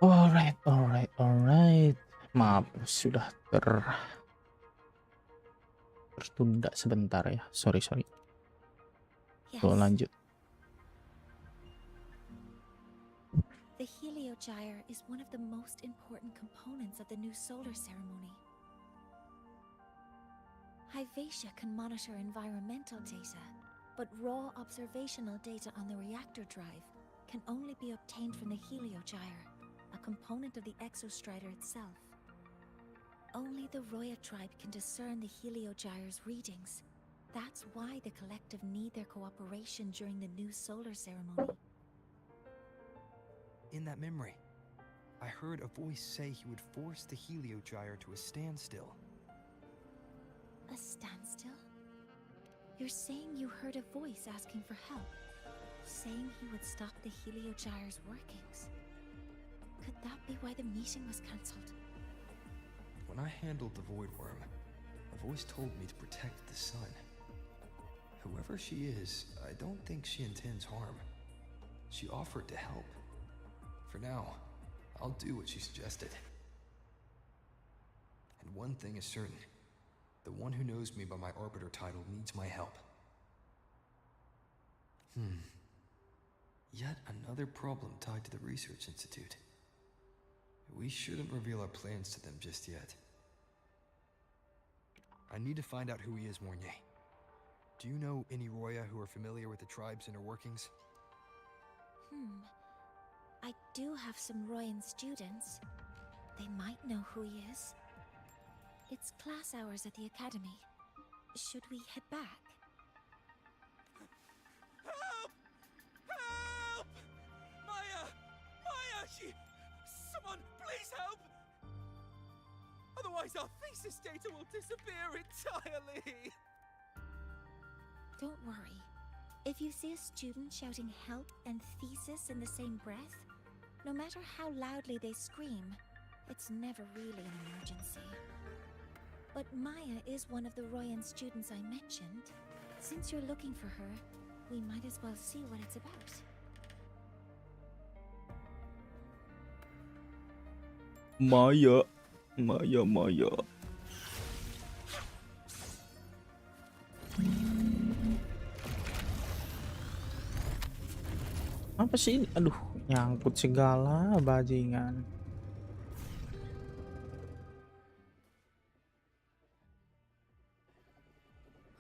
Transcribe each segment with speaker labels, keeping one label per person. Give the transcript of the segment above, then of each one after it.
Speaker 1: Alright. Maaf, sudah tertunda sebentar ya. Sorry. Tuh,
Speaker 2: Yes.
Speaker 1: lanjut.
Speaker 2: The heliogyre is one of the most important components of the new solar ceremony. Hyvatia can monitor environmental data, but raw observational data on the reactor drive can only be obtained from the heliogyre, a component of the exostrider itself. Only the Roya tribe can discern the heliogyre's readings. That's why the collective need their cooperation during the new solar ceremony.
Speaker 3: In that memory, I heard a voice say he would force the heliogyre to a standstill.
Speaker 2: A standstill? You're saying you heard a voice asking for help, saying he would stop the heliogyre's workings. Could that be why the meeting was cancelled?
Speaker 3: When I handled the Void Worm, a voice told me to protect the sun. Whoever she is, I don't think she intends harm. She offered to help. For now, I'll do what she suggested. And one thing is certain. The one who knows me by my Arbiter title needs my help. Yet another problem tied to the Research Institute. We shouldn't reveal our plans to them just yet. I need to find out who he is, Mornier. Do you know any Roya who are familiar with the tribe's inner workings?
Speaker 2: I do have some Royan students. They might know who he is. It's class hours at the academy. Should we head back?
Speaker 4: Help! Help! Maya! Someone, please help! Otherwise our thesis data will disappear entirely!
Speaker 2: Don't worry. If you see a student shouting help and thesis in the same breath, no matter how loudly they scream, it's never really an emergency. But Maya is one of the Royan students I mentioned. Since you're looking for her, we might as well see what it's about.
Speaker 1: Maya. Apa sih? Aduh, nyangkut segala bajingan.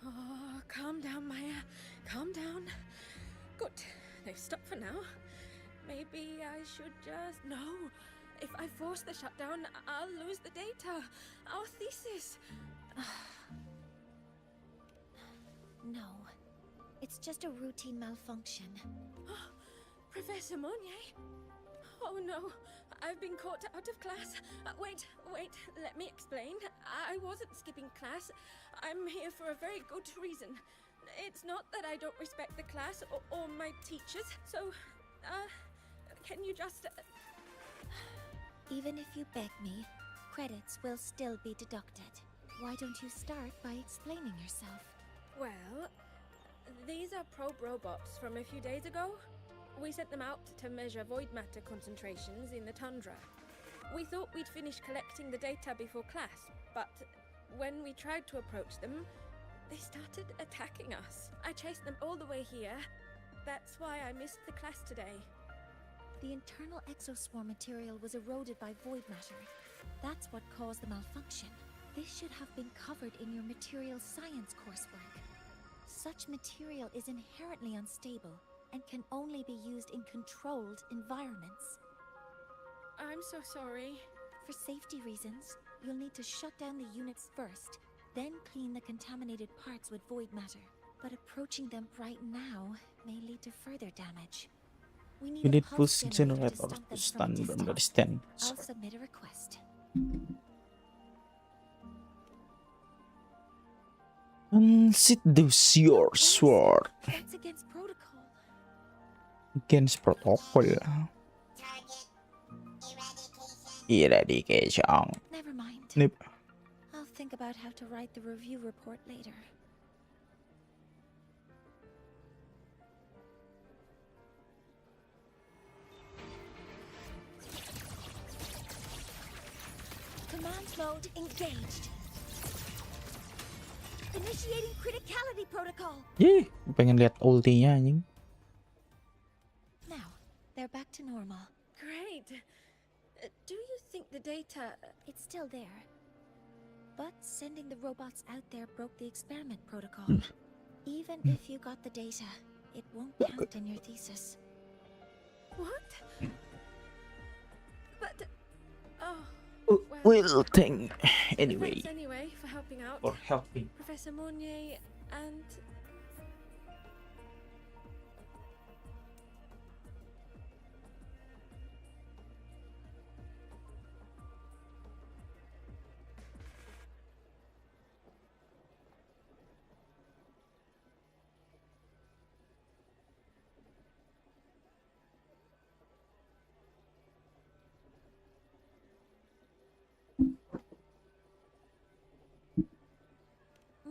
Speaker 5: Oh, calm down, Maya. Calm down. Good. They've stopped for now. Maybe I should just... No. If I force the shutdown, I'll lose the data. Our thesis.
Speaker 2: No. It's just a routine malfunction.
Speaker 5: Professor Monnier? Oh no, I've been caught out of class. Wait, let me explain. I wasn't skipping class. I'm here for a very good reason. It's not that I don't respect the class or my teachers, so, can you just...
Speaker 2: Even if you beg me, credits will still be deducted. Why don't you start by explaining yourself?
Speaker 5: Well, these are probe robots from a few days ago. We sent them out to measure void matter concentrations in the tundra. We thought we'd finish collecting the data before class, but when we tried to approach them, they started attacking us. I chased them all the way here. That's why I missed the class today.
Speaker 2: The internal exoswarm material was eroded by void matter. That's what caused the malfunction. This should have been covered in your material science coursework. Such material is inherently unstable and can only be used in controlled environments.
Speaker 5: I'm so sorry.
Speaker 2: For safety reasons, you'll need to shut down the units first, then clean the contaminated parts with void matter. But approaching them right now may lead to further damage. We
Speaker 1: You
Speaker 2: need
Speaker 1: need
Speaker 2: a
Speaker 1: pulse
Speaker 2: pulse
Speaker 1: generator
Speaker 2: generator to
Speaker 1: to
Speaker 2: stop them
Speaker 1: stun
Speaker 2: from
Speaker 1: them
Speaker 2: a
Speaker 1: dari
Speaker 2: distance.
Speaker 1: stand.
Speaker 2: I'll submit a request.
Speaker 1: Seduce your sword
Speaker 2: That's against protocol.
Speaker 1: against protocol. Eradication.
Speaker 2: Never mind.
Speaker 1: Nip.
Speaker 2: I'll think about how to write the review report later. mode engaged. Initiating criticality protocol.
Speaker 1: Ih, pengen lihat ultinya anjing.
Speaker 2: Now, they're back to normal.
Speaker 5: Great. Do you think the data...
Speaker 2: It's still there. But sending the robots out there broke the experiment protocol. Even if you got the data, it won't count in your thesis.
Speaker 5: What? But... Oh...
Speaker 1: Will thing. Anyway.
Speaker 5: Thanks anyway for helping out.
Speaker 1: For helping.
Speaker 5: Professor Mournier and...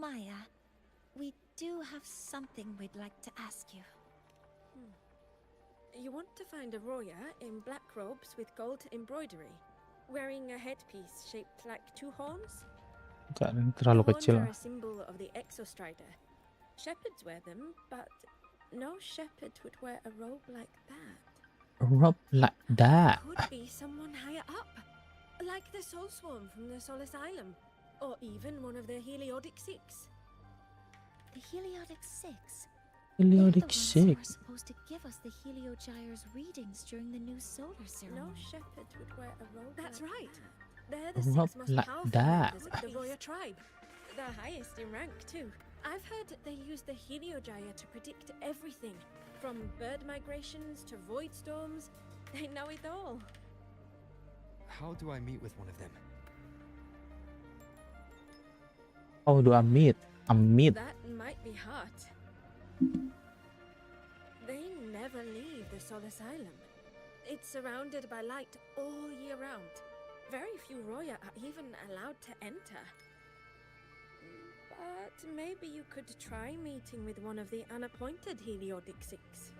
Speaker 2: Maya, we do have something we'd like to ask you.
Speaker 5: You want to find a Roya in black robes with gold embroidery, wearing a headpiece shaped like two horns?
Speaker 1: Jangan
Speaker 5: The
Speaker 1: terlalu
Speaker 5: horns
Speaker 1: kecil.
Speaker 5: are a symbol of the exostrider. Shepherds wear them, but no shepherd would wear a robe like that.
Speaker 1: Rob like that.
Speaker 5: Could be someone higher up, like the Soul Swarm from the Soul Asylum, or even one of the Heliodic Six.
Speaker 2: The Heliodic Six?
Speaker 1: Heliodic
Speaker 2: They're the ones who are
Speaker 1: Six.
Speaker 2: supposed to give us the Heliogyre's readings during the new solar ceremony.
Speaker 5: No shepherd would wear a robe. That's right. They're
Speaker 1: A
Speaker 5: the
Speaker 1: robe
Speaker 5: six most
Speaker 1: like
Speaker 5: powerful
Speaker 1: that.
Speaker 5: members of the Roya tribe. The highest in rank, too. I've heard they use the Heliogyre to predict everything, from bird migrations to void storms. They know it all.
Speaker 3: How do I meet with one of them?
Speaker 1: Oh, do I meet?
Speaker 5: That might be hard. They never leave the Soul Asylum. It's surrounded by light all year round. Very few Roya are even allowed to enter. But maybe you could try meeting with one of the unappointed Heliodic Six.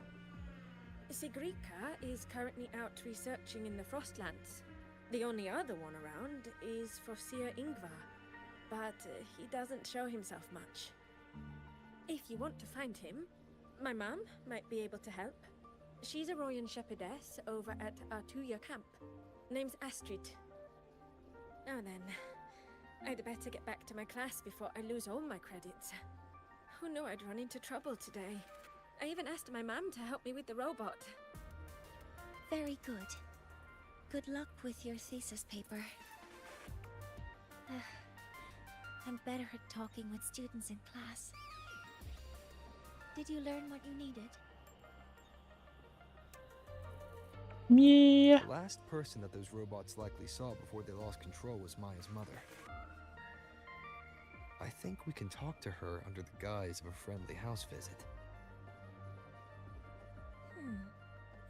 Speaker 5: Sigrika is currently out researching in the Frostlands. The only other one around is Frosir Ingvar, but he doesn't show himself much. If you want to find him, my mum might be able to help. She's a Royan shepherdess over at Artuya camp. Name's Astrid. Now then, I'd better get back to my class before I lose all my credits. Who knew I'd run into trouble today? I even asked my mum to help me with the robot.
Speaker 2: Very good. Good luck with your thesis paper. I'm better at talking with students in class. Did you learn what you needed?
Speaker 1: Yeah.
Speaker 3: The last person that those robots likely saw before they lost control was Maya's mother. I think we can talk to her under the guise of a friendly house visit.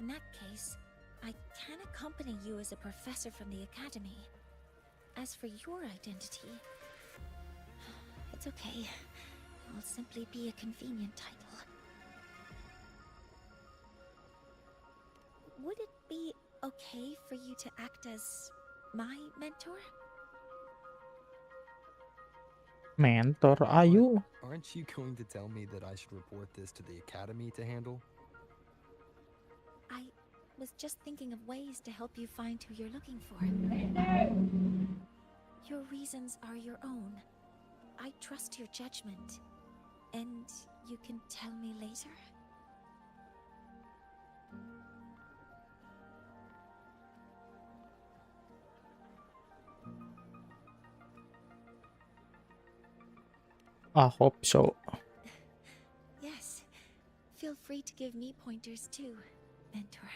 Speaker 2: In that case, I can accompany you as a professor from the academy. As for your identity, it's okay. It will simply be a convenient title. Would it be okay for you to act as my mentor?
Speaker 1: Mentor, ayo.
Speaker 3: Aren't you going to tell me that I should report this to the academy to handle?
Speaker 2: I was just thinking of ways to help you find who you're looking for. Your reasons are your own. I trust your judgment. And you can tell me later?
Speaker 1: I hope so.
Speaker 2: Yes. Feel free to give me pointers too, mentor.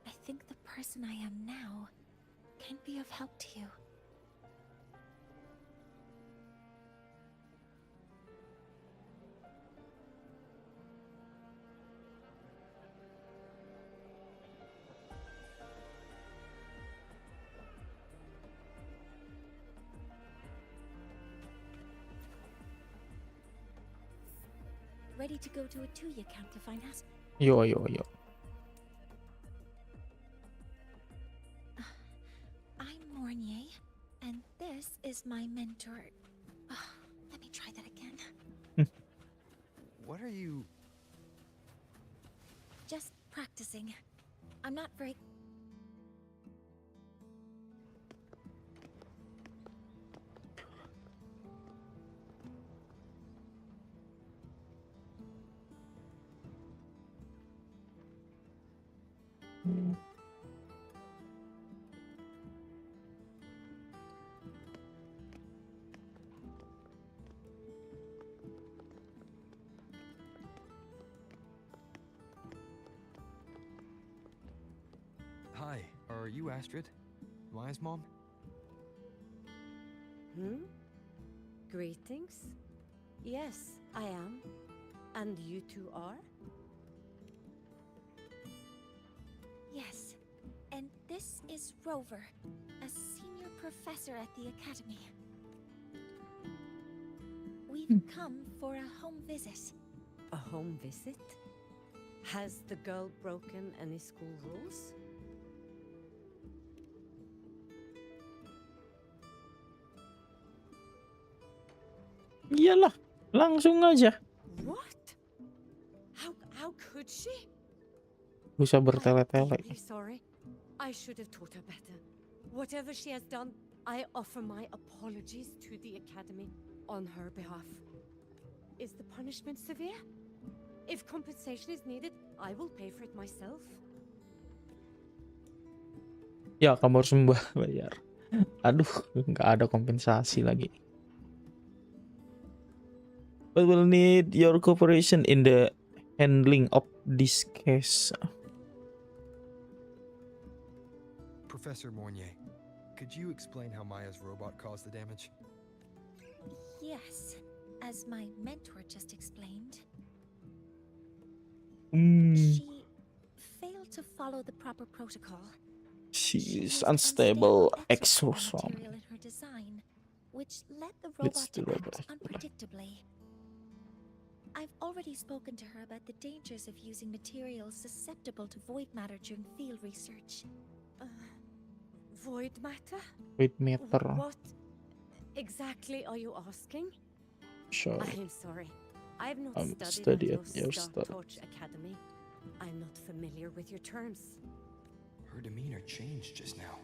Speaker 2: I think the person I am now can be of help to you. Ready to go to a Tuya camp to find us?
Speaker 1: Yo.
Speaker 2: I'm Mournier, and is my mentor. Oh, let me try that again.
Speaker 3: What are you...
Speaker 2: Just practicing. I'm not very...
Speaker 3: Hi, are you Astrid? Maya's mom?
Speaker 6: Greetings. Yes, I am. And you two are?
Speaker 2: Yes. And this is Rover, a senior professor at the academy. We've come for a home visit.
Speaker 6: A home visit? Has the girl broken any school rules?
Speaker 1: Iyalah, langsung aja.
Speaker 6: What? How could she?
Speaker 1: Bisa
Speaker 6: I'm
Speaker 1: bertele-tele.
Speaker 6: deeply sorry. I should have taught her better. Whatever she has done, I offer my apologies to the academy on her behalf. Is the punishment severe? If compensation is needed, I will pay for it myself.
Speaker 1: Ya, kamu harus bayar. Aduh, nggak ada kompensasi lagi. But we'll need your cooperation in the handling of this case.
Speaker 3: Professor Mornier, could you explain how Maya's robot caused the damage?
Speaker 2: Yes, as my mentor just explained.
Speaker 1: Hmm,
Speaker 2: She failed to follow the proper protocol.
Speaker 1: she is
Speaker 2: used
Speaker 1: unstable
Speaker 2: exosomal
Speaker 1: exosomal.
Speaker 2: material in her design, which led the
Speaker 1: Leads
Speaker 2: robot
Speaker 1: the
Speaker 2: to
Speaker 1: robot
Speaker 2: act unpredictably. I've already spoken to her about the dangers of using materials susceptible to void matter during field research.
Speaker 6: Void matter?
Speaker 1: Wait meter.
Speaker 6: What exactly are you asking?
Speaker 1: Sure.
Speaker 6: I am sorry. I have not
Speaker 1: Study
Speaker 6: studied
Speaker 1: at
Speaker 6: at
Speaker 1: your
Speaker 6: your
Speaker 1: study.
Speaker 6: Torch Academy. I'm not familiar with your terms.
Speaker 3: Her demeanor changed just now.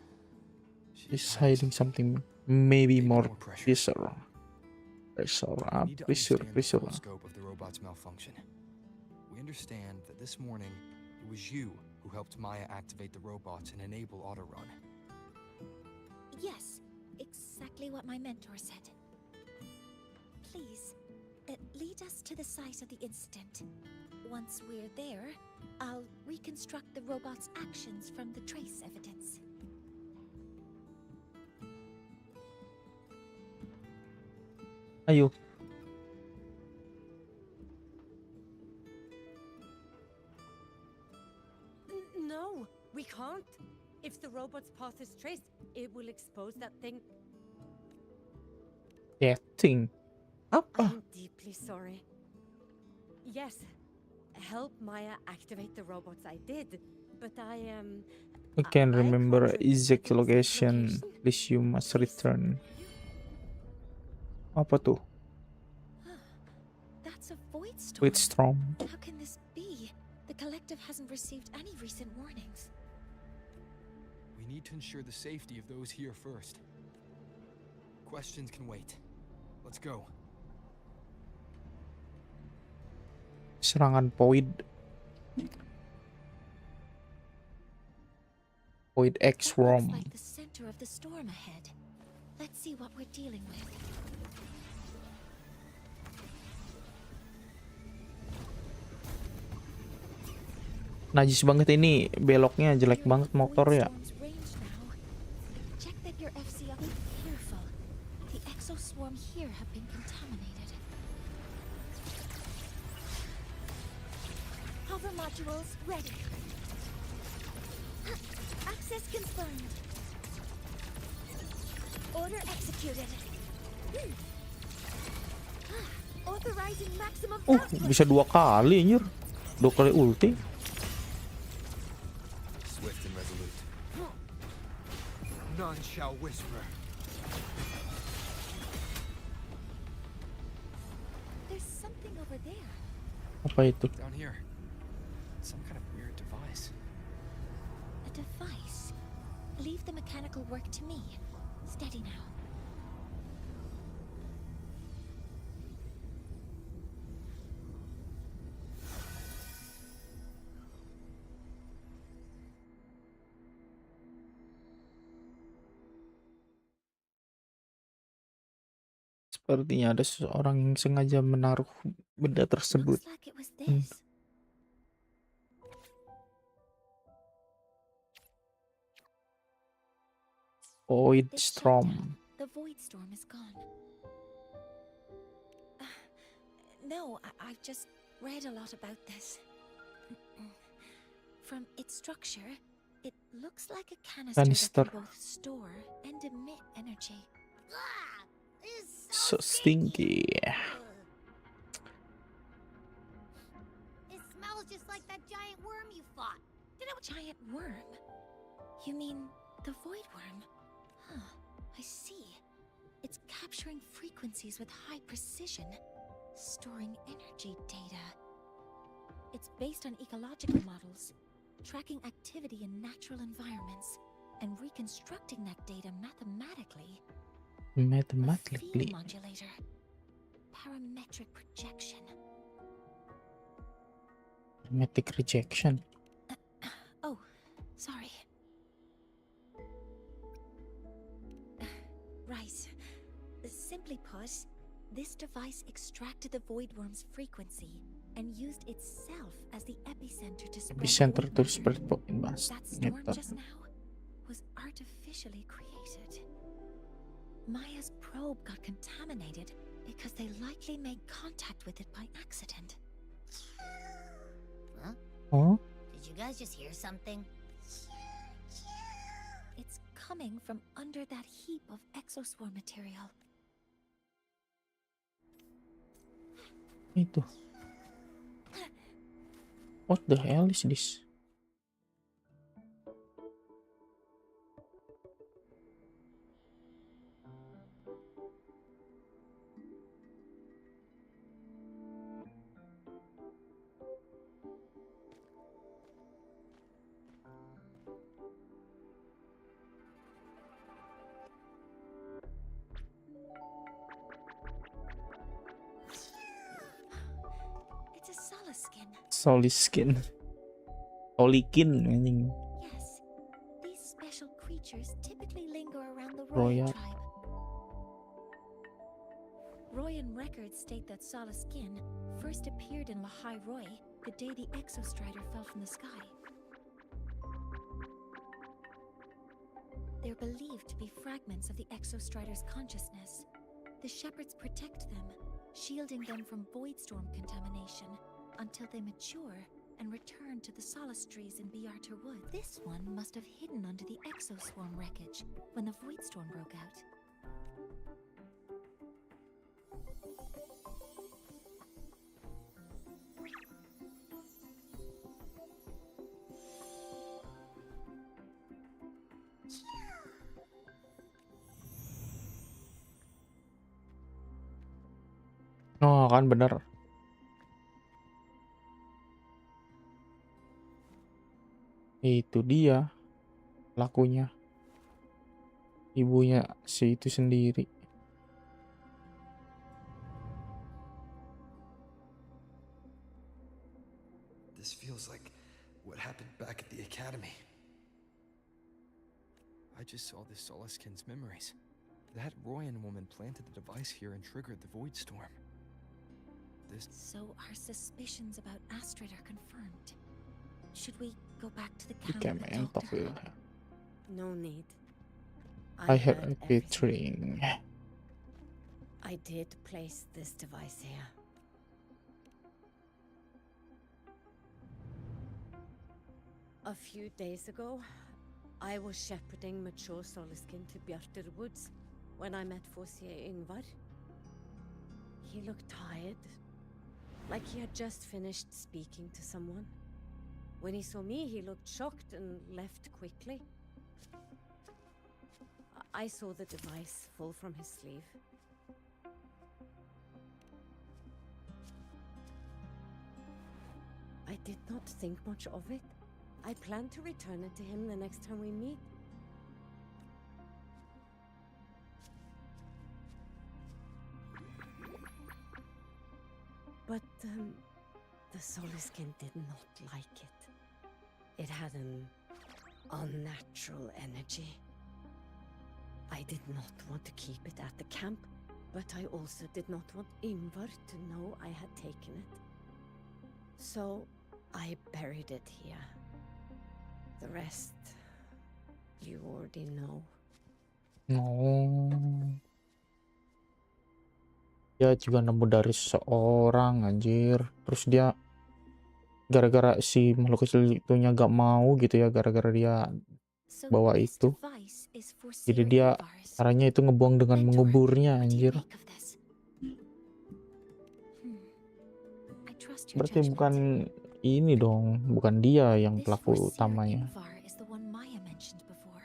Speaker 1: She's hiding something. Maybe
Speaker 3: Maybe
Speaker 1: more
Speaker 3: more pressure.
Speaker 1: pressure. Pressure.
Speaker 3: We need to
Speaker 1: Pressure.
Speaker 3: understand the
Speaker 1: Pressure.
Speaker 3: full scope of the robot's malfunction. We understand that this morning it was you who helped Maya activate the robots and enable autorun.
Speaker 2: Yes, exactly what my mentor said. Please, lead us to the site of the incident. Once we're there, I'll reconstruct the robot's actions from the trace evidence.
Speaker 1: Ayo.
Speaker 6: No, we can't. If the robot's path is traced, it will expose that thing.
Speaker 1: Getting. Apa?
Speaker 6: I'm deeply sorry. Yes, help Maya activate the robots I did, but I
Speaker 1: Can't
Speaker 6: I
Speaker 1: remember
Speaker 6: can't
Speaker 1: exact
Speaker 6: remember the
Speaker 1: location.
Speaker 6: location.
Speaker 1: Please you must return. Apa tuh?
Speaker 2: That's a void storm.
Speaker 1: Wait, storm.
Speaker 2: How can this be? The collective hasn't received any recent warnings.
Speaker 3: We need to ensure the safety of those here first. Questions can wait. Let's go.
Speaker 1: Serangan Void. Void X
Speaker 2: That looks
Speaker 1: ROM.
Speaker 2: like the center of the storm ahead. Let's see what we're dealing with.
Speaker 1: Najis banget ini, beloknya jelek banget motor ya.
Speaker 2: Check that your FCL is careful. The exoswarm here have been contaminated. Hover modules ready. Access confirmed. Order executed. Authorizing maximum output.
Speaker 1: Bisa 2 kali anjir. 2 kali ulti.
Speaker 3: Swift and resolute. None shall whisper.
Speaker 2: there?
Speaker 1: Apa itu?
Speaker 3: Down here. Some kind of weird device.
Speaker 2: A device? Leave the mechanical work to me. Steady now.
Speaker 1: Sepertinya ada seseorang yang sengaja menaruh benda tersebut.
Speaker 2: Looks like it was this.
Speaker 1: Void
Speaker 2: This
Speaker 1: Storm.
Speaker 2: shutdown, the void storm is gone. No, I've just read a lot about this. From its structure, it looks like a canister
Speaker 1: Canister.
Speaker 2: that can both store and emit energy.
Speaker 1: So stinky.
Speaker 7: It smells just like that giant worm you fought.
Speaker 2: Giant worm? You mean the void worm? Huh, I see. It's capturing frequencies with high precision, storing energy data. It's based on ecological models, tracking activity in natural environments, and reconstructing that data mathematically. A
Speaker 1: Mathematically.
Speaker 2: field modulator. Parametric projection.
Speaker 1: Magnetic rejection.
Speaker 2: Oh, sorry. Right. Simply put, this device extracted the void worm's frequency and used itself as the epicenter to spread
Speaker 1: Epicenter
Speaker 2: the
Speaker 1: to
Speaker 2: void
Speaker 1: spread
Speaker 2: matter.
Speaker 1: points.
Speaker 2: That storm just now was artificially created. Maya's probe got contaminated because they likely made contact with it by accident.
Speaker 7: Huh?
Speaker 1: Oh,
Speaker 7: Did you guys just hear something?
Speaker 2: It's coming from under that heap of exoswarm material.
Speaker 1: itu. What the hell is this?
Speaker 2: It's a Solaskin.
Speaker 1: Soliskin. Solikin anjing.
Speaker 2: Yes, these special creatures typically linger around the
Speaker 1: Royal.
Speaker 2: Royal tribe. Royan records state that Solaskin first appeared in Lahai Roy the day the Exostrider fell from the sky. They're believed to be fragments of the Exostrider's consciousness. The shepherds protect them, shielding them from void storm contamination until they mature and return to the solace trees in Biarter Wood. This one must have hidden under the exoswarm wreckage when the void storm broke out.
Speaker 1: Oh kan bener. Itu dia lakunya. Ibunya si itu sendiri.
Speaker 3: This feels like what happened back at the academy. I just saw this Solaskin's memories. That Royan woman planted the device here and triggered the void storm.
Speaker 2: So our suspicions about Astrid are confirmed. Should we go back to the
Speaker 1: Di
Speaker 2: camp with
Speaker 1: Kementok
Speaker 2: Doctor?
Speaker 1: ya.
Speaker 6: No need.
Speaker 1: I have a
Speaker 6: heard everything.
Speaker 1: featuring.
Speaker 6: I did place this device here. A few days ago, I was shepherding mature Soliskin to Bjarter Woods when I met Fossier Ingvar. He looked tired, like he had just finished speaking to someone. When he saw me, he looked shocked and left quickly. I saw the device fall from his sleeve. I did not think much of it. I plan to return it to him the next time we meet. But the Soliskin did not like it. It had an unnatural energy. I did not want to keep it at the camp, but I also did not want Ingvar to know I had taken it. So I buried it here. The rest, you already know.
Speaker 1: Oh. Dia juga nemu dari seseorang anjir. Terus dia gara-gara si makhluk kecil itunya gak mau gitu ya, gara-gara dia
Speaker 2: So
Speaker 1: bawa
Speaker 2: this
Speaker 1: itu.
Speaker 2: device is for
Speaker 1: Jadi
Speaker 2: searing
Speaker 1: dia
Speaker 2: Ingvars.
Speaker 1: caranya itu ngebuang dengan
Speaker 2: Mentor,
Speaker 1: menguburnya
Speaker 2: what do you
Speaker 1: anjir.
Speaker 2: make of this? I trust your
Speaker 1: Berarti
Speaker 2: judgment.
Speaker 1: bukan ini dong, bukan dia yang
Speaker 2: This
Speaker 1: pelaku
Speaker 2: Forseer
Speaker 1: utamanya.
Speaker 2: Ingvar is the one Maya mentioned before.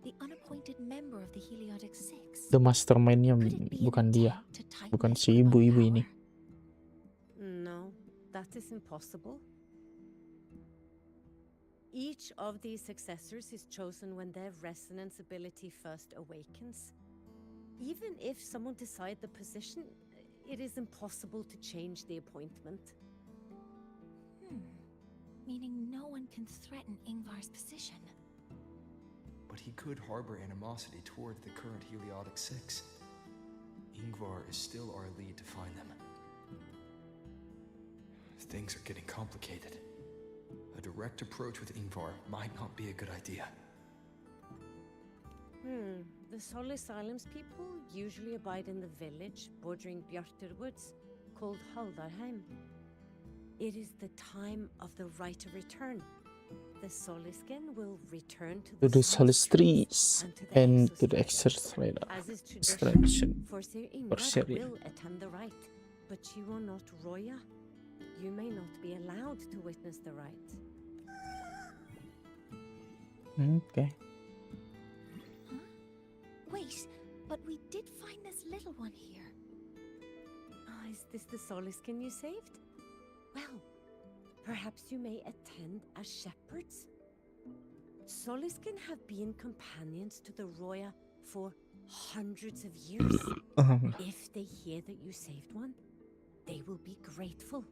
Speaker 2: The unappointed member of the Heliotic Six.
Speaker 1: The mastermind-nya
Speaker 2: Could it be an
Speaker 1: bukan dia,
Speaker 2: attempt to tighten
Speaker 1: bukan
Speaker 2: its
Speaker 1: si
Speaker 2: grip on
Speaker 1: ibu-ibu ini.
Speaker 2: power?
Speaker 6: No, that is impossible. Each of these successors is chosen when their resonance ability first awakens. Even if someone decides the position, it is impossible to change the appointment.
Speaker 2: Meaning no one can threaten Ingvar's position.
Speaker 3: But he could harbor animosity toward the current Heliotic Six. Ingvar is still our lead to find them. Things are getting complicated. A direct approach with Ingvar might not be a good idea.
Speaker 6: The Solis Islands people usually abide in the village bordering Bjartur Woods, called Haldarheim. It is the time of the right of return. The Soliskin will return to
Speaker 1: To the
Speaker 6: Solis
Speaker 1: Solis trees and to the
Speaker 6: Exostrider.
Speaker 1: Exostrider.
Speaker 6: As is
Speaker 1: Extraction.
Speaker 6: tradition, Forseer
Speaker 1: For
Speaker 6: Ingvar
Speaker 1: Syria.
Speaker 6: will attend the rite, but you are not Roya. You may not be allowed to witness the rite.
Speaker 1: Okay.
Speaker 2: Wait, but we did find this little one here.
Speaker 6: Is this the Soliskin you saved? Well, perhaps you may attend as shepherds. Soliskin have been companions to the Roya for hundreds of years. If they hear that you saved one, they will be grateful.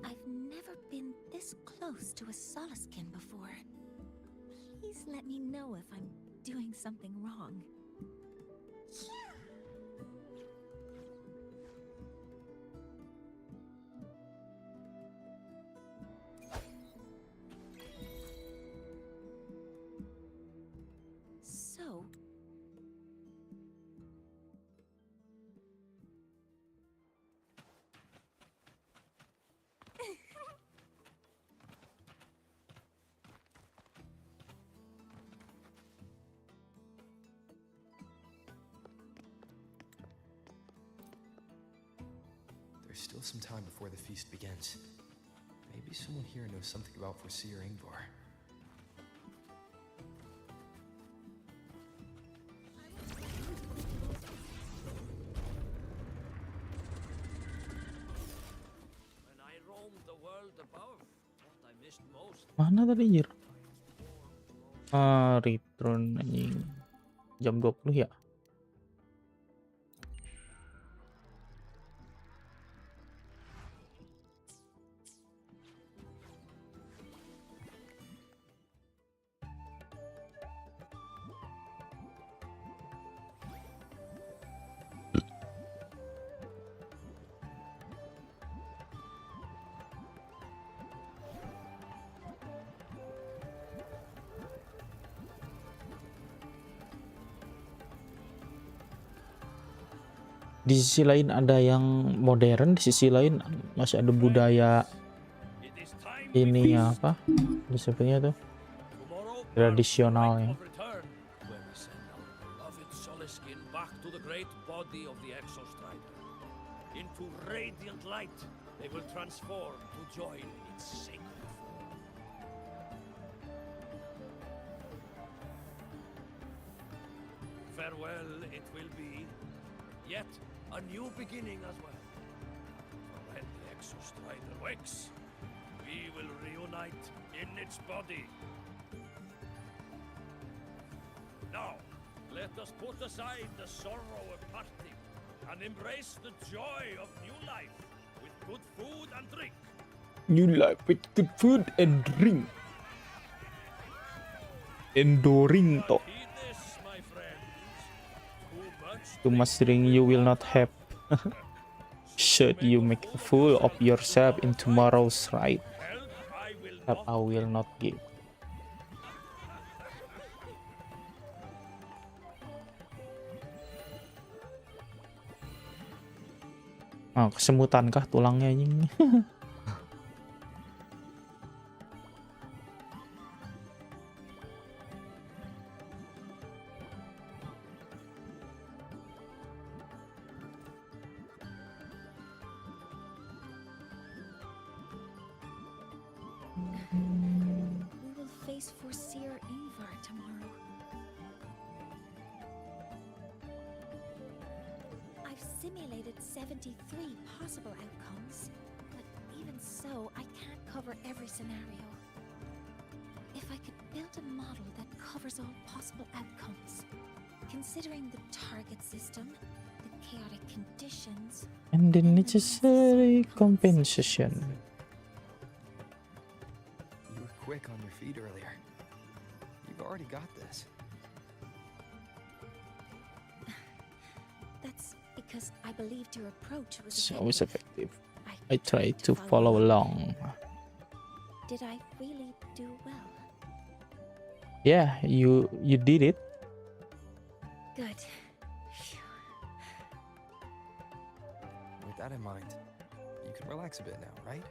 Speaker 2: I've never been this close to a Soliskin before. Please let me know if I'm doing something wrong. So,
Speaker 3: There's still some time before the feast begins. Maybe someone here knows something about Forseer Ingvar.
Speaker 4: When I roamed the world above, what I missed most.
Speaker 1: Mana tadi anjir? Return anjing. Jam 20 ya? Di sisi lain ada yang modern, di sisi lain masih ada budaya
Speaker 4: It is time
Speaker 1: ini ya apa? Disebutnya tuh
Speaker 4: tomorrow
Speaker 1: tradisionalnya.
Speaker 4: of return, where we send our beloved Soliskin back to the great body of the Exostrider. Into radiant light, they will transform to join its sacred form. farewell it will be, yet a new beginning as well. For when the Exostrider wakes, we will reunite in its body. Now, let us put aside the sorrow of parting and embrace the joy of new life with good food and drink.
Speaker 1: New life with good food and drink. Enduring to.
Speaker 4: Heed this, my friends.
Speaker 1: Too much drink you will not have. Should you make a fool of yourself in tomorrow's ride,
Speaker 4: Help I will
Speaker 1: that I will not give. Oh, kesemutan kah tulangnya ini?
Speaker 2: We will face Forseer Ingvar tomorrow. I've simulated 73 possible outcomes, but even so, I can't cover every scenario. If I could build a model that covers all possible outcomes, considering the target system, the chaotic conditions,
Speaker 1: And the necessary compensation.
Speaker 3: You were quick on your feet earlier. You've already got this.
Speaker 2: that's because I believed your approach was
Speaker 1: It's always
Speaker 2: effective.
Speaker 1: effective. I try to follow along.
Speaker 2: Did I really do well?
Speaker 1: Yeah, you did it.
Speaker 2: Good.
Speaker 3: With that in mind, you can relax a bit now, right?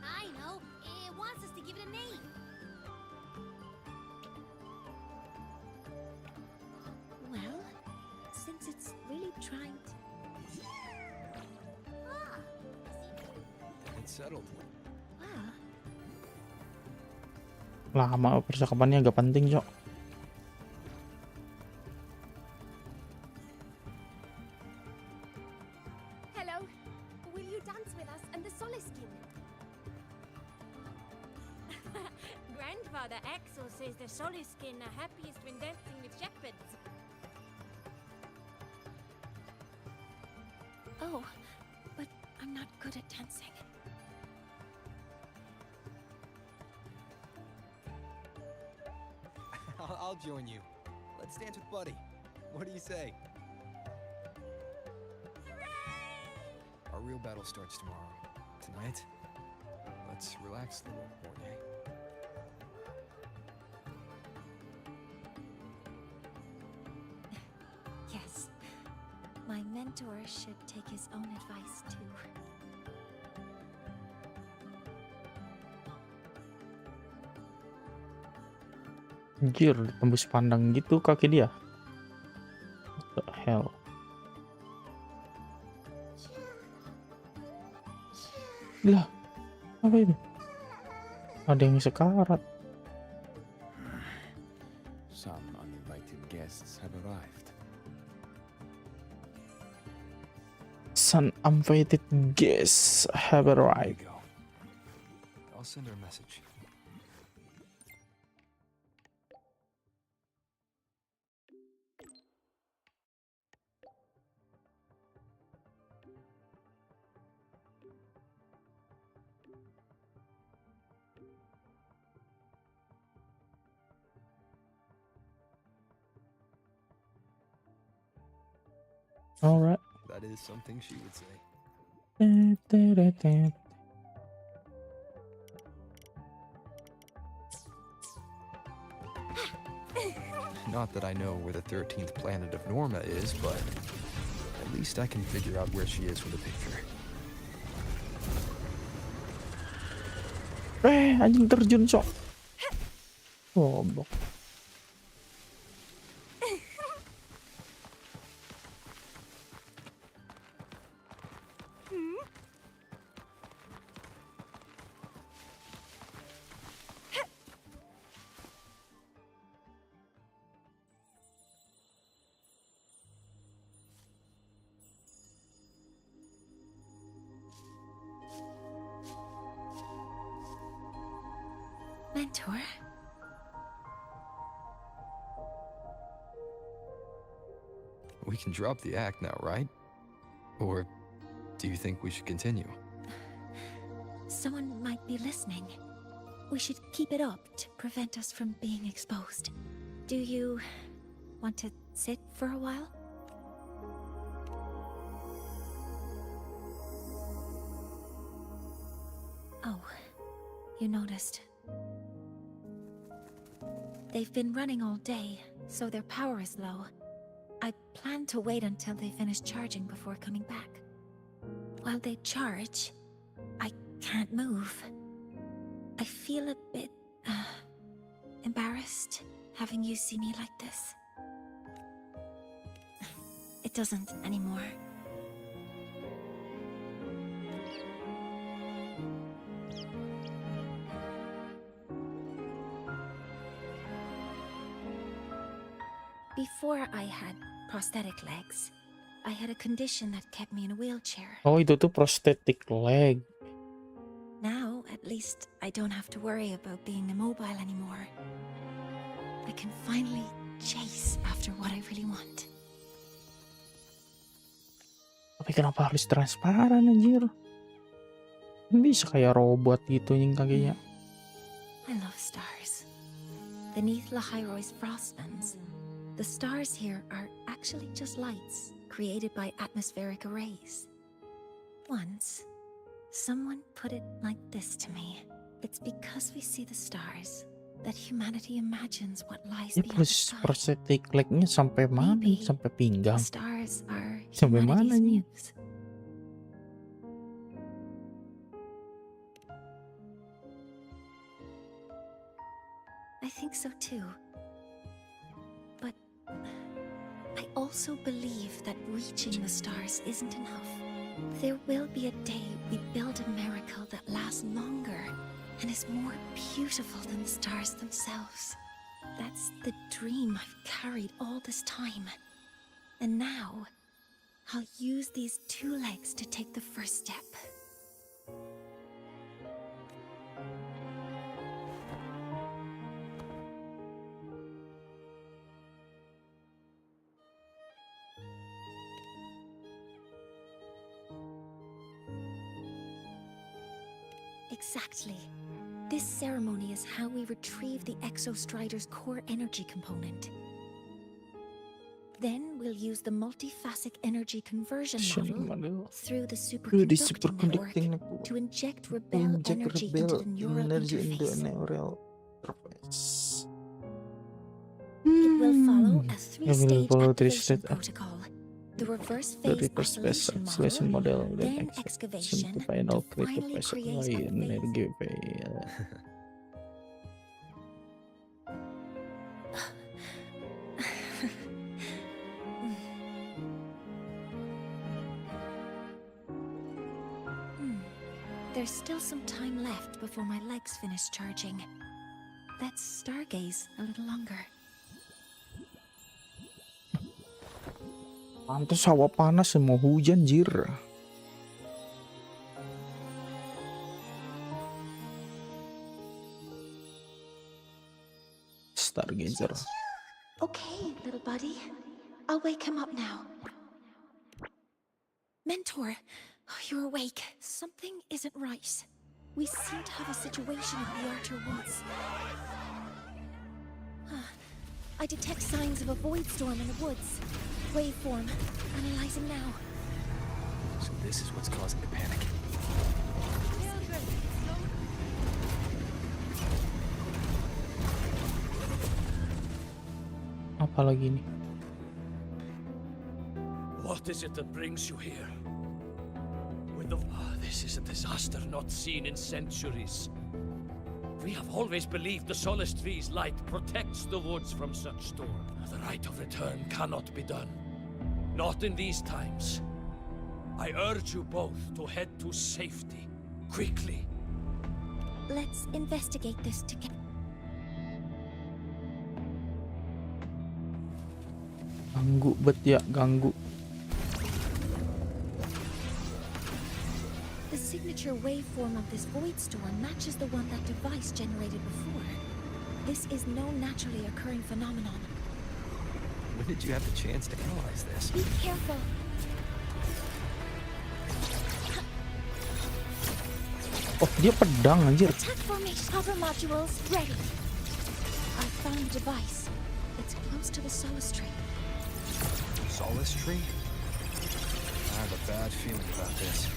Speaker 7: I know. It wants us to give it a name.
Speaker 2: Well, since it's really trying to...
Speaker 7: Ah,
Speaker 3: It's settled.
Speaker 2: Well,
Speaker 1: Lama percakapannya agak penting, Cok.
Speaker 5: Hello. Will you dance with us and the Soliskin? Grandfather Axel says the Soliskin are happiest when dancing with shepherds.
Speaker 2: oh, but I'm not good at dancing.
Speaker 3: I'll join you. Let's dance with Buddy. What do you say? Our real battle starts tomorrow. Tonight, let's relax a little, Mornay.
Speaker 2: Yes. My mentor should take his own advice too.
Speaker 1: Anjir, tembus pandang gitu kaki dia. What the hell? Lah, apa itu? Ada yang sekarat.
Speaker 8: Some uninvited guests have arrived.
Speaker 1: Some uninvited guests have
Speaker 3: There
Speaker 1: arrived.
Speaker 3: you go. I'll send her a message.
Speaker 1: Alright.
Speaker 3: That is something she would say. Not that I know where the 13th planet of Norma is, but at least I can figure out where she is with a picture.
Speaker 1: Anjing terjun, Cok. Goblok.
Speaker 2: Mentor?
Speaker 3: We can drop the act now, right? Or do you think we should continue?
Speaker 2: Someone might be listening. We should keep it up to prevent us from being exposed. Do you want to sit for a while? Oh, you noticed. They've been running all day, so their power is low. I plan to wait until they finish charging before coming back. While they charge, I can't move. I feel a bit embarrassed having you see me like this. It doesn't anymore. Before I had prosthetic legs, I had a condition that kept me in a wheelchair.
Speaker 1: Oh, itu tuh prosthetic leg.
Speaker 2: Now, at least, I don't have to worry about being immobile anymore. I can finally chase after what I really want.
Speaker 1: Tapi kenapa harus transparan anjir? Bisa kayak robot gitu yang kakinya.
Speaker 2: I love stars. Beneath Lahairoy's frostlands, the stars here are actually just lights created by atmospheric arrays. Once, someone put it like this to me. It's because we see the stars that humanity imagines what lies
Speaker 1: Ini
Speaker 2: beyond the sky.
Speaker 1: prosthetic leg-nya sampai mana?
Speaker 2: Maybe
Speaker 1: Sampai
Speaker 2: The
Speaker 1: pinggang.
Speaker 2: stars are
Speaker 1: Sampai mana
Speaker 2: humanity's
Speaker 1: nih?
Speaker 2: muse. I think so too. But I also believe that reaching the stars isn't enough. There will be a day we build a miracle that lasts longer and is more beautiful than the stars themselves. That's the dream I've carried all this time. And now, I'll use these two legs to take the first step. Exactly. This ceremony is how we retrieve the Exostrider's core energy component. Then we'll use the multiphasic energy conversion model through the superconducting network to inject rebel energy into the neural interface. It will follow a three-stage activation protocol. The reverse phase isolation model, then excavation, to finally create a phase. There's still some time left before my legs finish charging. Let's stargaze a little longer.
Speaker 1: Pantes hawa panas mau hujan jir. Stargazer.
Speaker 2: Okay, little buddy. I'll wake him up now. Mentor, you're awake. Something isn't right. We seem to have a situation in the Outer Woods. I detect signs of a void storm in the woods. Waveform. Analyzing now.
Speaker 3: So this is what's causing the panic.
Speaker 1: Apa lagi nih?
Speaker 4: What is it that brings you here? This is a disaster not seen in centuries. We have always believed the Solace Tree's light protects the woods from such storm. The right of return cannot be done. Not in these times. I urge you both to head to safety. Quickly.
Speaker 2: Let's investigate this together.
Speaker 1: Ganggu bet ya, ganggu.
Speaker 2: The signature waveform of this void storm matches the one that device generated before. This is no naturally occurring phenomenon.
Speaker 3: When did you have the chance to analyze this?
Speaker 2: Be careful.
Speaker 1: Oh, dia pedang anjir.
Speaker 2: Attack formation. Hover modules ready. I found the device. It's close to the solace tree.
Speaker 3: Solace tree? I have a bad feeling about this.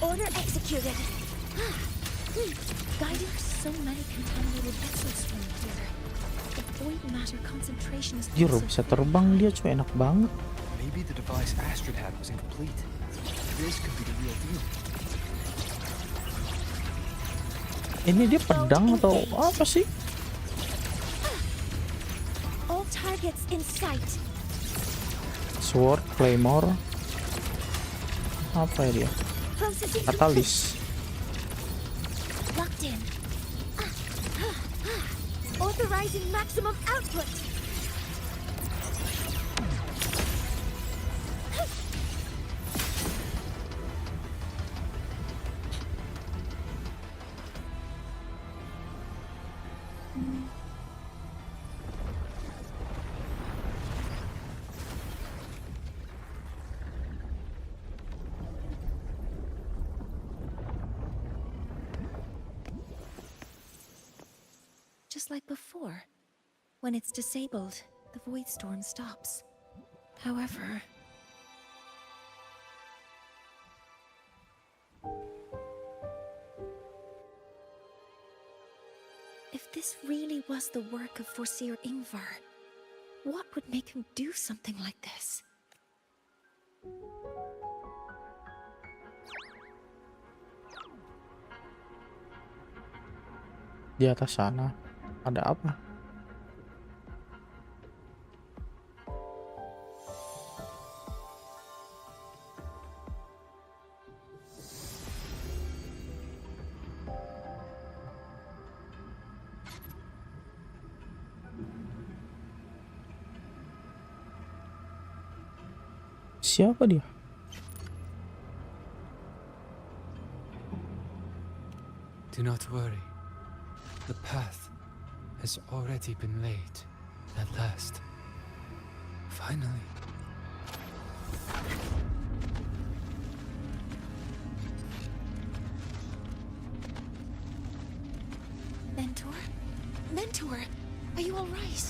Speaker 2: Order executed. Guiding so many contaminated exosphere here. The void matter concentration is
Speaker 1: Anjir, bisa terbang dia, cuy, enak banget.
Speaker 3: Maybe the device Astrid had was incomplete. This could be the real deal.
Speaker 1: Ini dia pedang atau apa sih?
Speaker 2: All targets in sight.
Speaker 1: Sword, claymore. Apa ya dia?
Speaker 2: Processing
Speaker 1: Katalis.
Speaker 2: locked in. Authorizing maximum output. Just like before. When it's disabled, the void storm stops. However... if this really was the work of Foreseer Ingvar, what would make him do something like this?
Speaker 1: Di atas sana ada apa? Siapa dia?
Speaker 8: Do not worry. The path has already been laid, at last. Finally.
Speaker 2: Mentor? Mentor! Are you alright?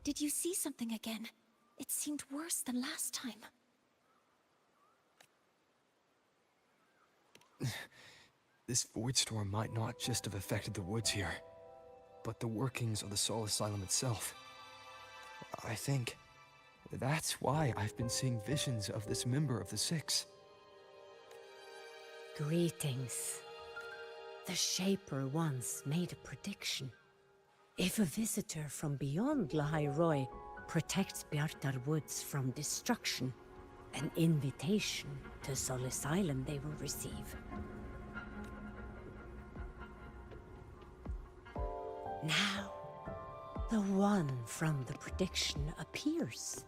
Speaker 2: Did you see something again? It seemed worse than last time.
Speaker 3: This void storm might not just have affected the woods here, but the workings of the Soul Asylum itself. I think that's why I've been seeing visions of this member of the Six.
Speaker 6: Greetings. The Shaper once made a prediction. If a visitor from beyond Lahai Roy protects Bjartar Woods from destruction, an invitation to Soul Asylum they will receive. Now, the one from the prediction appears.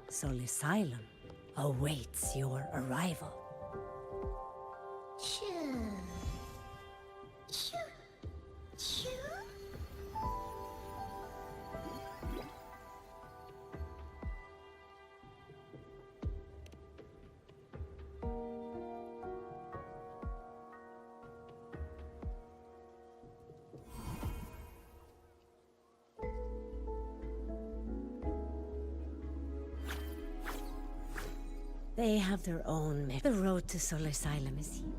Speaker 6: Soul Asylum awaits your arrival. They have their own myth. The road to Soul Asylum is here.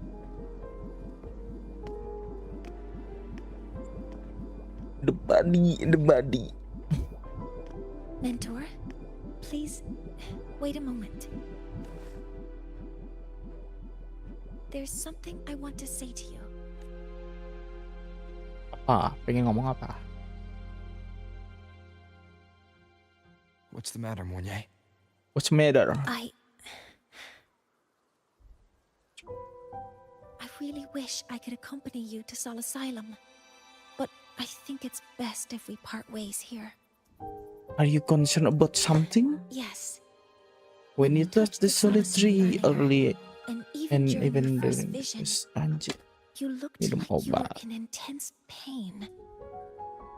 Speaker 1: The body.
Speaker 2: Mentor, please, wait a moment. There's something I want to say to you.
Speaker 1: Apa? Pengen ngomong apa?
Speaker 3: What's the matter, Mornay?
Speaker 1: What's the matter?
Speaker 2: really wish I could accompany you to Sol Asylum, but I think it's best if we part ways here.
Speaker 1: Are you concerned about something?
Speaker 2: Yes,
Speaker 1: When you touch the solid tree early
Speaker 2: and
Speaker 1: and
Speaker 2: even
Speaker 1: even
Speaker 2: during the first
Speaker 1: during
Speaker 2: vision,
Speaker 1: this anjir.
Speaker 2: you looked
Speaker 1: Minum
Speaker 2: like you were
Speaker 1: obat.
Speaker 2: in intense pain.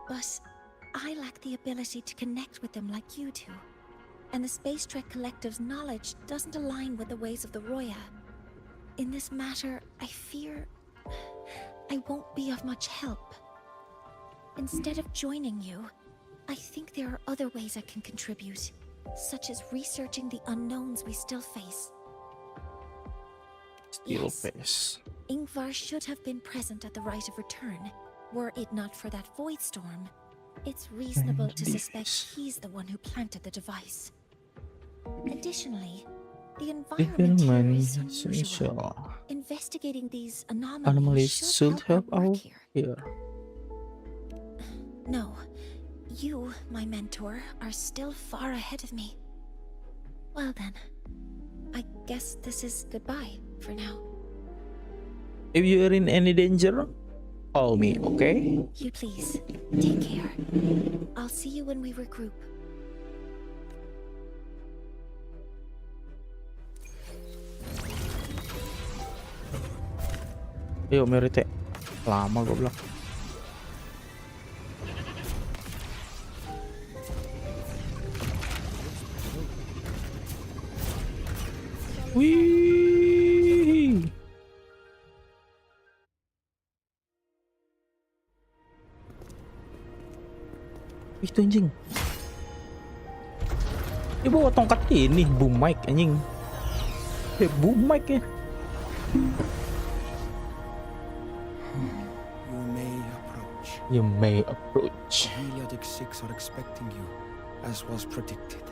Speaker 2: But I lack the ability to connect with them like you do. And the Space Trek Collective's knowledge doesn't align with the ways of the Roya. In this matter, I fear I won't be of much help. Instead of joining you, I think there are other ways I can contribute, such as researching the unknowns we still face.
Speaker 1: Still
Speaker 2: Yes.
Speaker 1: face.
Speaker 2: Ingvar should have been present at the rite of return. Were it not for that void storm, it's reasonable to suspect he's the one who planted the device. Additionally, the environment here is unusual. Investigating these anomalies
Speaker 1: Anomalies
Speaker 2: should help our work here.
Speaker 1: here.
Speaker 2: No, you, my mentor, are still far ahead of me. Well then, I guess this is goodbye for now.
Speaker 1: If you are in any danger, call me, okay?
Speaker 2: You please, take care. I'll see you when we regroup.
Speaker 1: Yuk, Merite. Lama gue bilang. Wih. Itu anjing. Dia bawa tongkat ini, boom mic anjing. Boom mic ya. You may approach.
Speaker 8: Heliotic 6 are expecting you, as was predicted.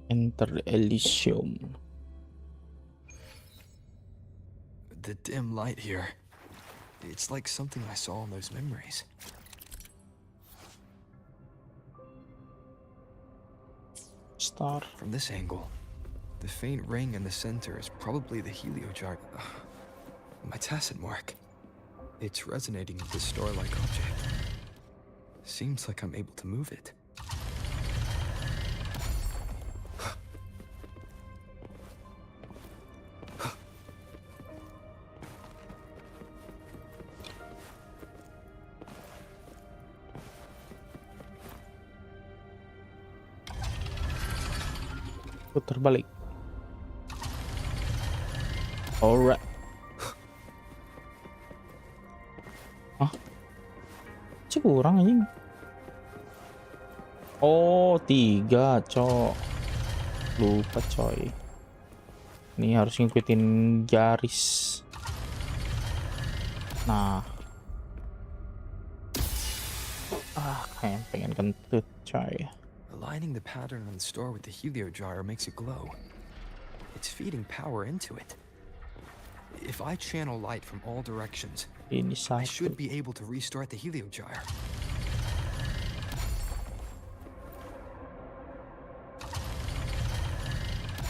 Speaker 1: Enter the Elysium.
Speaker 3: The dim light here. It's like something I saw in those memories.
Speaker 1: Star.
Speaker 3: From this angle, the faint ring in the center is probably the heliogyre. My tacit mark. It's resonating with this star-like object. Seems like I'm able to move it.
Speaker 1: Putar balik. Alright. Hah? Cik kurang anjing. Oh, 3, cok. Lupa, coy. Ini harus ngikutin garis. Nah. Kayak pengen kentut, coy.
Speaker 3: Aligning the pattern on the star with the heliogyre makes it glow. It's feeding power into it. If I channel light from all directions,
Speaker 1: Ini
Speaker 3: I should
Speaker 1: satu.
Speaker 3: be able to restart the heliogyre.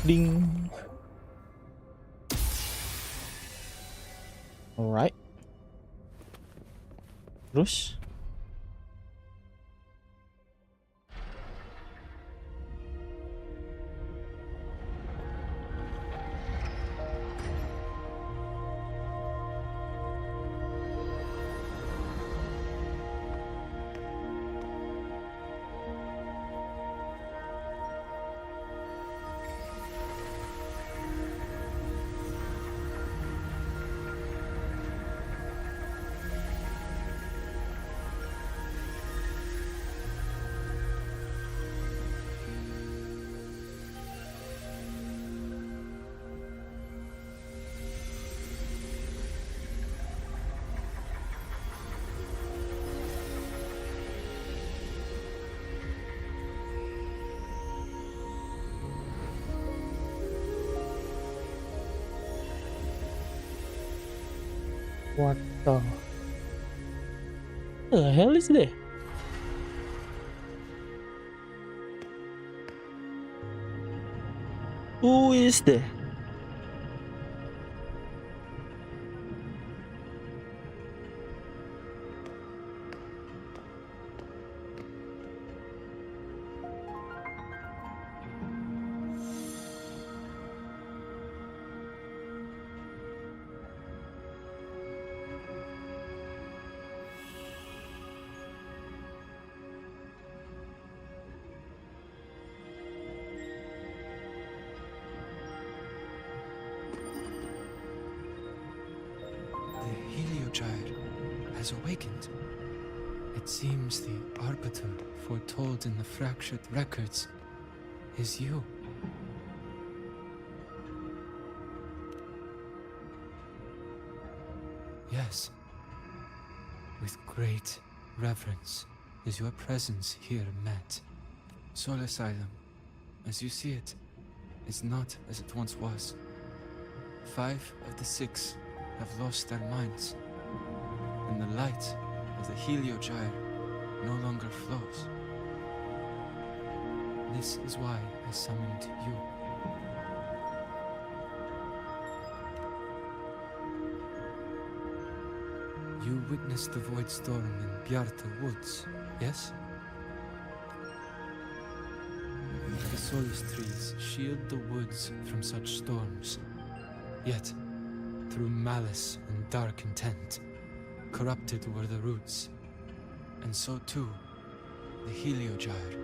Speaker 1: Ding. Alright. Terus? What the hell is this? Who is there?
Speaker 9: The Heliogyre has awakened. It seems the arbiter foretold in the fractured records is you. Yes. With great reverence is your presence here met. Soul Asylum, as you see it, is not as it once was. 5 of the 6 have lost their minds, and the light of the Heliogyre no longer flows. This is why I summoned you. You witnessed the void storm in Bjarta Woods, yes? The solace trees shield the woods from such storms. Yet, through malice and dark intent, corrupted were the roots. And so too, the Heliogyre.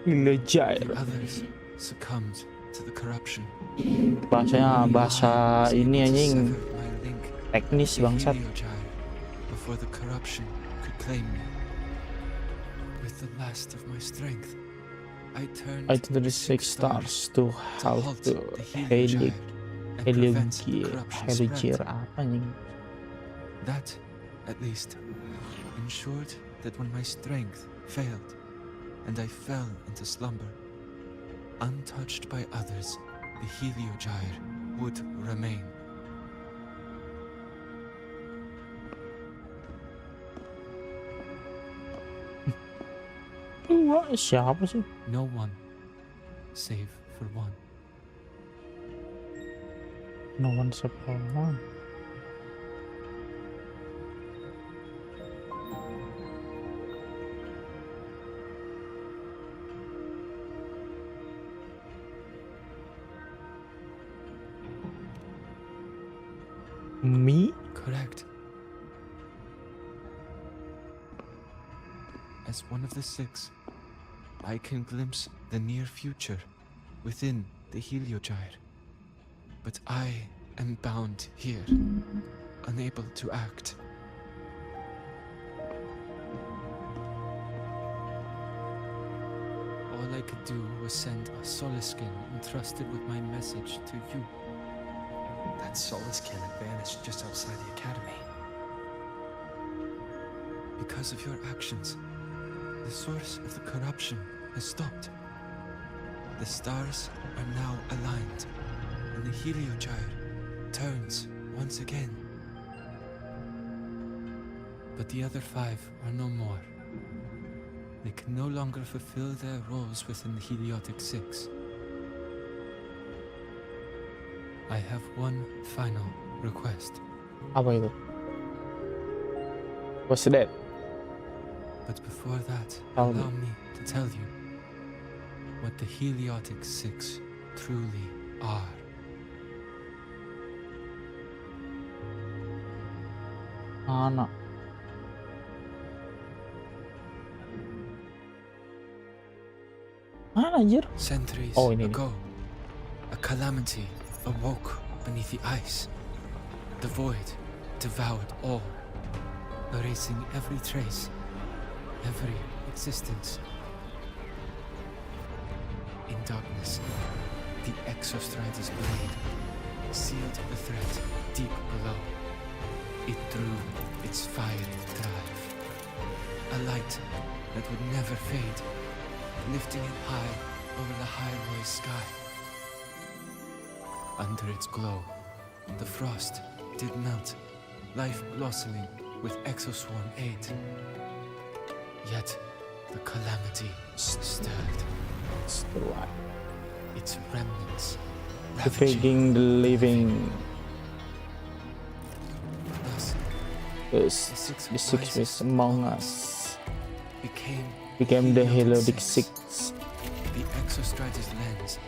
Speaker 9: The others succumbed to the corruption.
Speaker 1: Bahasanya bahasa ini anjing
Speaker 9: Severed my link
Speaker 1: teknis
Speaker 9: with the
Speaker 1: bangsat.
Speaker 9: Heliogyre before the corruption could claim me. With the last of my strength, I turned
Speaker 1: I to the 6 stars to help the Heliogyre. Heliogyre apa anjing?
Speaker 9: That, at least, ensured that when my strength failed and I fell into slumber, untouched by others, the Heliogyre would remain.
Speaker 1: Siapa sih?
Speaker 9: No one, save for one.
Speaker 1: No one sepaham. Me?
Speaker 9: Correct. As one of the 6, I can glimpse the near future within the Heliogyre. But I am bound here, unable to act. All I could do was send a solace skin entrusted with my message to you.
Speaker 3: That solace can had vanished just outside the academy.
Speaker 9: Because of your actions, the source of the corruption has stopped. The stars are now aligned, and the Heliogyre turns once again. But the other 5 are no more. They can no longer fulfill their roles within the Heliotic 6. I have one final request.
Speaker 1: Apa itu? What's that?
Speaker 9: But before that,
Speaker 1: Tell me.
Speaker 9: allow me to tell you what the Heliotic 6 truly are.
Speaker 1: Mana? Mana anjir?
Speaker 9: Centuries
Speaker 1: Oh, ini.
Speaker 9: ago, a calamity awoke beneath the ice. The void devoured all, erasing every trace, every existence. In darkness, the Exostrider's blade sealed the threat deep below. It drew its fiery drive, a light that would never fade, lifting it high over the highway sky. Under its glow, the frost did melt, life blossoming with Exoswarm aid. Yet, the calamity stirred. Its remnants
Speaker 1: defending the living.
Speaker 9: Thus,
Speaker 1: Thus,
Speaker 9: the six
Speaker 1: the six
Speaker 9: wisest
Speaker 1: wisest among us
Speaker 9: became
Speaker 1: the
Speaker 9: Heliodic
Speaker 1: Heliodic Six,
Speaker 9: The Exostrider's lens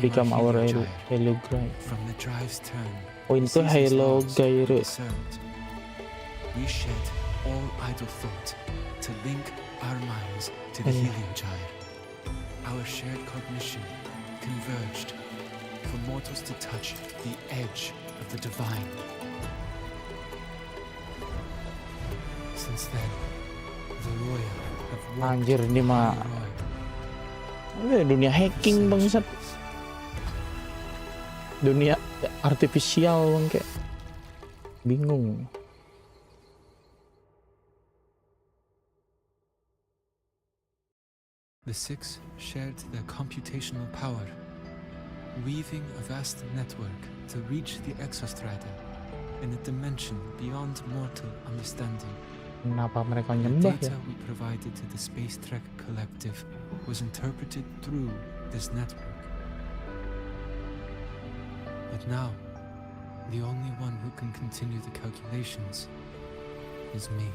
Speaker 1: become our
Speaker 9: Heliogyre.
Speaker 1: Halo Gyre.
Speaker 9: From the drive's turn,
Speaker 1: Point to
Speaker 9: the season's
Speaker 1: Halo
Speaker 9: laws
Speaker 1: Gyre.
Speaker 9: discerned. We shed all idle thought to link our minds to the
Speaker 1: Yeah.
Speaker 9: Heliogyre. Our shared cognition converged for mortals to touch the edge of the divine. Since then, the royal have walked
Speaker 1: Anjir, ini mah
Speaker 9: Roy.
Speaker 1: dunia hacking bangsat. Dunia artifisial bang, kayak bingung.
Speaker 9: The six shared their computational power, weaving a vast network to reach the Exostrider in a dimension beyond mortal understanding.
Speaker 1: Kenapa mereka
Speaker 9: The
Speaker 1: nyembah ya?
Speaker 9: data we provided to the Space Trek Collective was interpreted through this network. But now, the only one who can continue the calculations is me.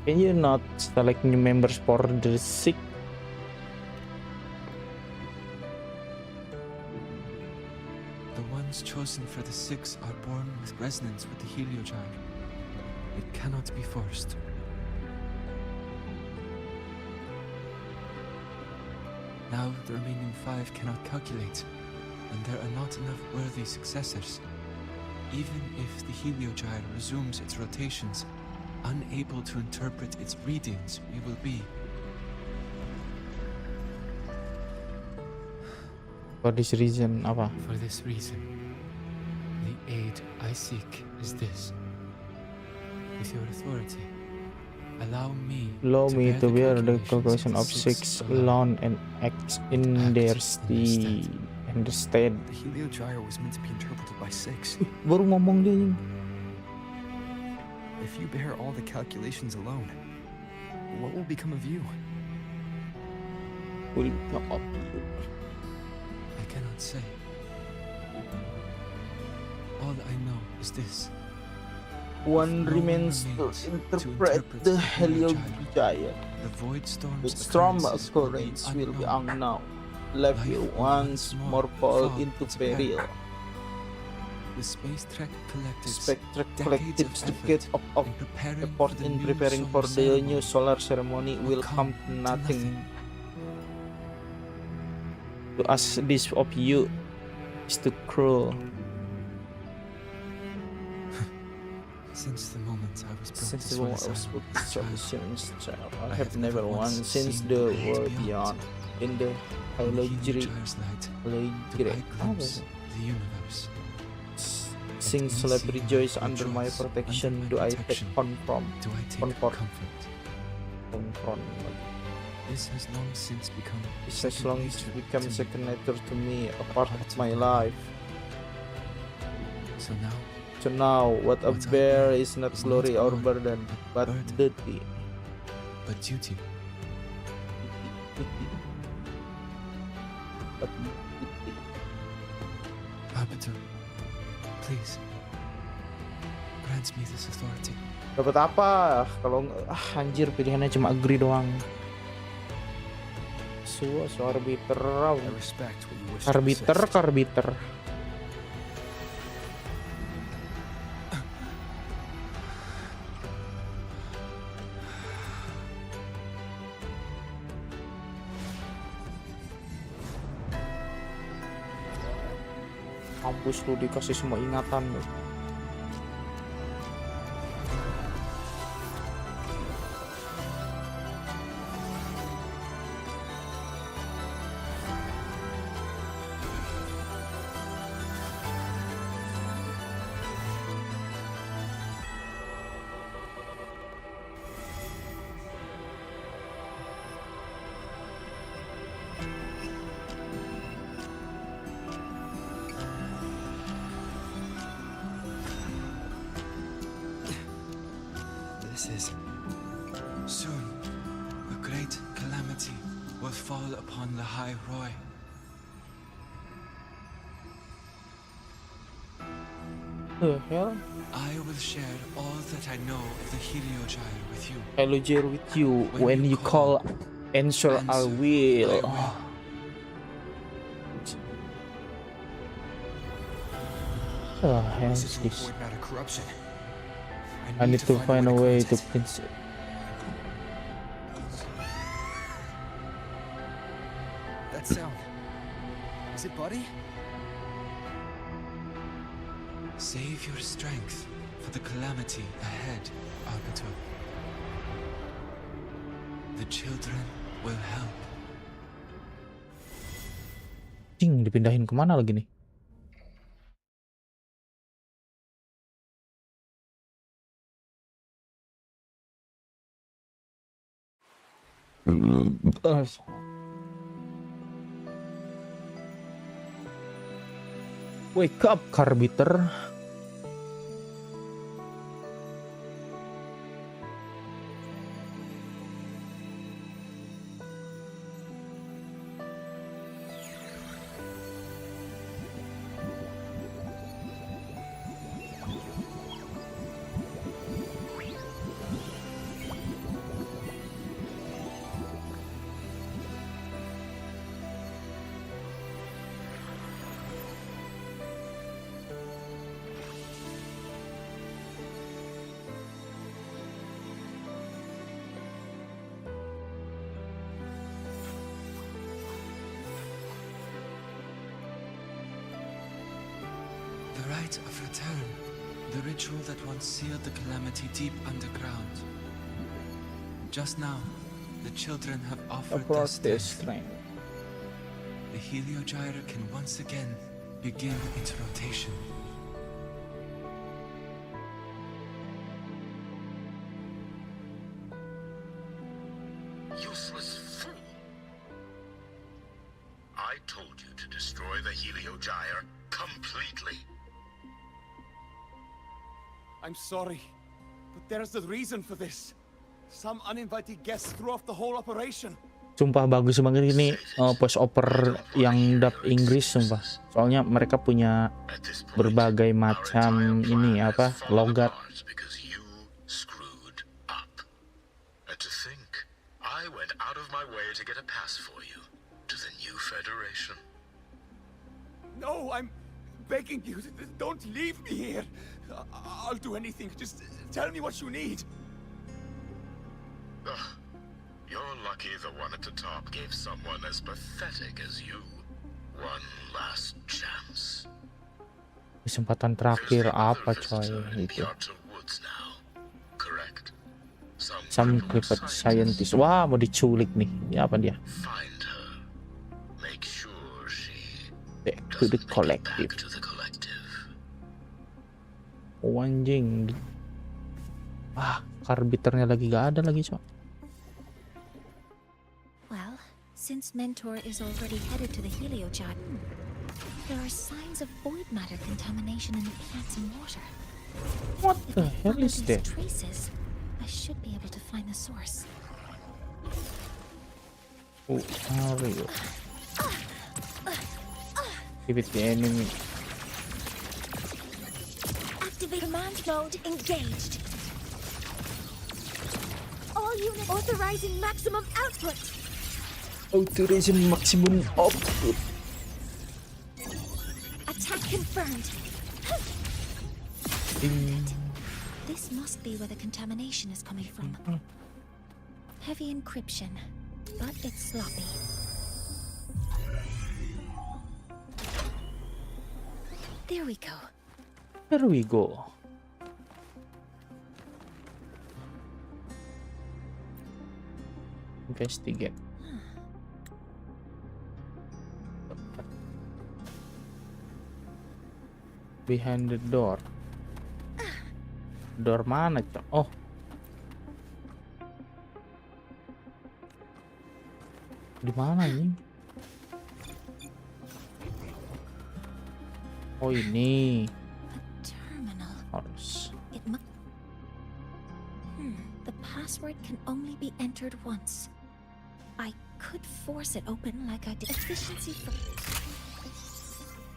Speaker 1: Can you not select new members for the Six?
Speaker 9: The ones chosen for the six are born with resonance with the Heliogyre. It cannot be forced. Now the remaining five cannot calculate, and there are not enough worthy successors. Even if the Heliogyre resumes its rotations, unable to interpret its readings, we will be.
Speaker 1: For this reason, apa?
Speaker 9: For this reason, the aid I seek is this. With your authority, allow me
Speaker 1: To bear the calculation of
Speaker 9: calculations
Speaker 1: six alone and act in their stead. Understand?
Speaker 3: The Heliogyre was meant to be interpreted by six.
Speaker 1: Baru ngomong dia ini.
Speaker 3: If you bear all the calculations alone, what will become of you?
Speaker 1: Will come up.
Speaker 9: I cannot say. All I know is this.
Speaker 1: One
Speaker 9: No
Speaker 1: remains to
Speaker 9: remains to
Speaker 1: interpret
Speaker 9: interpret
Speaker 1: the
Speaker 9: the
Speaker 1: Heliogyre.
Speaker 9: The void storm's
Speaker 1: The storm
Speaker 9: occurrence
Speaker 1: occurrence will be unknown. Life
Speaker 9: Life
Speaker 1: will
Speaker 9: will
Speaker 1: once
Speaker 9: once
Speaker 1: more
Speaker 9: more
Speaker 1: fall
Speaker 9: fall
Speaker 1: into
Speaker 9: into
Speaker 1: peril.
Speaker 9: The Space Trek Collective's
Speaker 1: Spectre
Speaker 9: decades
Speaker 1: Collective's
Speaker 9: of
Speaker 1: decade of
Speaker 9: in preparing
Speaker 1: effort
Speaker 9: for the
Speaker 1: in
Speaker 9: new
Speaker 1: preparing for
Speaker 9: solar
Speaker 1: the new
Speaker 9: ceremony
Speaker 1: solar ceremony will come to nothing. To us, this of you is too cruel.
Speaker 9: Since the moment I was brought
Speaker 1: Since
Speaker 9: to
Speaker 1: the war
Speaker 9: Solar
Speaker 1: was put to
Speaker 9: Asylum,
Speaker 1: solutions, I
Speaker 9: I
Speaker 1: have never once since
Speaker 9: seen
Speaker 1: the
Speaker 9: the
Speaker 1: world
Speaker 9: world
Speaker 1: beyond. In the
Speaker 9: on the
Speaker 1: Heliogyre,
Speaker 9: Heliogyre's light, do
Speaker 1: Heliogyre.
Speaker 9: I glimpse the universe.
Speaker 1: Since
Speaker 9: unseen
Speaker 1: let rejoice under my
Speaker 9: rejoice
Speaker 1: protection,
Speaker 9: under
Speaker 1: do
Speaker 9: my
Speaker 1: I take
Speaker 9: protection.
Speaker 1: confront.
Speaker 9: Do I take
Speaker 1: Comfort.
Speaker 9: comfort? This has long since become
Speaker 1: This has
Speaker 9: second
Speaker 1: long
Speaker 9: nature
Speaker 1: become
Speaker 9: to me.
Speaker 1: second nature to me, a part of
Speaker 9: Part
Speaker 1: my
Speaker 9: of my
Speaker 1: life.
Speaker 9: So now,
Speaker 1: So now, what I
Speaker 9: What I
Speaker 1: bear
Speaker 9: bear
Speaker 1: is not
Speaker 9: is
Speaker 1: glory
Speaker 9: not
Speaker 1: or
Speaker 9: glory,
Speaker 1: burden, but
Speaker 9: burden.
Speaker 1: duty.
Speaker 9: but duty,
Speaker 1: But duty.
Speaker 9: Arbiter, please grant me this authority.
Speaker 1: Dapat apa? Kalau anjir pilihannya cuma agree doang. Arbiter.
Speaker 3: I respect what you wish to
Speaker 1: Arbiter,
Speaker 3: resist.
Speaker 1: arbiter. Mampus lu, dikasih semua ingatan lu.
Speaker 3: This is
Speaker 9: Soon, a great calamity will fall upon the High Roy.
Speaker 1: The hell?
Speaker 9: I will share all that I know of the Heliogyre with you.
Speaker 1: Hello Jir with you. When you call, answer I will. The hell
Speaker 3: This
Speaker 1: is
Speaker 3: is
Speaker 1: this?
Speaker 3: void matter corruption.
Speaker 1: I need to find a way to
Speaker 3: cleanse it.
Speaker 1: cleanse it.
Speaker 3: That sound. Is it Buddy?
Speaker 9: Save your strength for the calamity ahead, Arbiter. The children will help.
Speaker 1: Cing, dipindahin kemana lagi nih? Wake up, Arbiter.
Speaker 9: The rite of return, the ritual that once sealed the calamity deep underground. Just now, the children have offered their strength. The Heliogyre can once again begin its rotation.
Speaker 10: Useless fool! I told you to destroy the Heliogyre completely.
Speaker 11: I'm sorry, but there's a reason for this. Some uninvited guests threw off the whole operation.
Speaker 1: Sumpah bagus banget ini voice over yang dub Inggris sumpah. Soalnya mereka punya berbagai macam ini apa logat.
Speaker 10: And to think, I went out of my way to get a pass for you to the new Federation.
Speaker 11: No, I'm begging you, don't leave me here. I'll do anything. Just tell me what you need.
Speaker 10: Ugh, you're lucky the one at the top gave someone as pathetic as you one last chance.
Speaker 1: Kesempatan terakhir apa coy itu? Some private scientist. Wah, mau diculik nih. Ya apa dia? Back to the collective. Oh, anjing. Ah, arbiternya lagi gak ada lagi coy.
Speaker 2: Well, since Mentor is already headed to the Heliogyre, there are signs of void matter contamination in the plants and water.
Speaker 1: What
Speaker 2: If
Speaker 1: the
Speaker 2: I
Speaker 1: hell
Speaker 2: follow
Speaker 1: is
Speaker 2: these
Speaker 1: that?
Speaker 2: traces, I should be able to find the source.
Speaker 1: Oh, hurry. Give it the enemy.
Speaker 2: Activate command mode engaged. All units authorizing maximum output.
Speaker 1: Authorizing maximum output.
Speaker 2: Attack confirmed. This must be where the contamination is coming from. Heavy encryption, but it's sloppy. There we go.
Speaker 1: There we go. Investigate. Behind the door. Door mana, Cok? Oh. Di mana ini? Oh, ini.
Speaker 2: Terminal.
Speaker 1: Harus.
Speaker 2: It must. The password can only be entered once. I could force it open like I did. Efficiency for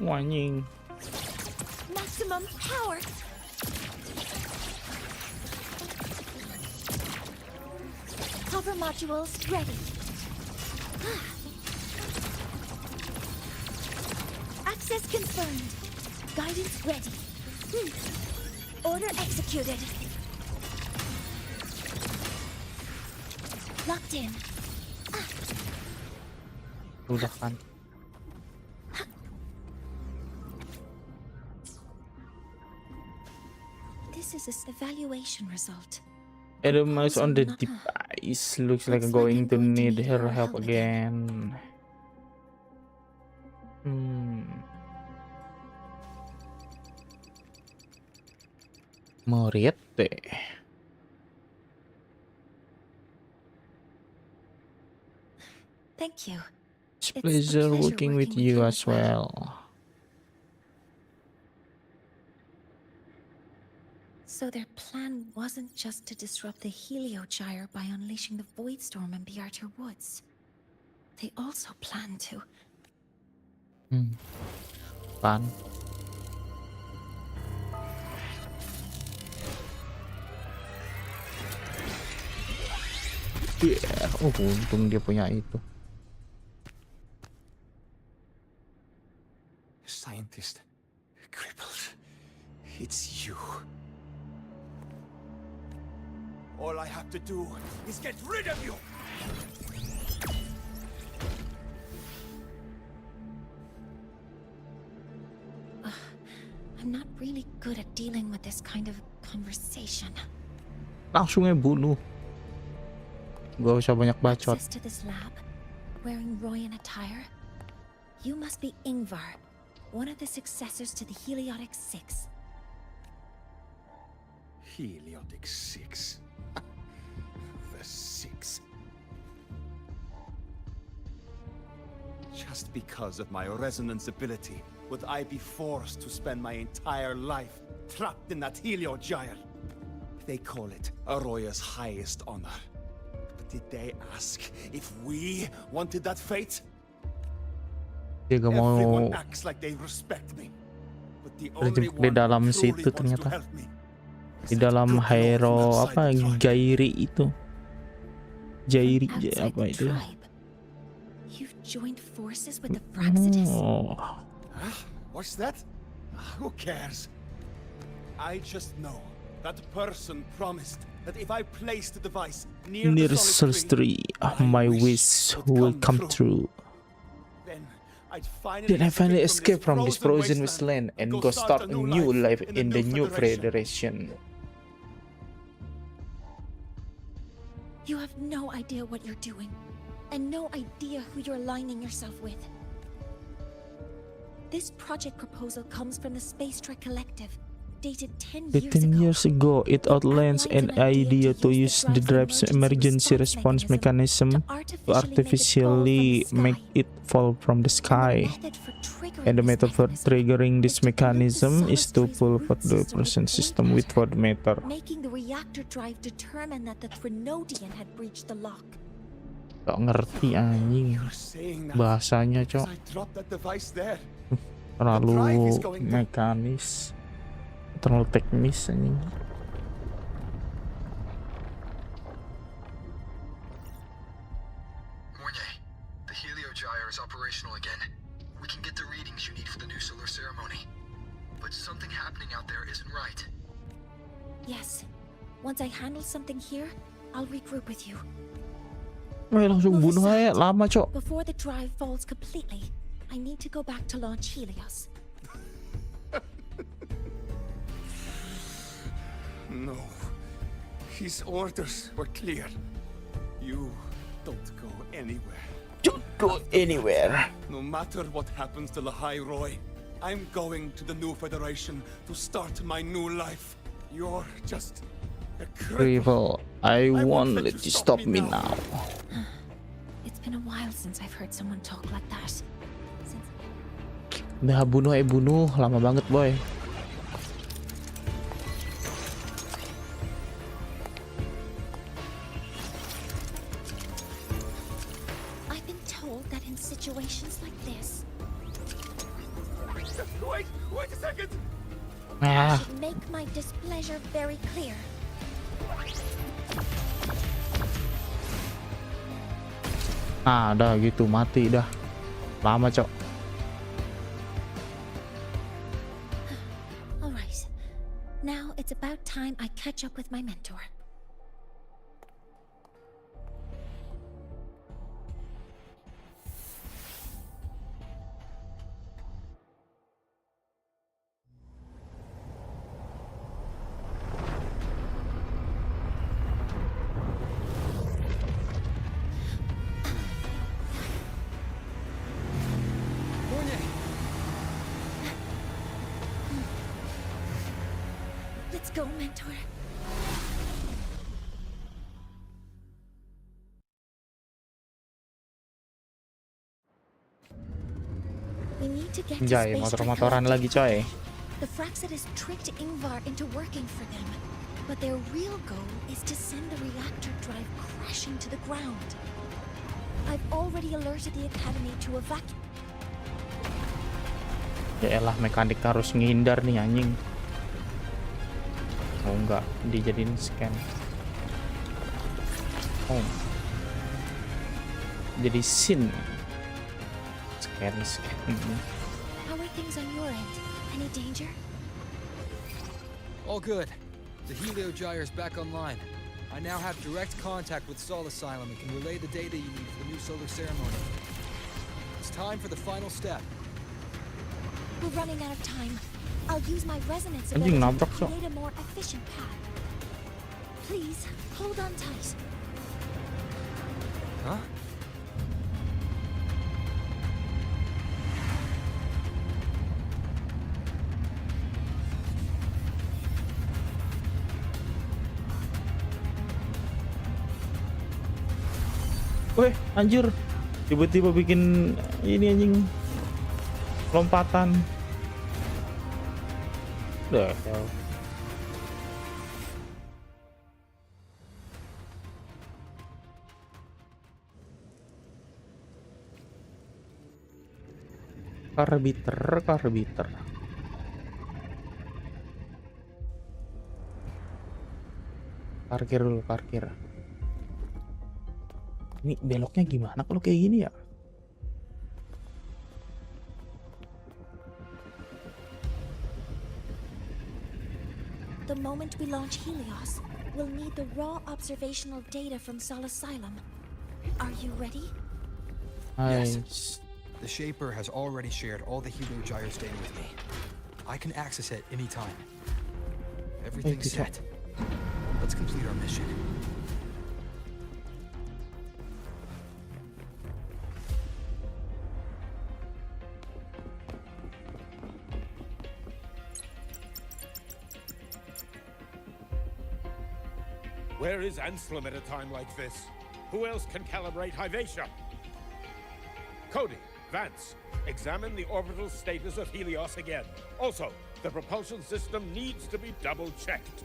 Speaker 1: Anjing.
Speaker 2: maximum power. Cover modules ready. Access confirmed. Guidance ready. Order executed. Locked in.
Speaker 1: Udah kan.
Speaker 2: This is an evaluation result.
Speaker 1: Items on the device looks like going to need her help again. Moriete.
Speaker 2: Thank you.
Speaker 1: It's a
Speaker 2: It's a
Speaker 1: pleasure
Speaker 2: pleasure
Speaker 1: working with
Speaker 2: working with
Speaker 1: you
Speaker 2: you
Speaker 1: as
Speaker 2: as well.
Speaker 1: well.
Speaker 2: So their plan wasn't just to disrupt the Heliogyre by unleashing the void storm in Bjarter Woods. They also planned to.
Speaker 1: Pan. Yeah. Oh, untung dia punya itu.
Speaker 11: Scientist, crippled. It's you. All I have to do is get rid of you!
Speaker 2: I'm not really good at dealing with this kind of conversation.
Speaker 1: Langsung aja bunuh. Gak usah banyak bacot.
Speaker 2: Access to this lab, wearing Royan attire. You must be Ingvar, one of the successors to the Heliotic Six.
Speaker 11: Heliotic 6. The 6. Just because of my resonance ability, would I be forced to spend my entire life trapped in that Heliogyre? They call it Aroya's highest honor. But did they ask if we wanted that fate?
Speaker 1: Dia gak mau
Speaker 11: Everyone acts like they respect me. But the only
Speaker 1: terjebak di
Speaker 11: one
Speaker 1: dalam
Speaker 11: who truly
Speaker 1: situ
Speaker 11: wants to
Speaker 1: ternyata.
Speaker 11: help me
Speaker 1: Di dalam Hero apa Jairi itu. Jairi
Speaker 2: Outside
Speaker 1: apa
Speaker 2: the
Speaker 1: itu?
Speaker 2: tribe, you've joined forces with the Fraxidus.
Speaker 1: Oh.
Speaker 11: Huh? What's that? Who cares? I just know that person promised that if I place the device near
Speaker 1: Near
Speaker 11: the
Speaker 1: Solstice
Speaker 11: tree,
Speaker 1: my wish will come true.
Speaker 11: Then
Speaker 1: Then I finally escape from this frozen wasteland and go start a new life in the new Federation.
Speaker 2: You have no idea what you're doing, and no idea who you're aligning yourself with. This project proposal comes from the Space Trek Collective, dated 10 years
Speaker 1: 10
Speaker 2: ago.
Speaker 1: years ago, it outlines an idea to use the drive's emergency response mechanism to artificially make it fall from the sky. And the method for triggering this mechanism is to pull for the person system with void matter.
Speaker 2: Making the reactor drive determine that the Threnodian had breached the lock.
Speaker 1: Gak ngerti anjing bahasanya, cok. Terlalu mekanis, terlalu teknis anjing.
Speaker 3: The Heliogyre is operational again. We can get the readings you need for the new solar ceremony. But something happening out there isn't right.
Speaker 2: Yes. Once I handle something here, I'll regroup with you.
Speaker 1: Langsung bunuh aja, lama cok.
Speaker 2: Before the drive falls completely, I need to go back to launch Helios.
Speaker 11: No. His orders were clear. You don't go anywhere.
Speaker 1: Don't go anywhere.
Speaker 11: No matter what happens to Lahai Roy, I'm going to the new Federation to start my new life. You're just a
Speaker 1: Cripple. I won't let you stop me now.
Speaker 2: It's been a while since I've heard someone talk like that.
Speaker 1: Udah bunuh bunuh, lama banget boy.
Speaker 2: I I should make my displeasure very clear.
Speaker 1: Nah, dah gitu mati dah. Lama, Cok.
Speaker 2: All right. Now it's about time I catch up with my mentor. Let's go, mentor. We need to get to
Speaker 1: Jay,
Speaker 2: space
Speaker 1: motor-motoran lagi, coy.
Speaker 2: The Fraxidus tricked Ingvar into working for them, but their real goal is to send the reactor drive crashing to the ground. I've already alerted the Academy to evacuate.
Speaker 1: Ya elah, mekanik harus ngindar nih anjing. Oh enggak, dijadiin scan. Oh. Jadi scene. Scan.
Speaker 2: How are things on your end? Any danger?
Speaker 12: All good. The Helio Gyre is back online. I now have direct contact with Sol Asylum and can relay the data you need for the new solar ceremony. It's time for the final step.
Speaker 2: We're running out of time. I'll use my resonance
Speaker 1: Anjing,
Speaker 2: ability to
Speaker 1: nabrak, Sok.
Speaker 2: create a more efficient path. Please, hold on tight.
Speaker 12: Huh?
Speaker 1: Weh, anjir. Tiba-tiba bikin ini anjing. Lompatan. Udah. Karbiter. Parkir dulu, parkir. Ini beloknya gimana kalau kayak gini ya?
Speaker 2: The moment we launch Helios, we'll need the raw observational data from Sol Asylum. Are you ready?
Speaker 3: Yes. The Shaper has already shared all the Helio Gyre's data with me. I can access it anytime. Everything's set. Let's complete our mission.
Speaker 10: Where is Anselm at a time like this? Who else can calibrate Hyvatia? Cody, Vance, examine the orbital status of Helios again. Also, the propulsion system needs to be double-checked.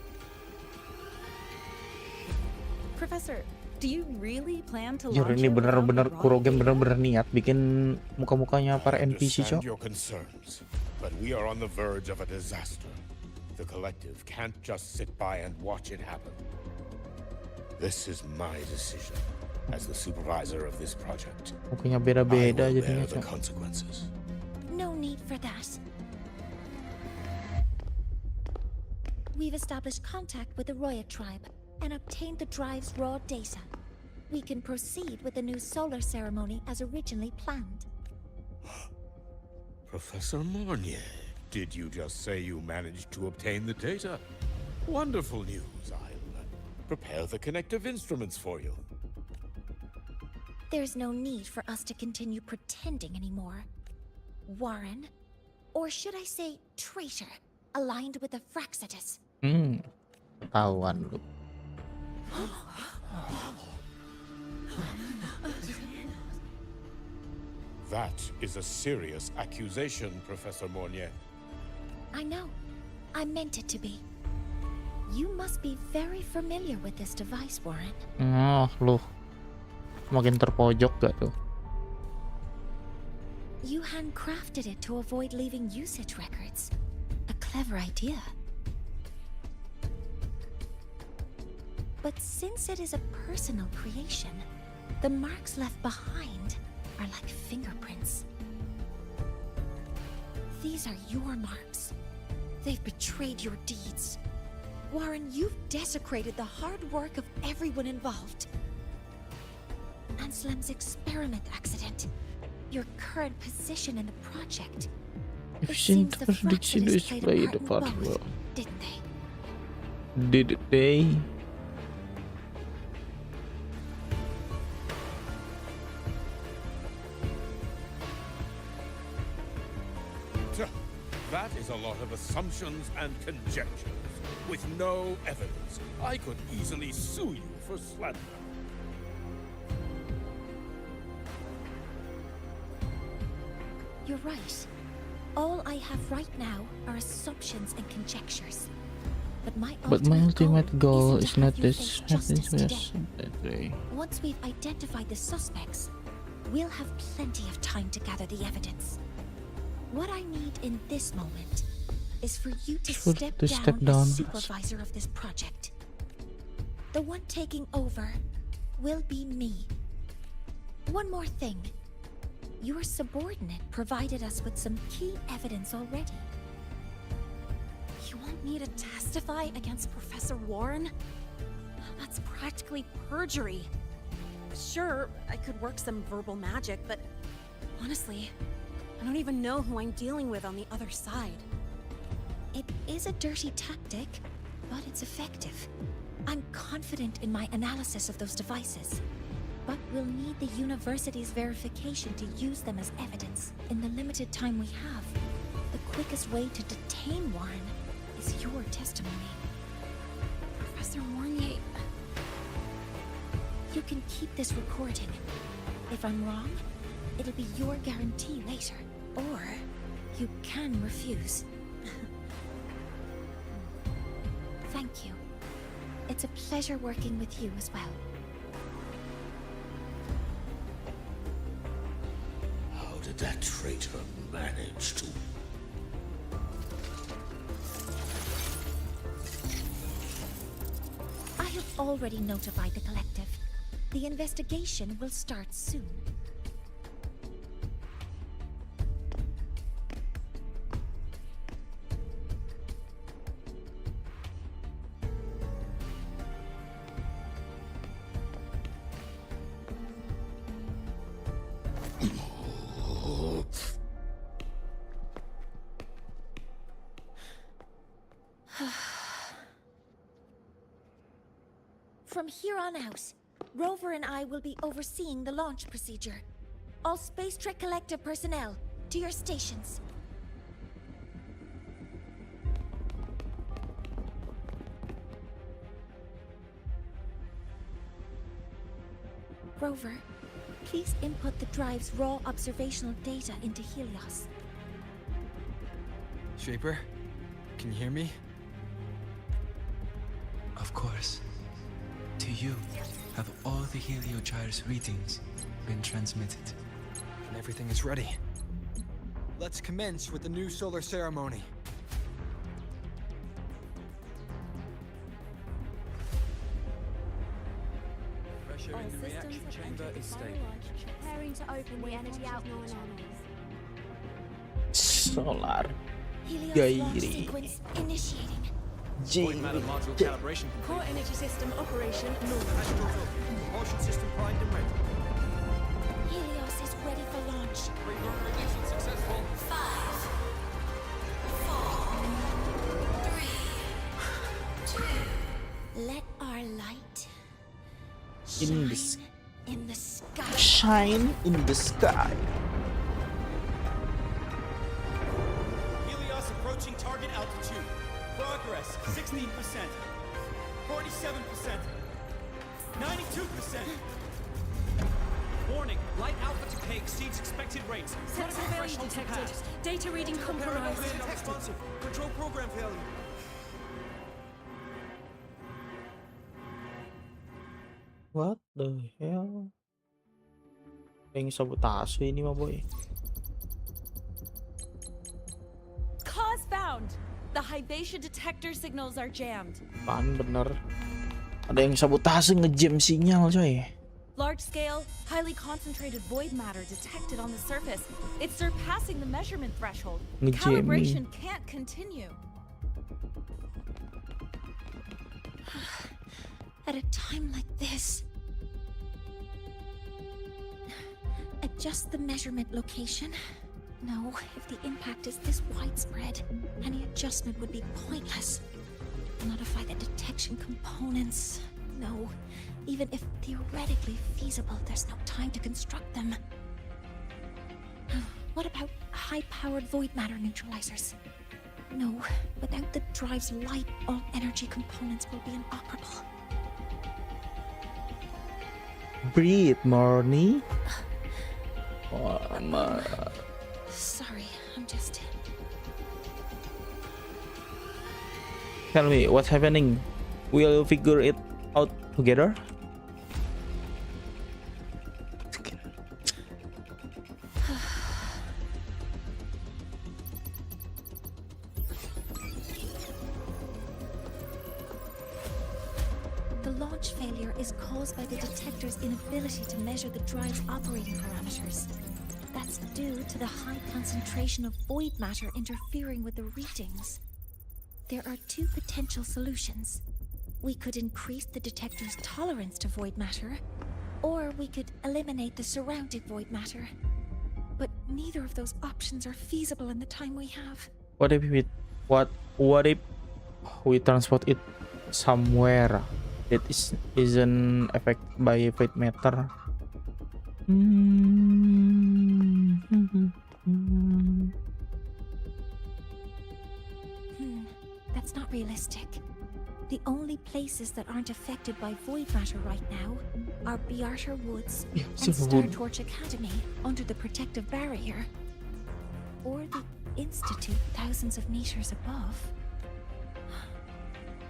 Speaker 13: Professor, do you really plan to
Speaker 1: Jujur
Speaker 13: launch
Speaker 1: ini
Speaker 13: it
Speaker 1: bener-bener
Speaker 13: without
Speaker 1: Kurogen bener-bener niat bikin muka-mukanya para NPC,
Speaker 10: Understand
Speaker 1: Cok.
Speaker 10: your concerns, but we are on the verge of a disaster. The collective can't just sit by and watch it happen. This is my decision as the supervisor of this project.
Speaker 1: Mukanya
Speaker 10: I
Speaker 1: beda-beda
Speaker 10: will
Speaker 1: jadinya,
Speaker 10: bear the
Speaker 1: Cok.
Speaker 10: consequences.
Speaker 2: No need for that. We've established contact with the Roya tribe and obtained the drive's raw data. We can proceed with the new solar ceremony as originally planned.
Speaker 10: Professor Mornier, did you just say you managed to obtain the data? Wonderful news. I'll prepare the connective instruments for you.
Speaker 2: There's no need for us to continue pretending anymore. Warren, or should I say traitor, aligned with the Fraxidus.
Speaker 1: Ketahuan lu.
Speaker 10: That is a serious accusation, Professor Mornier.
Speaker 2: I know. I meant it to be. You must be very familiar with this device, Warren.
Speaker 1: Oh, lu. Makin terpojok gak tuh?
Speaker 2: You handcrafted it to avoid leaving usage records. A clever idea. But since it is a personal creation, the marks left behind are like fingerprints. These are your marks. They've betrayed your deeds. Warren, you've desecrated the hard work of everyone involved. Anselm's experiment accident, your current position in the project. It seems the fractalists played a part in both, didn't they?
Speaker 1: Did they?
Speaker 10: That is a lot of assumptions and conjectures, with no evidence. I could easily sue you for slander.
Speaker 2: You're right. All I have right now are assumptions and conjectures. But my ultimate goal
Speaker 1: is not this.
Speaker 2: today. Once we've identified the suspects, we'll have plenty of time to gather the evidence. What I need in this moment is for you to step down as supervisor of this project. The one taking over will be me. One more thing. Your subordinate provided us with some key evidence already.
Speaker 13: You want me to testify against Professor Warren? That's practically perjury. Sure, I could work some verbal magic, but honestly, I don't even know who I'm dealing with on the other side.
Speaker 2: It is a dirty tactic, but it's effective. I'm confident in my analysis of those devices, but we'll need the university's verification to use them as evidence in the limited time we have. The quickest way to detain Warren is your testimony.
Speaker 13: Professor Warnier...
Speaker 2: You can keep this recording. If I'm wrong, it'll be your guarantee later. Or you can refuse. Thank you. It's a pleasure working with you as well.
Speaker 4: How did that traitor manage to...
Speaker 2: I have already notified the collective. The investigation will start soon. From here on out, Rover and I will be overseeing the launch procedure. All Space Trek Collective personnel, to your stations. Rover, please input the drive's raw observational data into Helios.
Speaker 12: Shaper, can you hear me?
Speaker 9: Of course. To you, have all the Heliogyre's readings been transmitted?
Speaker 12: And everything is ready. Let's commence with the new solar ceremony.
Speaker 14: Pressure in the reaction chamber is stable.
Speaker 7: Preparing to open the energy outlet.
Speaker 1: Solar.
Speaker 2: Helios launch sequence initiating.
Speaker 14: Module calibration.
Speaker 13: Core energy system operation normal.
Speaker 14: Propulsion system primed and ready.
Speaker 2: Helios is ready for launch.
Speaker 14: Reburner ignition successful.
Speaker 2: 5, 4, 3, 2. Let our light shine in the sky.
Speaker 1: Shine in the sky.
Speaker 11: Helios approaching target altitude. Progress 16%, 47%, 92%.
Speaker 14: Warning, light alpha decay exceeds expected rates.
Speaker 13: Sensor failure detected. Data reading compromised.
Speaker 14: Responsive. Control program failure.
Speaker 1: What the hell? Yang sabotase ini mah boy.
Speaker 13: Cause found. The Hypatia detector signals are jammed.
Speaker 1: Pan bener. Ada yang sabotase ngejam sinyal coy.
Speaker 13: Large-scale, highly concentrated void matter detected on the surface. It's surpassing the measurement threshold. Calibration can't continue.
Speaker 2: At a time like this, adjust the measurement location. No, if the impact is this widespread, any adjustment would be pointless. Modify the detection components. No, even if theoretically feasible, there's no time to construct them. What about high-powered void matter neutralizers? No, without the drive's light, all energy components will be inoperable.
Speaker 1: Breathe, Marnie.
Speaker 2: Sorry, I'm just...
Speaker 1: Tell me, what's happening? We'll figure it out together?
Speaker 2: The launch failure is caused by the detector's inability to measure the drive's operating parameters. That's due to the high concentration of void matter interfering with the readings. There are two potential solutions. We could increase the detector's tolerance to void matter, or we could eliminate the surrounding void matter. But neither of those options are feasible in the time we have.
Speaker 1: What if we transport it somewhere that isn't affected by void matter?
Speaker 2: That's not realistic. The only places that aren't affected by void matter right now are Bearter Woods and Star Torch Academy under the protective barrier, or the Institute thousands of meters above.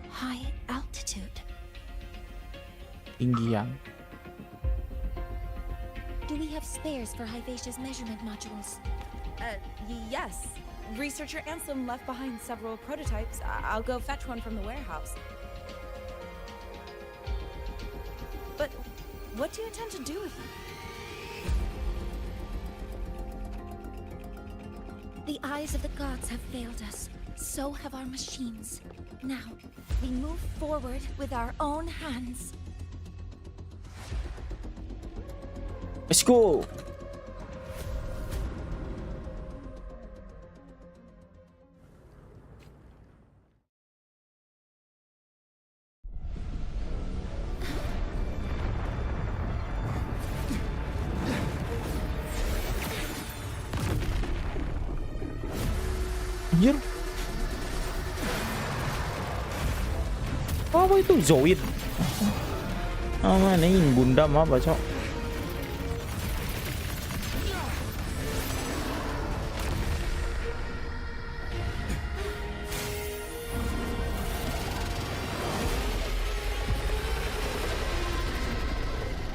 Speaker 2: High altitude.
Speaker 1: Tinggian.
Speaker 2: Do we have spares for Hypatia's measurement modules?
Speaker 13: Yes. Researcher Anselm left behind several prototypes. I'll go fetch one from the warehouse. But what do you intend to do with them?
Speaker 2: The eyes of the gods have failed us. So have our machines. Now, we move forward with our own hands.
Speaker 1: Let's go! Anjir. Apa itu Zoid? Mana ini Gundam apa, Cok?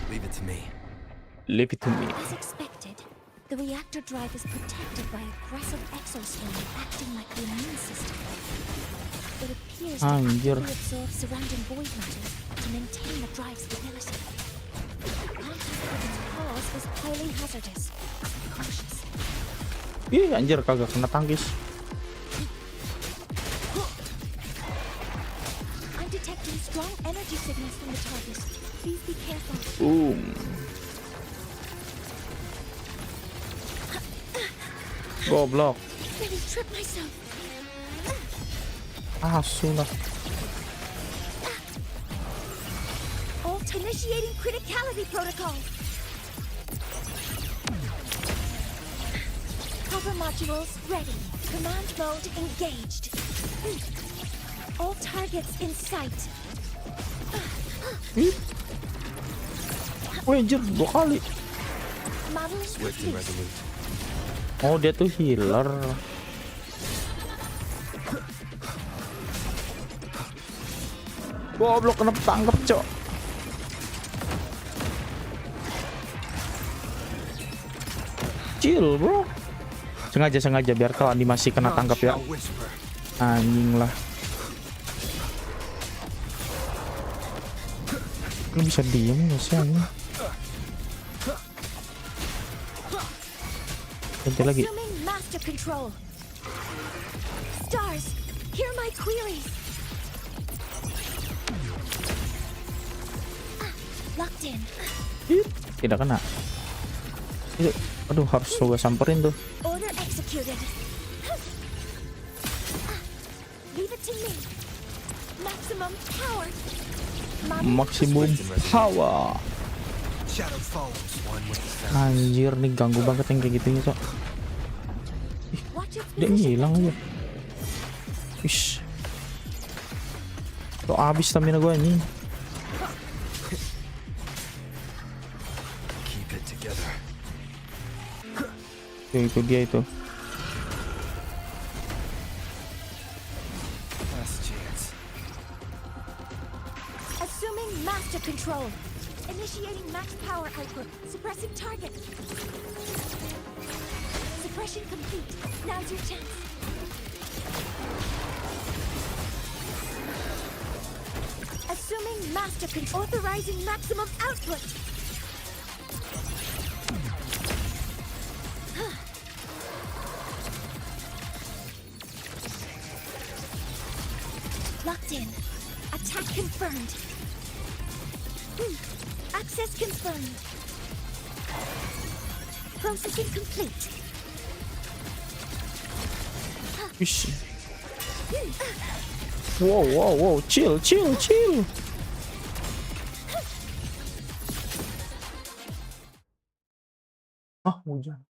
Speaker 3: Leave it to me.
Speaker 1: Leave it to me.
Speaker 2: As expected, the reactor drive is protected by aggressive exoskeleton acting like the immune system. It appears to actively absorb surrounding void matter to maintain the drive's stability. Contact with its cause is highly hazardous. Cautious.
Speaker 1: Ih, anjir kagak kena tangkis.
Speaker 2: I'm detecting strong energy signals from the target. Please be careful.
Speaker 1: Goblok.
Speaker 2: Really trip myself.
Speaker 1: Sudah.
Speaker 2: Alt initiating criticality protocol. Cover modules ready. Command mode engaged. All targets in sight.
Speaker 1: Wih, anjir 2 kali.
Speaker 3: Swift and resolute.
Speaker 1: Oh, dia tuh healer. Goblok, kena tangkap, Cok. Chill, bro. Sengaja biar kalau animasi kena tangkap ya. Anjing lah. Lu bisa diem gak sih anjing? Ganti lagi.
Speaker 2: Assuming master control. Stars, hear my queries. Locked in.
Speaker 1: Tidak kena. Itu, aduh harus gua samperin tuh.
Speaker 2: Order executed. Leave it to me. Maximum power.
Speaker 1: Maksimum power. Anjir nih ganggu banget yang kayak gitunya Cok. Ih, dia hilang aja. Ish. Tuh abis stamina gue anjing. Itu dia itu.
Speaker 2: Assuming master control. Initiating max power output. Suppressing target. Suppression complete. Now's your chance. Assuming master control. Authorizing maximum output. Locked in. Attack confirmed. Access confirmed. Processing complete.
Speaker 1: Ish. Wow, chill. Ah, hujan.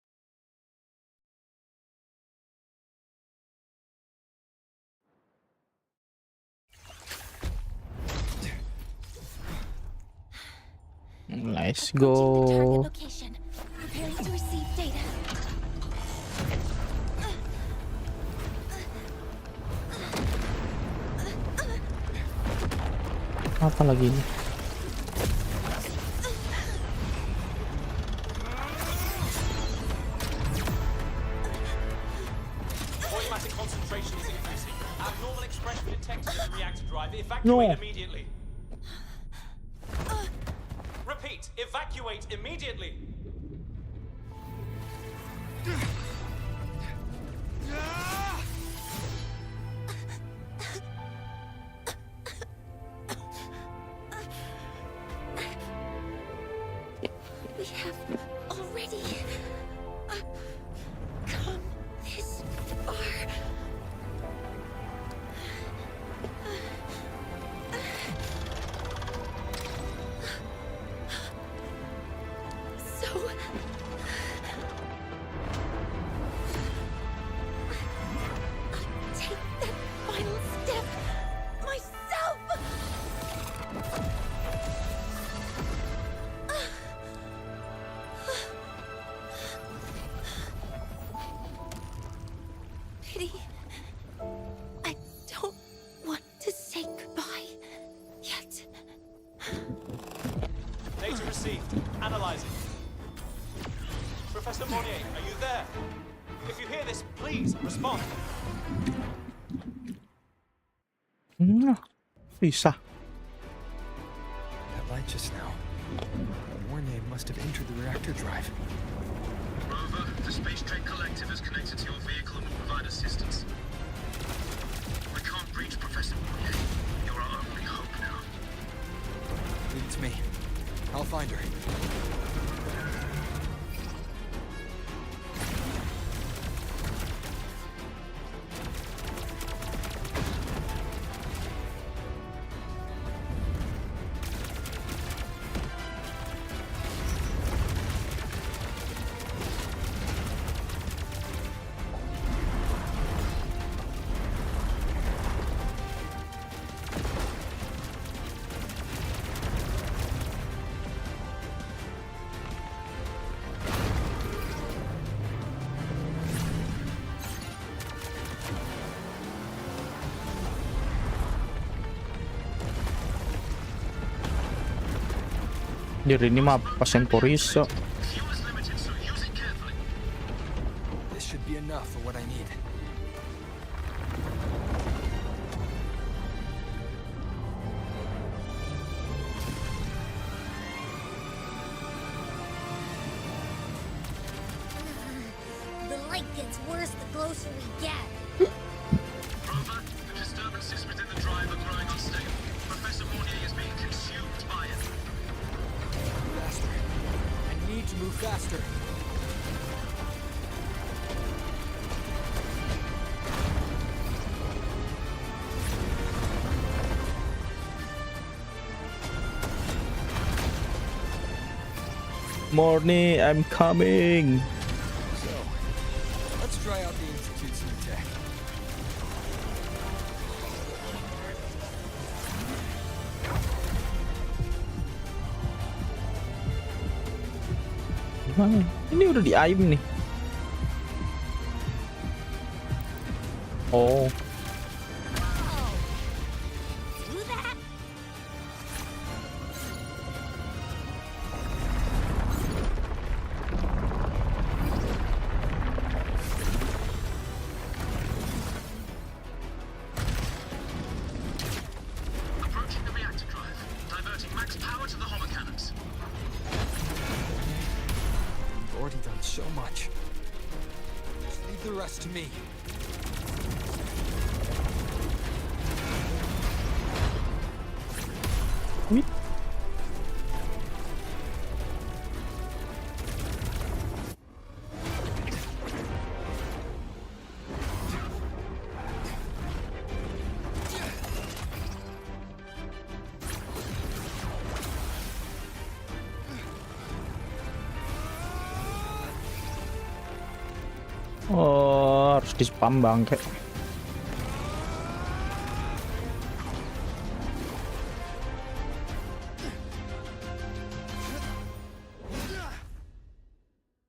Speaker 1: Let's go.
Speaker 2: Location. Preparing to receive data.
Speaker 1: Apa lagi ini?
Speaker 15: Automatic concentration is increasing. Abnormal expression detected in the reactor drive. Evacuate
Speaker 1: No.
Speaker 15: immediately. Repeat, evacuate immediately.
Speaker 2: We have already come this far. So I'll take that final step myself. Pity. I don't want to say goodbye yet.
Speaker 15: Data received. Analyzing. Professor Monnier, are you there? If you hear this, please respond.
Speaker 1: Bisa.
Speaker 12: That light just now. Mornier must have entered the reactor drive.
Speaker 16: Rover, the Space Trek Collective is connected to your vehicle and will provide assistance. We can't reach Professor Monnier. You're our only hope now.
Speaker 12: Leave it to me. I'll find her.
Speaker 1: Jadi ini mah pasien Poriso.
Speaker 12: This should be enough for what I need.
Speaker 7: gets worse the closer we get.
Speaker 16: Rover, the disturbances within the drive are growing unstable. Professor Mornier is being consumed by it.
Speaker 12: Faster. I need to move faster.
Speaker 1: Morning, I'm coming.
Speaker 12: So, let's try out the Institute's new tech.
Speaker 1: Gimana? Ini udah di aim nih. Oh.
Speaker 16: Approaching the reactor drive. Diverting max power to the hover cannons.
Speaker 12: You've already done so much. Just leave the rest to me.
Speaker 1: Wih. Oh, harus di spam bangke.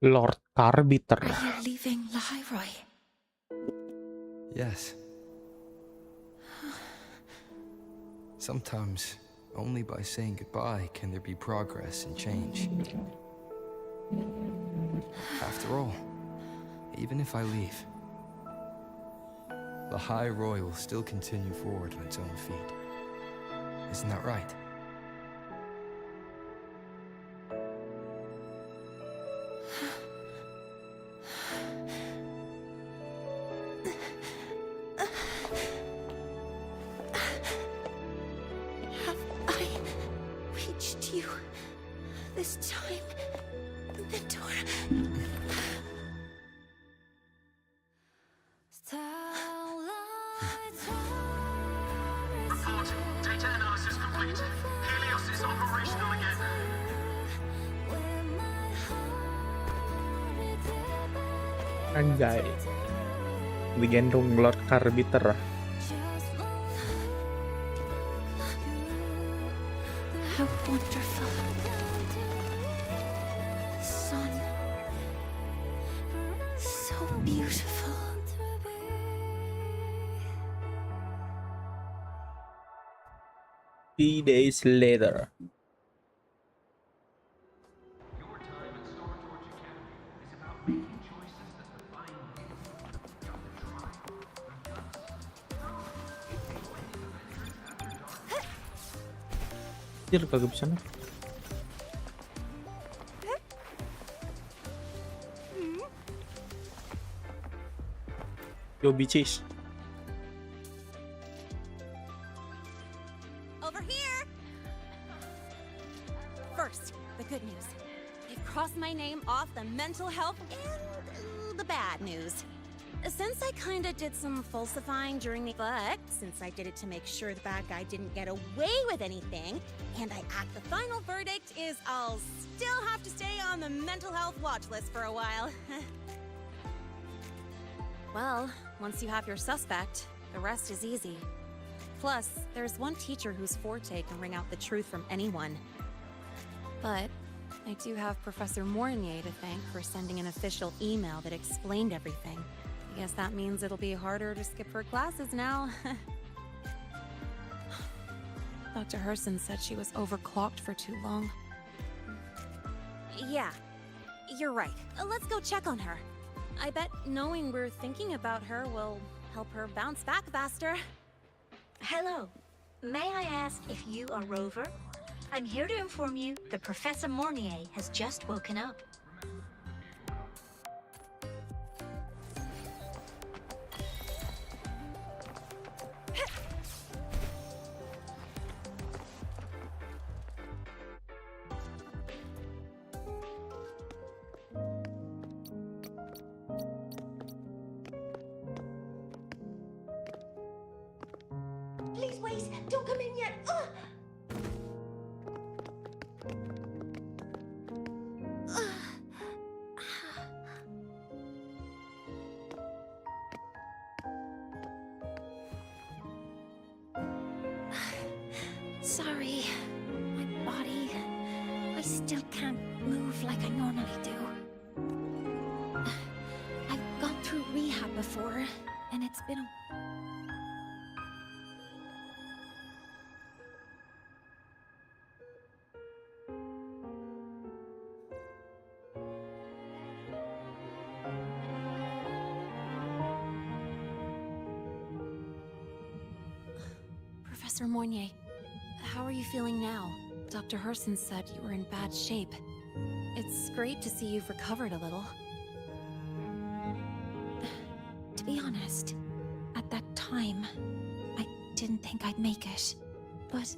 Speaker 1: Lord Arbiter.
Speaker 2: Are you leaving Leroy?
Speaker 3: Yes. Sometimes, only by saying goodbye can there be progress and change. After all, even if I leave, the High Roy will still continue forward on its own feet. Isn't that right?
Speaker 2: Have I reached you this time, Mentor?
Speaker 16: Report. Data analysis complete. Helios is operational again.
Speaker 1: Anjay. Digendong Lord Arbiter.
Speaker 2: How wonderful. The sun. So beautiful.
Speaker 1: 3 days later. Anjir, kagak bisa nih. Yo, bitches.
Speaker 13: Over here! First, the good news. They've crossed my name off the mental health and the bad news. Since I kinda did some falsifying during the but since I did it to make sure the bad guy didn't get away with anything, and I act the final verdict is I'll still have to stay on the mental health watch list for a while. Well, once you have your suspect, the rest is easy. Plus, there's one teacher whose forte can wring out the truth from anyone. But I do have Professor Mornier to thank for sending an official email that explained everything. I guess that means it'll be harder to skip her classes now. Dr. Herson said she was overclocked for too long. Yeah, you're right. Let's go check on her. I bet knowing we're thinking about her will help her bounce back faster.
Speaker 17: Hello. May I ask if you are Rover? I'm here to inform you that Professor Mornier has just woken up.
Speaker 7: Don't come in yet.
Speaker 2: Sorry, my body. I still can't move like I normally do. I've gone through rehab before, and it's been a... Professor Moynier, how are you feeling now? Dr. Herson said you were in bad shape. It's great to see you've recovered a little. To be honest, at that time, I didn't think I'd make it. But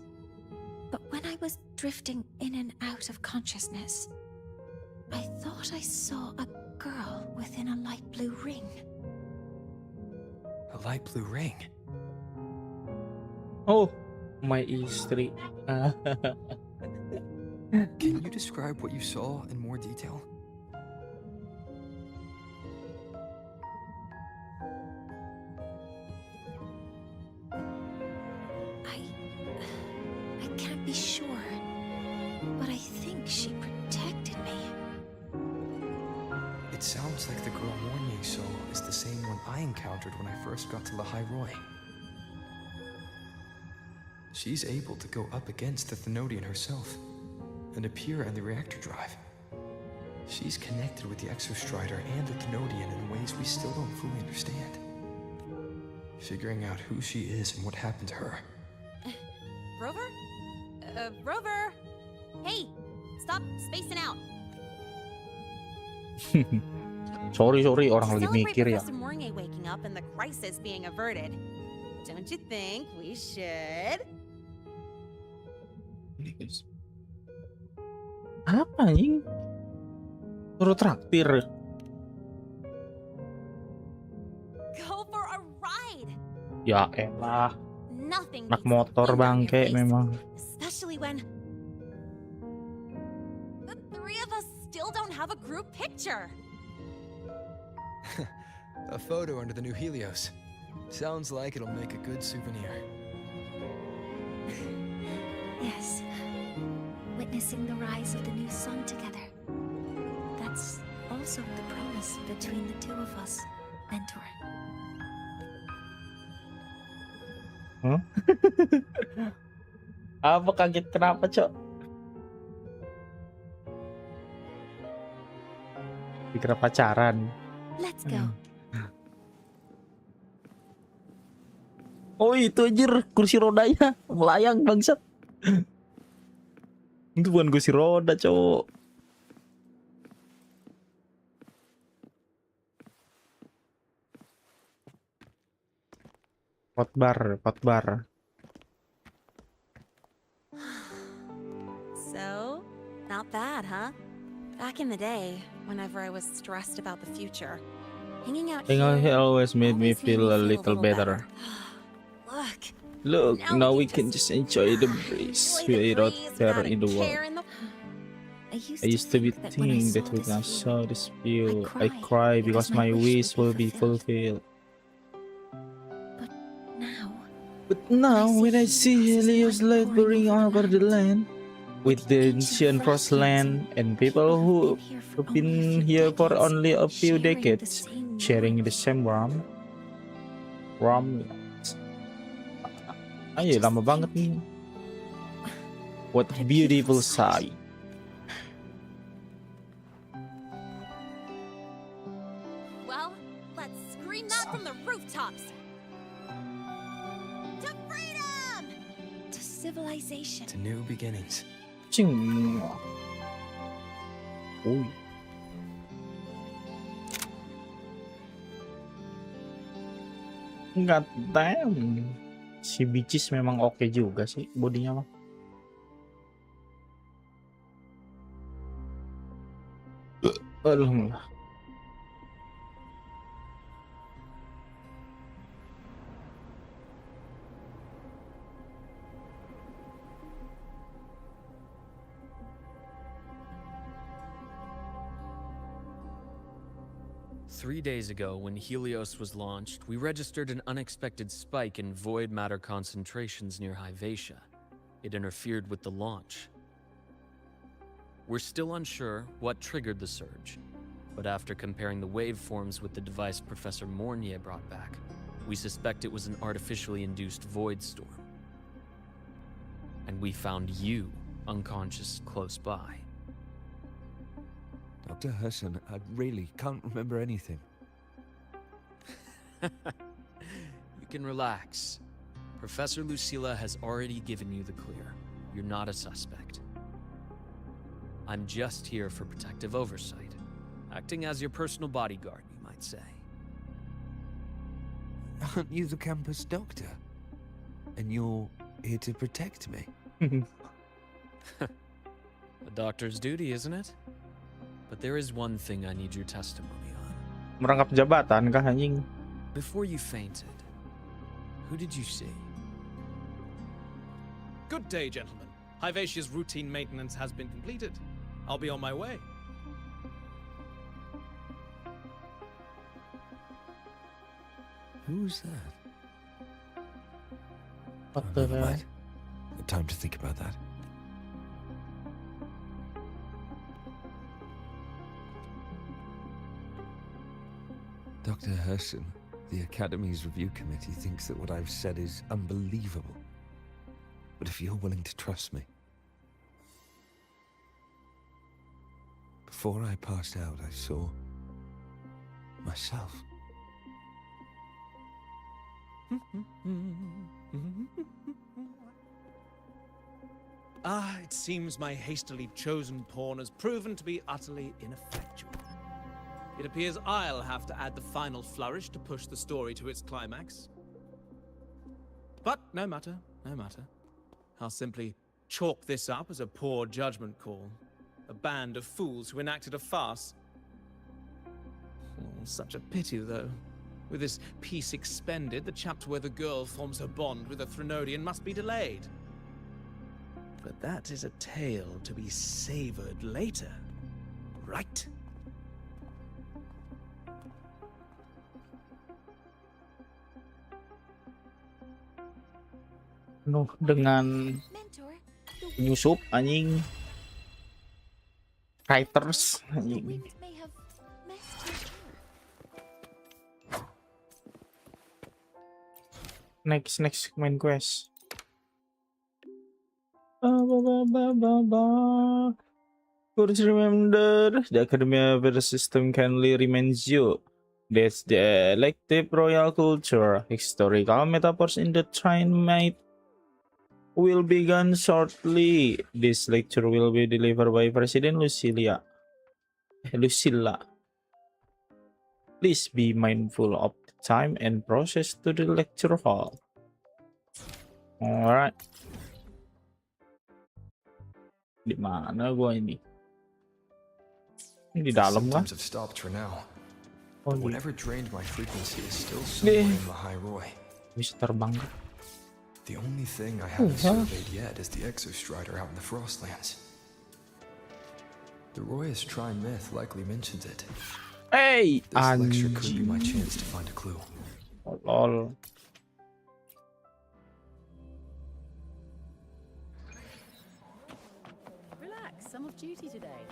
Speaker 2: when I was drifting in and out of consciousness, I thought I saw a girl within a light blue ring.
Speaker 3: A light blue ring?
Speaker 1: Oh, my istri.
Speaker 3: Can you describe what you saw in more detail?
Speaker 2: I can't be sure, but I think she protected me.
Speaker 3: It sounds like the girl Mornier saw is the same one I encountered when I first got to Lahai Roy. She's able to go up against the Thenodian herself and appear in the reactor drive. She's connected with the Exostrider and the Thenodian in ways we still don't fully understand. Figuring out who she is and what happened to her.
Speaker 13: Rover? Rover! Hey! Stop spacing out!
Speaker 1: sorry, orang lagi mikir ya.
Speaker 13: Professor Moynier waking up and the crisis being averted. Don't you think we should?
Speaker 1: Apa anjing? Turut traktir.
Speaker 13: Go for a ride.
Speaker 1: Ya elah.
Speaker 13: Nothing
Speaker 1: Anak motor bangke memang.
Speaker 13: Especially when the three of us still don't have a group picture.
Speaker 12: A photo under the new Helios. Sounds like it'll make a good souvenir.
Speaker 2: Yes. Witnessing the rise of the new sun together. That's also the promise between the two of us, Mentor.
Speaker 1: Huh? Apa kaget kenapa, Cok? Dikira pacaran.
Speaker 2: Let's go.
Speaker 1: Oh itu anjir kursi rodanya melayang bangsat. Itu bukan kursi roda, cowok. Potbar.
Speaker 13: So, not bad, huh? Back in the day, whenever I was stressed about the future, hanging out here
Speaker 1: always made me feel a little better. Look, now we can just enjoy the breeze without care in the world. I used to be thinking that when I saw this view, I cry because my wish will be fulfilled. But now, when I see Helios laboring over the land, with the ancient frost land and people who have been here for only a few decades, sharing the same warmth. Ayo, lama banget nih. What a beautiful sight.
Speaker 13: Well, let's scream that from the rooftops. To freedom!
Speaker 2: To civilization.
Speaker 3: To new beginnings.
Speaker 1: Cing. Oh. God damn. Si Bicis memang oke juga sih bodinya mah. Alhamdulillah.
Speaker 18: 3 days ago, when Helios was launched, we registered an unexpected spike in void matter concentrations near Hyvatia. It interfered with the launch. We're still unsure what triggered the surge, but after comparing the waveforms with the device Professor Mornier brought back, we suspect it was an artificially induced void storm. And we found you unconscious close by.
Speaker 8: Dr. Herson, I really can't remember anything.
Speaker 18: You can relax. Professor Lucilla has already given you the clear. You're not a suspect. I'm just here for protective oversight, acting as your personal bodyguard, you might say.
Speaker 8: Aren't you the campus doctor? And you're here to protect me?
Speaker 18: A doctor's duty, isn't it? But there is one thing I need your testimony on.
Speaker 1: Merangkap jabatan kah anjing?
Speaker 18: Before you fainted, who did you see?
Speaker 19: Good day, gentlemen. Hyvatia's routine maintenance has been completed. I'll be on my way.
Speaker 8: Who's that?
Speaker 1: What the
Speaker 8: never
Speaker 1: hell?
Speaker 8: mind. No time to think about that. Dr. Herson, the Academy's review committee thinks that what I've said is unbelievable. But if you're willing to trust me... Before I passed out, I saw... myself.
Speaker 19: It seems my hastily chosen pawn has proven to be utterly ineffectual. It appears I'll have to add the final flourish to push the story to its climax. But no matter, no matter. I'll simply chalk this up as a poor judgment call. A band of fools who enacted a farce. Oh, such a pity, though. With this piece expended, the chapter where the girl forms her bond with a Threnodian must be delayed. But that is a tale to be savored later, right?
Speaker 1: Penuh dengan penyusup anjing. Writers anjing. Next main quest. First remember, the Academy system kindly reminds you that the elective royal culture, historical metaphors in the Trimite will begin shortly. This lecture will be delivered by President Lucilla. Please be mindful of the time and process to the lecture hall. Alright. Di mana gua ini? Ini di dalam kan?
Speaker 3: Symptoms have stopped for now.
Speaker 1: Oh,
Speaker 3: Whatever drained my frequency is still somewhere in Mahai-Roy.
Speaker 1: Bisa terbang.
Speaker 3: The only thing I haven't surveyed yet is the Exostrider out in the Frostlands. The Royus Tri myth likely mentions it.
Speaker 1: Hey,
Speaker 3: this lecture could be my chance to find a clue.
Speaker 1: Lol.
Speaker 20: Relax, I'm off duty today.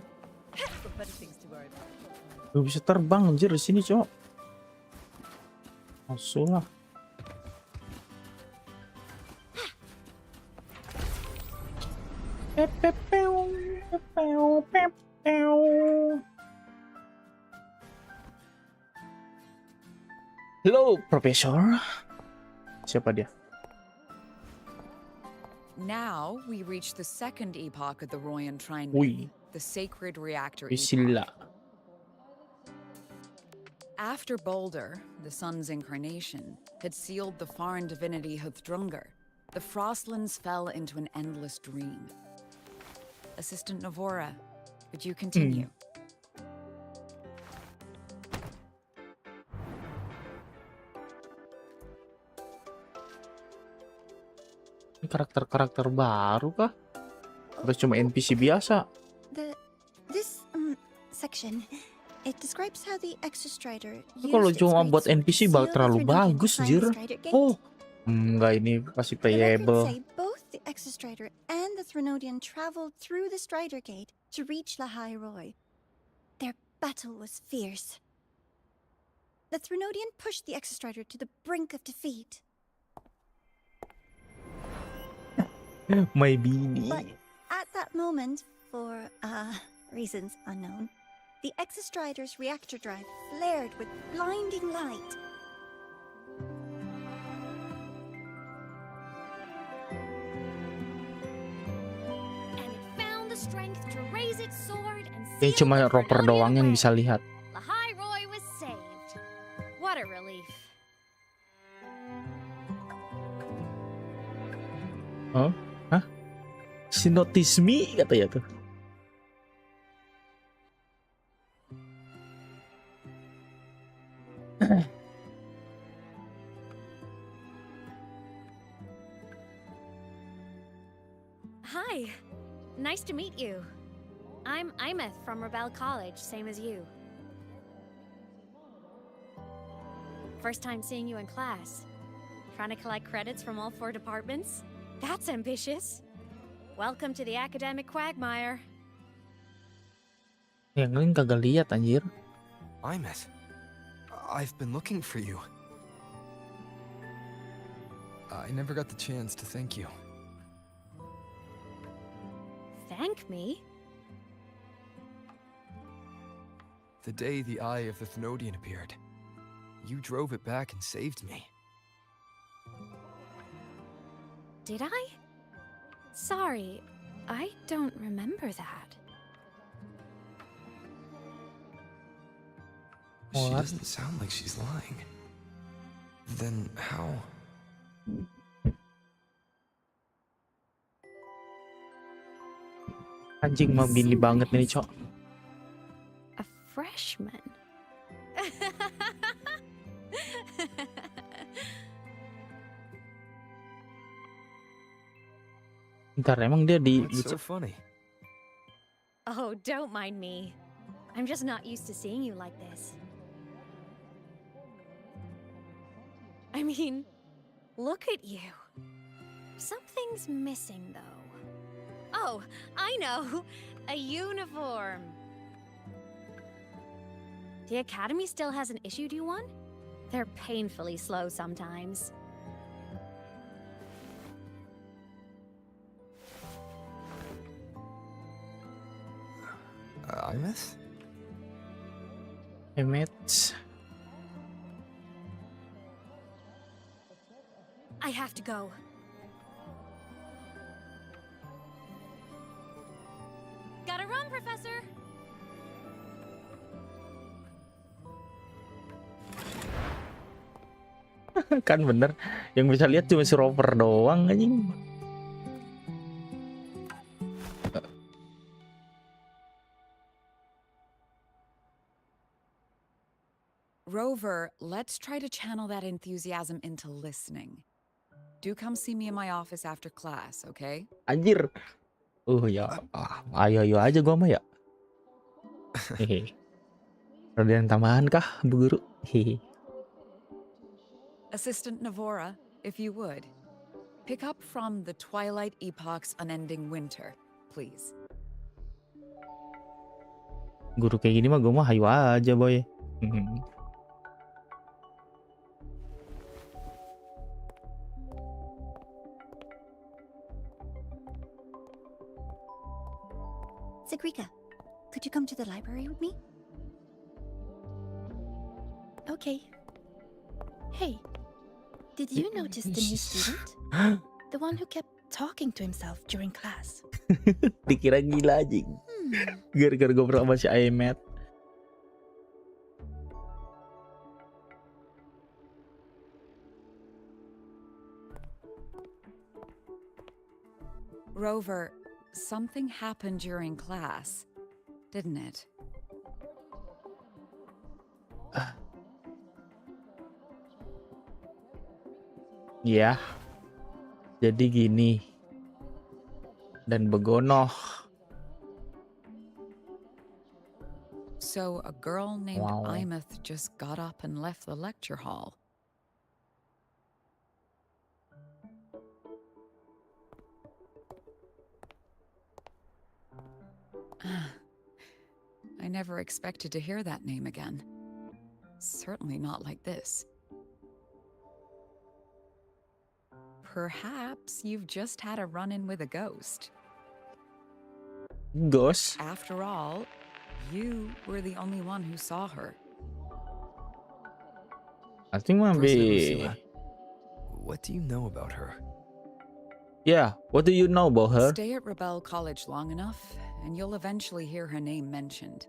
Speaker 20: Got better things to worry about.
Speaker 1: Gak bisa terbang anjir di sini, Cok. Masuk lah. Hello, Professor. Siapa dia?
Speaker 21: Now we reach the second epoch of the Royan Trine, the sacred reactor
Speaker 1: Priscilla.
Speaker 21: epoch. After Boulder, the sun's incarnation, had sealed the foreign divinity Huthrungar, the Frostlands fell into an endless dream. Assistant Navora, would you continue?
Speaker 1: Karakter-karakter baru kah? Atau cuma NPC biasa?
Speaker 22: This section
Speaker 5: It describes how the Exostrider
Speaker 1: Kalau
Speaker 5: used its
Speaker 1: cuma
Speaker 5: great
Speaker 1: buat
Speaker 5: sword
Speaker 1: NPC
Speaker 5: to seal the
Speaker 1: terlalu
Speaker 5: Trinodian
Speaker 1: bagus,
Speaker 5: behind
Speaker 1: jir.
Speaker 5: the Strider Gate.
Speaker 1: Oh, enggak, ini pasti
Speaker 5: The records
Speaker 1: playable.
Speaker 5: say both the Exostrider and the Trinodian traveled through the Strider Gate to reach Lahai Roy. Their battle was fierce. The Trinodian pushed the Exostrider to the brink of defeat.
Speaker 1: Maybe.
Speaker 5: But at that moment, for reasons unknown, the Exostrider's reactor drive flared with blinding light.
Speaker 7: And it found the strength to raise its sword and
Speaker 1: Ini
Speaker 7: seal
Speaker 1: cuma
Speaker 7: the
Speaker 1: roper doang yang bisa lihat.
Speaker 7: Lahai Roy was saved. What a relief.
Speaker 1: Oh, hah? She noticed me katanya tuh.
Speaker 7: Hi. Nice to meet you. I'm Imeth from Rebel College, same as you. First time seeing you in class. Trying to collect credits from all 4 departments? That's ambitious. Welcome to the academic quagmire.
Speaker 1: Yang lain kagak lihat anjir.
Speaker 3: Imeth, I've been looking for you. I never got the chance to thank you.
Speaker 7: Thank me?
Speaker 3: The day the Eye of the Thenodian appeared, you drove it back and saved me.
Speaker 7: Did I? Sorry, I don't remember that.
Speaker 3: She doesn't sound like she's lying. Then how?
Speaker 1: Anjing membini banget nih, Cok.
Speaker 7: A freshman?
Speaker 1: Ntar emang dia di
Speaker 3: That's so funny.
Speaker 7: Oh, don't mind me. I'm just not used to seeing you like this. I mean, look at you. Something's missing, though. Oh, I know! A uniform! The Academy still hasn't issued you one? They're painfully slow sometimes.
Speaker 3: Imeth?
Speaker 1: Imeth.
Speaker 7: I have to go. Gotta run, Professor!
Speaker 1: Kan bener, yang bisa lihat cuma si rover doang anjing.
Speaker 21: Rover, let's try to channel that enthusiasm into listening. Do come see me in my office after class, okay?
Speaker 1: Anjir. Ya, ayo aja gua mah ya. Hehe. Ada yang tambahan kah, Bu Guru? Hehe.
Speaker 21: Assistant Navora, if you would. Pick up from the Twilight Epoch's Unending Winter, please.
Speaker 1: Guru kayak gini mah gua mah hayu aja, boy.
Speaker 5: Sigrika, could you come to the library with me?
Speaker 22: Okay. Hey, did you notice the new student? The one who kept talking to himself during class.
Speaker 1: Dikira gila anjing. Gara-gara ngobrol sama si Imeth.
Speaker 21: Rover, something happened during class, didn't it?
Speaker 1: Ya. Jadi gini. Dan begonoh.
Speaker 21: So a girl named
Speaker 1: Wow.
Speaker 21: Imeth just got up and left the lecture hall. I never expected to hear that name again. Certainly not like this. Perhaps you've just had a run-in with a ghost.
Speaker 1: Ghost?
Speaker 21: After all, you were the only one who saw her.
Speaker 1: I think maybe.
Speaker 3: What do you know about her?
Speaker 1: Yeah, what do you know about her?
Speaker 21: Stay at Rebel College long enough, and you'll eventually hear her name mentioned.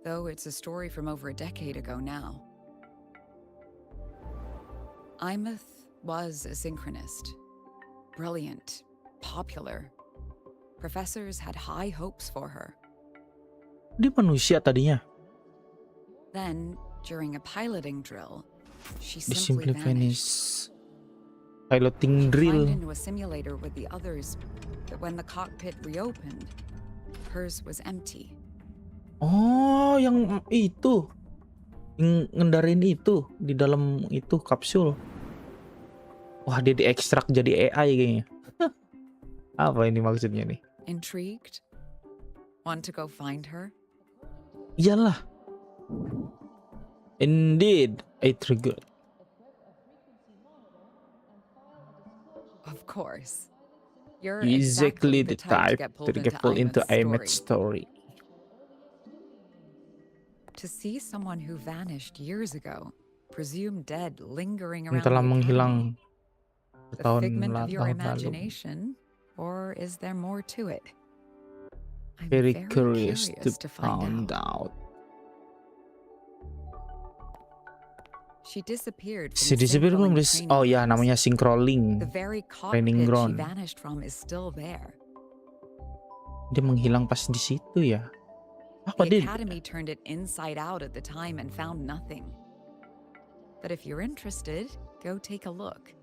Speaker 21: Though it's a story from over a decade ago now. Imeth was a synchronist. Brilliant, popular. Professors had high hopes for her.
Speaker 1: Dia manusia tadinya.
Speaker 21: Then, during a piloting drill, she
Speaker 1: Dia
Speaker 21: simply
Speaker 1: simply
Speaker 21: vanished.
Speaker 1: Piloting
Speaker 21: She
Speaker 1: drill.
Speaker 21: climbed into a simulator with the others, but when the cockpit reopened, hers was empty.
Speaker 1: Oh, yang itu. Yang ngendarin itu di dalam itu kapsul. Wah, dia diekstrak jadi AI kayaknya. Apa ini maksudnya nih?
Speaker 21: Intrigued? Want to go find her?
Speaker 1: Iyalah. Indeed, I triggered.
Speaker 21: Of course. You're
Speaker 1: Exactly the type
Speaker 21: to
Speaker 1: get pulled into Imeth's story.
Speaker 21: To see someone who vanished years ago, presumed dead, lingering
Speaker 1: Yang
Speaker 21: around
Speaker 1: telah
Speaker 21: the
Speaker 1: menghilang
Speaker 21: academy, the
Speaker 1: tahun
Speaker 21: figment of your
Speaker 1: tahun lalu.
Speaker 21: imagination, or is there more to it? I'm
Speaker 1: Very curious to
Speaker 21: find
Speaker 1: find out.
Speaker 21: She disappeared from
Speaker 1: Si
Speaker 21: the
Speaker 1: disappear
Speaker 21: synchroling
Speaker 1: belum
Speaker 21: training
Speaker 1: oh ya,
Speaker 21: grounds.
Speaker 1: namanya synchrolling.
Speaker 21: The very
Speaker 1: Training
Speaker 21: cockpit she
Speaker 1: ground.
Speaker 21: vanished from is still there.
Speaker 1: Dia menghilang pas di situ ya. Apa
Speaker 21: The
Speaker 1: dia?
Speaker 21: academy turned it inside out at the time and found nothing. But if you're interested, go take a look.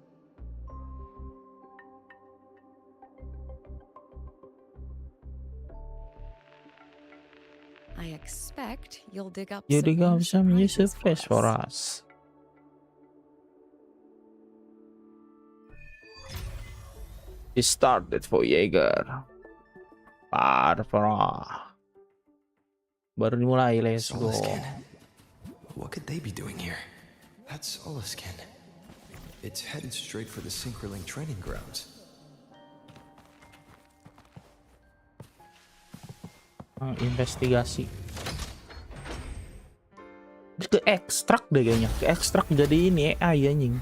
Speaker 21: I expect you'll dig up
Speaker 1: You dig up some new
Speaker 21: surprises
Speaker 1: surprise for us. He started for Jaeger. Parah. Baru dimulai, let's go.
Speaker 3: Solaskin. What could they be doing here? That's Solaskin. It's headed straight for the Synchroling training grounds.
Speaker 1: Investigasi. Dia ke ekstrak deh kayaknya. Ke ekstrak jadi ini AI anjing.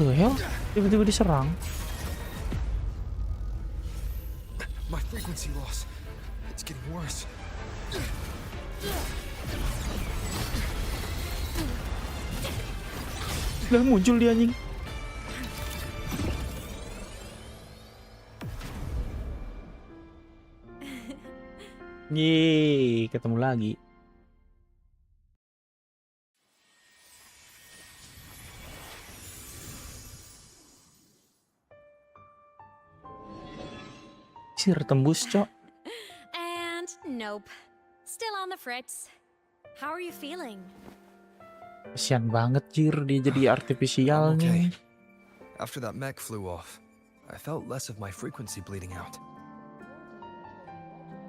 Speaker 1: The hell? Tiba-tiba diserang.
Speaker 3: My frequency loss. It's getting worse.
Speaker 1: Udah muncul dia anjing. Yeay, ketemu lagi. Sir tembus, Cok.
Speaker 7: And nope. Still on the fritz. How are you feeling?
Speaker 1: Kasian banget, Jir, dia jadi artifisial nih.
Speaker 3: After that mech flew off, I felt less of my frequency bleeding out.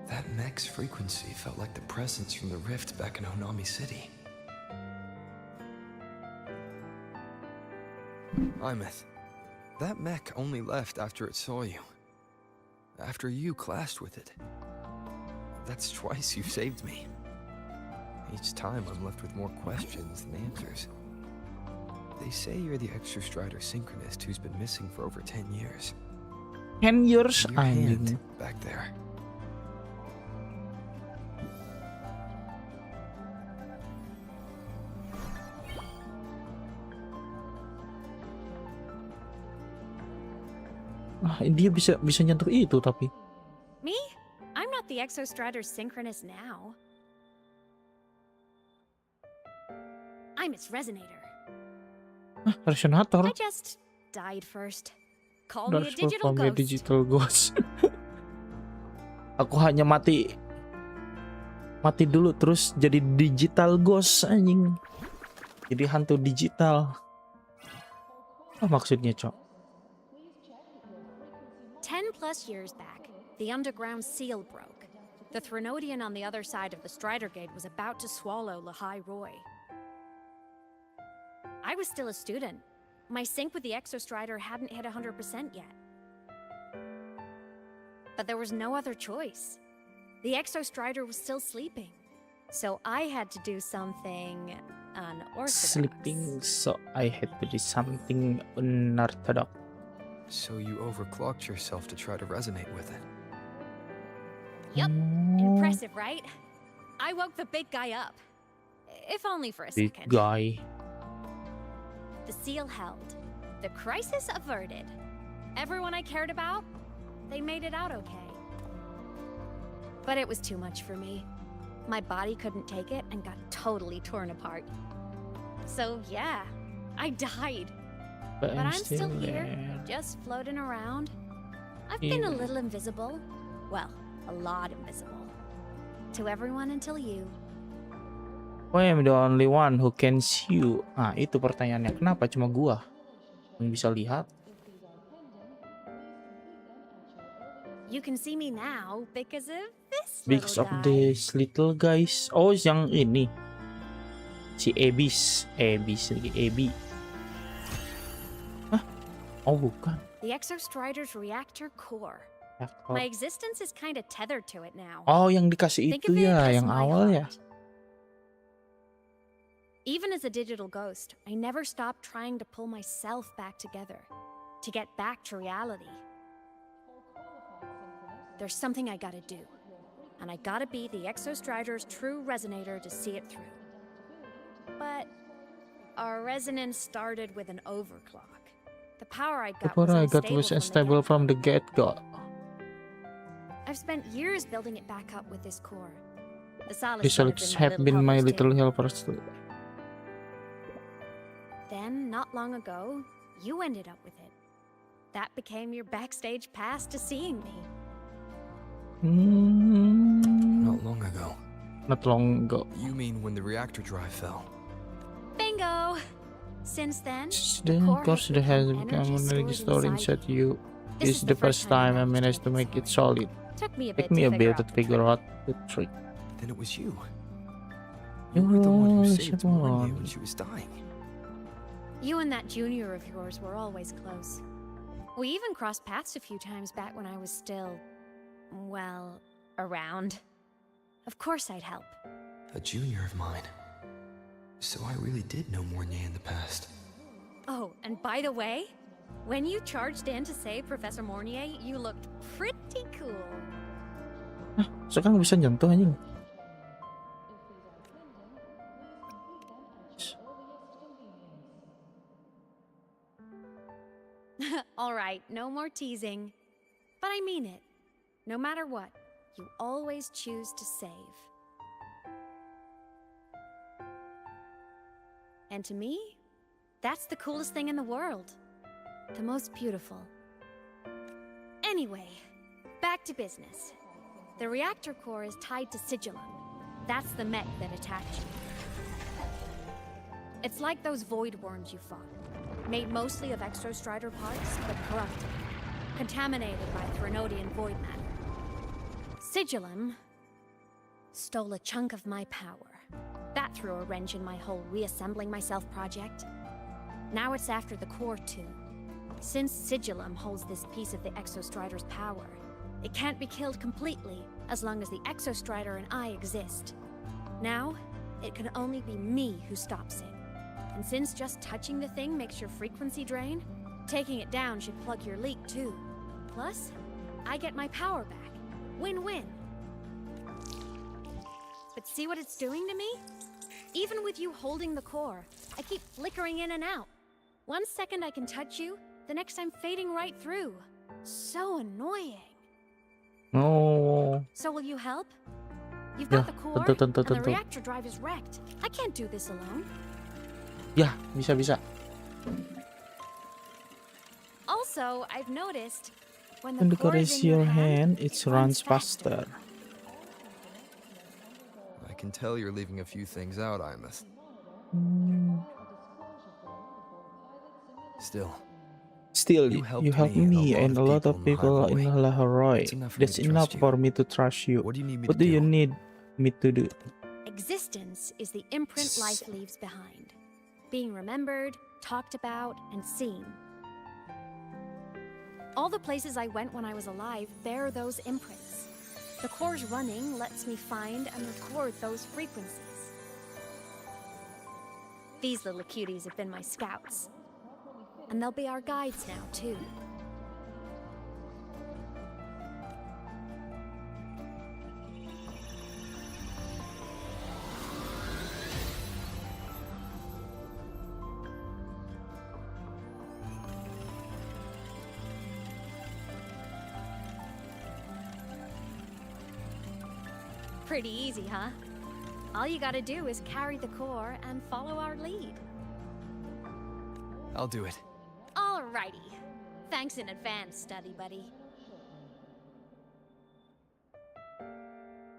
Speaker 3: That mech's frequency felt like the presence from the rift back in Honami City. Imeth, that mech only left after it saw you. After you clashed with it. That's twice you've saved me. Each time I'm left with more questions than answers. They say you're the extra Strider synchronist who's been missing for over 10 years.
Speaker 1: 10 years,
Speaker 3: Your hand
Speaker 1: anjing.
Speaker 3: back there.
Speaker 1: Ah, dia bisa nyentuh itu tapi.
Speaker 7: Me? I'm not the Exostrider synchronist now. I'm its resonator.
Speaker 1: Ah, resonator.
Speaker 7: I just died first. Call me a digital
Speaker 1: From a
Speaker 7: ghost.
Speaker 1: digital ghost. Aku hanya mati dulu terus jadi digital ghost anjing. Jadi hantu digital. Apa maksudnya, Cok?
Speaker 7: 10 plus years back, the underground seal broke. The Threnodian on the other side of the Strider Gate was about to swallow Lahai Roy. I was still a student. My sync with the Exostrider hadn't hit 100% yet. But there was no other choice. The Exostrider was still sleeping. So I had to do something unorthodox.
Speaker 1: Sleeping, so I had to do something unorthodox.
Speaker 3: So you overclocked yourself to try to resonate with it.
Speaker 7: Yup. Impressive, right? I woke the big guy up. If only for a
Speaker 1: Big
Speaker 7: second.
Speaker 1: guy.
Speaker 7: The seal held. The crisis averted. Everyone I cared about, they made it out okay. But it was too much for me. My body couldn't take it and got totally torn apart. So yeah, I died.
Speaker 1: But
Speaker 7: I'm still here,
Speaker 1: there.
Speaker 7: just floating around. I've been a little invisible. Well, a lot invisible. To everyone until you.
Speaker 1: Why am the only one who can see you? Ah, itu pertanyaannya. Kenapa cuma gua yang bisa lihat?
Speaker 7: You can see me now because of this
Speaker 1: Because
Speaker 7: little
Speaker 1: of
Speaker 7: guy.
Speaker 1: this little guys. Oh, yang ini. Si Abis lagi, Abi. Hah? Oh, bukan.
Speaker 7: The Exostrider's reactor core.
Speaker 1: Reactor.
Speaker 7: My existence is kind of tethered to it now.
Speaker 1: Oh, yang dikasih
Speaker 7: Think
Speaker 1: itu
Speaker 7: of it
Speaker 1: ya,
Speaker 7: as
Speaker 1: yang
Speaker 7: my
Speaker 1: awal ya.
Speaker 7: heart. Even as a digital ghost, I never stopped trying to pull myself back together, to get back to reality. There's something I gotta do, and I gotta be the Exostrider's true resonator to see it through. But our resonance started with an overclock. The power I got
Speaker 1: The power I got was
Speaker 7: unstable from the
Speaker 1: unstable from the get-go.
Speaker 7: I've spent years building it back up with this core. The solace
Speaker 1: These
Speaker 7: would
Speaker 1: have been my
Speaker 7: helpers too.
Speaker 1: little helpers too.
Speaker 7: Then, not long ago, you ended up with it. That became your backstage pass to seeing me.
Speaker 3: Not long ago.
Speaker 1: Not long ago.
Speaker 3: You mean when the reactor drive fell?
Speaker 7: Bingo! Since then,
Speaker 1: The course that has become an energy stored inside you. This is the first time I managed to make it solid.
Speaker 7: Took me a
Speaker 1: Take
Speaker 7: bit
Speaker 1: me a
Speaker 7: to
Speaker 1: bit to
Speaker 7: figure
Speaker 1: figure
Speaker 7: out.
Speaker 1: out the trick.
Speaker 3: Then it was you.
Speaker 1: You
Speaker 3: You were the one who
Speaker 1: were
Speaker 3: saved
Speaker 1: the
Speaker 3: Marnie
Speaker 1: one.
Speaker 3: when she was dying.
Speaker 7: You and that junior of yours were always close. We even crossed paths a few times back when I was still, well, around. Of course I'd help.
Speaker 3: A junior of mine. So I really did know Mornier in the past.
Speaker 7: Oh, and by the way, when you charged in to save Professor Mornier, you looked pretty cool.
Speaker 1: Sekarang bisa nyentuh anjing.
Speaker 7: All right, no more teasing. But I mean it. No matter what, you always choose to save. And to me, that's the coolest thing in the world. The most beautiful. Anyway, back to business. The reactor core is tied to Sigillum. That's the mech that attacked you. It's like those void worms you fought. Made mostly of Exostrider parts, but corrupted. Contaminated by Threnodian void matter. Sigillum stole a chunk of my power. That threw a wrench in my whole reassembling myself project. Now it's after the core too. Since Sigillum holds this piece of the Exostrider's power, it can't be killed completely as long as the Exostrider and I exist. Now, it can only be me who stops it. And since just touching the thing makes your frequency drain, taking it down should plug your leak too. Plus, I get my power back. Win-win. But see what it's doing to me? Even with you holding the core, I keep flickering in and out. 1 second I can touch you, the next I'm fading right through. So annoying.
Speaker 1: Oh.
Speaker 7: So will you help? You've
Speaker 1: Ya,
Speaker 7: got the core,
Speaker 1: tentu,
Speaker 7: and the
Speaker 1: tentu.
Speaker 7: reactor drive is wrecked. I can't do this alone.
Speaker 1: Ya, bisa.
Speaker 7: Also, I've noticed When
Speaker 1: When
Speaker 7: the
Speaker 1: the
Speaker 7: core
Speaker 1: core
Speaker 7: is
Speaker 1: is
Speaker 7: in
Speaker 1: your hand, it runs faster.
Speaker 3: I can tell you're leaving a few things out, Imeth. Still,
Speaker 1: You helped me and a lot of people in Laharoy. That's enough for me to trust you.
Speaker 3: What do you need me
Speaker 1: What
Speaker 3: to
Speaker 1: do you
Speaker 3: do?
Speaker 1: need me to do?
Speaker 7: Existence is the imprint life leaves behind. Being remembered, talked about, and seen. All the places I went when I was alive bear those imprints. The core's running lets me find and record those frequencies. These little cuties have been my scouts. And they'll be our guides now, too. Pretty easy, huh? All you gotta do is carry the core and follow our lead.
Speaker 3: I'll do it.
Speaker 7: Alrighty. Thanks in advance, study buddy.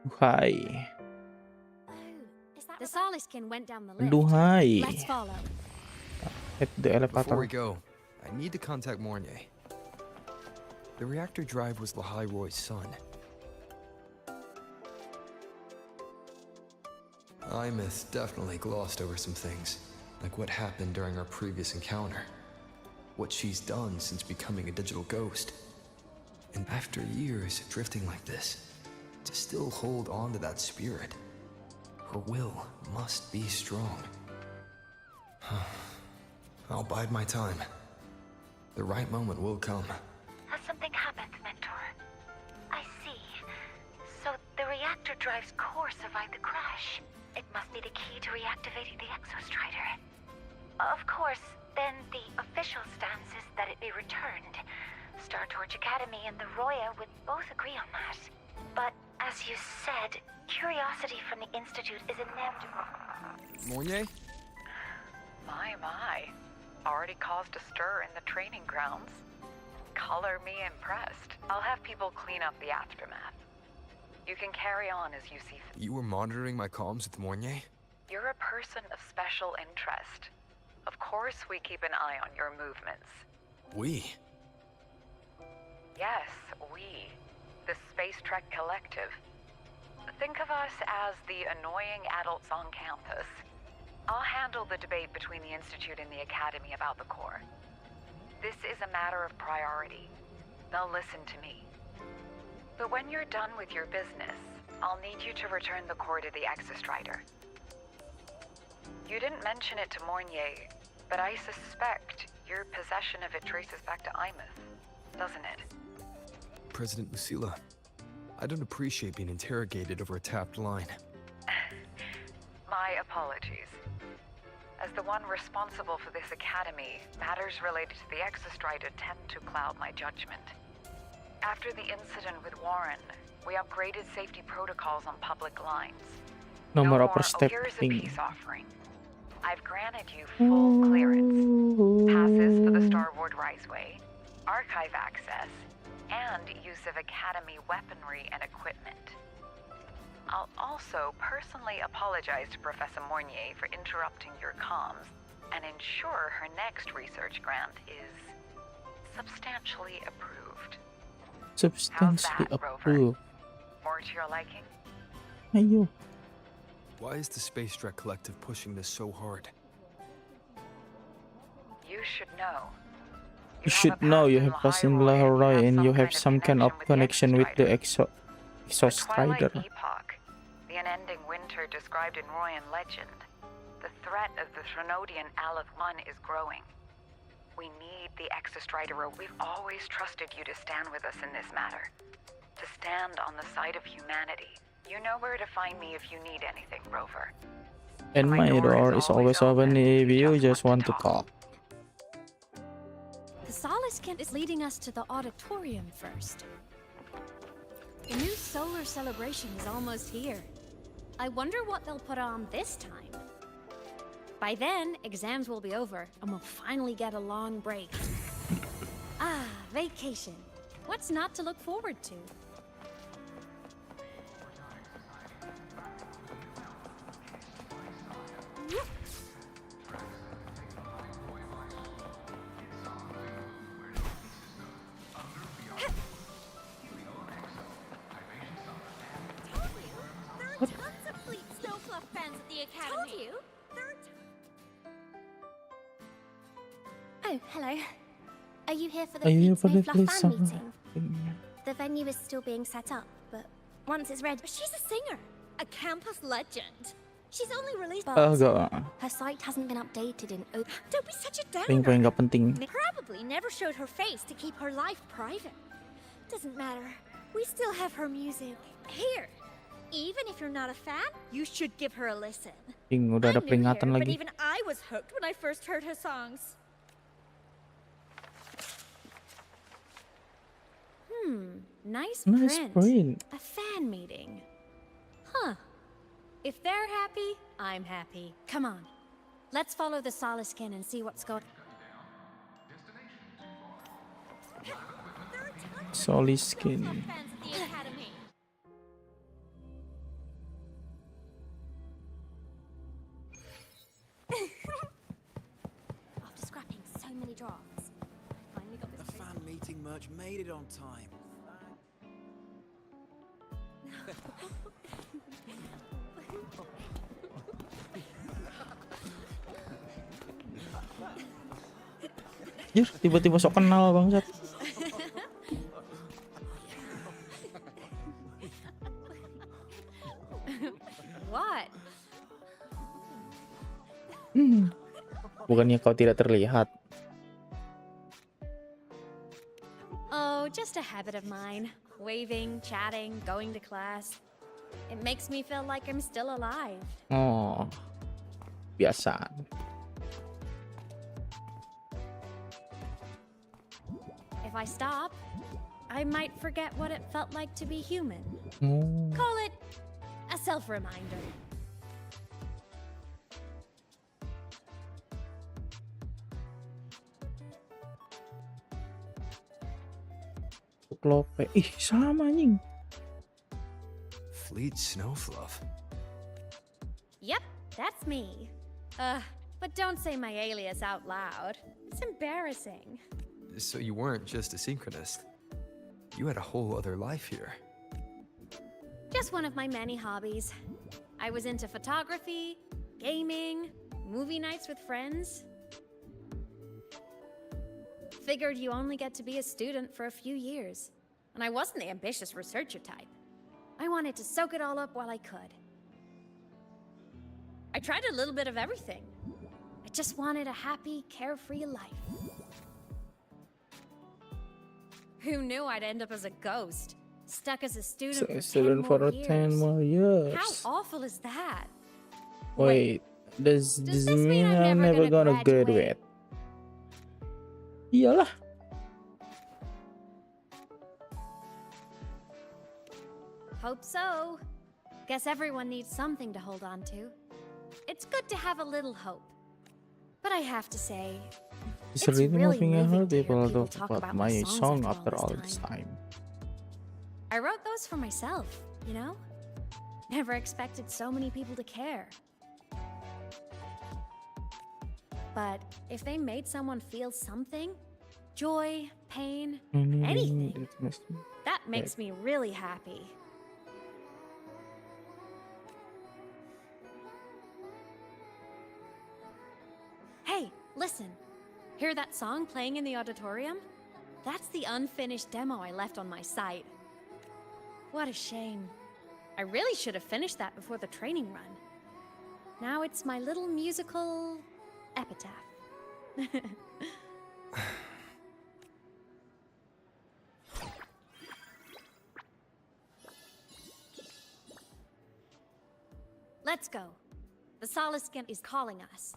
Speaker 1: Duhai.
Speaker 7: The Soliskin went down the lift.
Speaker 1: Duhai.
Speaker 7: Let's follow.
Speaker 1: Hit the
Speaker 3: Before we
Speaker 1: elevator.
Speaker 3: go, I need to contact Mornier. The reactor drive was Lahai Roy's son. Imeth definitely glossed over some things, like what happened during our previous encounter. What she's done since becoming a digital ghost. And after years of drifting like this, to still hold on to that spirit, her will must be strong. I'll bide my time. The right moment will come.
Speaker 17: Has something happened, Mentor? I see. So the reactor drive's core survived the crash. It must be the key to reactivating the Exostrider. Of course, then the official stance is that it be returned. Star Torch Academy and the Roya would both agree on that. But as you said, curiosity from the Institute is inevitable.
Speaker 3: Mornier?
Speaker 6: My. Already caused a stir in the training grounds. Color me impressed. I'll have people clean up the aftermath. You can carry on as you see fit.
Speaker 3: You were monitoring my comms with Mornier?
Speaker 6: You're a person of special interest. Of course we keep an eye on your movements.
Speaker 3: We?
Speaker 6: Yes, we. The Space Trek Collective. Think of us as the annoying adults on campus. I'll handle the debate between the Institute and the Academy about the core. This is a matter of priority. They'll listen to me. But when you're done with your business, I'll need you to return the core to the Exostrider. You didn't mention it to Mornier, but I suspect your possession of it traces back to Imeth, doesn't it?
Speaker 3: President Lucilla, I don't appreciate being interrogated over a tapped line.
Speaker 6: My apologies. As the one responsible for this academy, matters related to the Exostrider tend to cloud my judgment. After the incident with Warren, we upgraded safety protocols on public lines.
Speaker 1: No more
Speaker 6: here's a
Speaker 1: overstepping.
Speaker 6: peace offering. I've granted you full clearance, passes for the Starboard Riseway, archive access, and use of Academy weaponry and equipment. I'll also personally apologize to Professor Mornier for interrupting your comms and ensure her next research grant is substantially approved.
Speaker 1: Substantially approved.
Speaker 6: More to your liking?
Speaker 1: Ayo.
Speaker 3: Why is the Space Trek Collective pushing this so hard?
Speaker 6: You should know.
Speaker 1: You should know you have passed in Laharoy and you have some kind of connection with the Exostrider.
Speaker 6: Twilight epoch, the unending winter described in Royan legend. The threat of the Threnodian Aleph 1 is growing. We need the Exostrider. We've always trusted you to stand with us in this matter. To stand on the side of humanity. You know where to find me if you need anything, Rover.
Speaker 1: And my door is always open if you just want to talk.
Speaker 7: The Soliskin is leading us to the auditorium first. The new solar celebration is almost here. I wonder what they'll put on this time. By then, exams will be over, and we'll finally get a long break. Ah, vacation. What's not to look forward to?
Speaker 17: There are tons of fleet snowfluff fans at the academy. Told you.
Speaker 22: Oh, hello. Are you here for the
Speaker 1: Are you here
Speaker 22: Fleet
Speaker 1: for the
Speaker 22: Snowfluff
Speaker 1: Fleet
Speaker 22: fan
Speaker 1: Snowfluff
Speaker 22: meeting? The venue is still being set up, but once it's ready...
Speaker 17: She's a singer, a campus legend. She's only released...
Speaker 1: Agak.
Speaker 22: Her site hasn't been updated in...
Speaker 17: Don't be such a downer.
Speaker 1: Paling gak penting.
Speaker 17: Probably never showed her face to keep her life private. Doesn't matter. We still have her music. Here. Even if you're not a fan, you should give her a listen.
Speaker 1: Udah ada
Speaker 17: I'm new
Speaker 1: peringatan
Speaker 17: here, but
Speaker 1: lagi.
Speaker 17: even I was hooked when I first heard her songs.
Speaker 7: Nice
Speaker 1: Nice
Speaker 7: print.
Speaker 1: print.
Speaker 7: A fan meeting. Huh. If they're happy, I'm happy. Come on. Let's follow the Soliskin and see what's going.
Speaker 1: Soliskin.
Speaker 17: Fans at the academy.
Speaker 22: After scrapping so many drafts, I finally got this...
Speaker 4: The fan meeting merch made it on time.
Speaker 1: Jir, tiba-tiba sok kenal bangsat.
Speaker 7: What?
Speaker 1: Bukannya kau tidak terlihat.
Speaker 7: Oh, just a habit of mine. Waving, chatting, going to class. It makes me feel like I'm still alive.
Speaker 1: Oh. Biasa.
Speaker 7: If I stop, I might forget what it felt like to be human.
Speaker 1: Oh.
Speaker 7: Call it a self-reminder.
Speaker 1: Lope. Ih, sama anjing.
Speaker 3: Fleet Snowfluff.
Speaker 7: Yep, that's me. But don't say my alias out loud. It's embarrassing.
Speaker 3: So you weren't just a synchronist. You had a whole other life here.
Speaker 7: Just one of my many hobbies. I was into photography, gaming, movie nights with friends. Figured you only get to be a student for a few years. And I wasn't the ambitious researcher type. I wanted to soak it all up while I could. I tried a little bit of everything. I just wanted a happy, carefree life. Who knew I'd end up as a ghost? Stuck as a student for 10 more years. How awful is that?
Speaker 1: Wait, does this mean I'm never gonna graduate? Iyalah.
Speaker 7: Hope so. Guess everyone needs something to hold on to. It's good to have a little hope. But I have to say,
Speaker 1: It's really moving and hurt people to talk about my song after all this time.
Speaker 7: I wrote those for myself, you know? Never expected so many people to care. But if they made someone feel something, joy, pain, anything, that makes me really happy. Hey, listen. Hear that song playing in the auditorium? That's the unfinished demo I left on my site. What a shame. I really should have finished that before the training run. Now it's my little musical epitaph. Let's go. The Soliskin is calling us.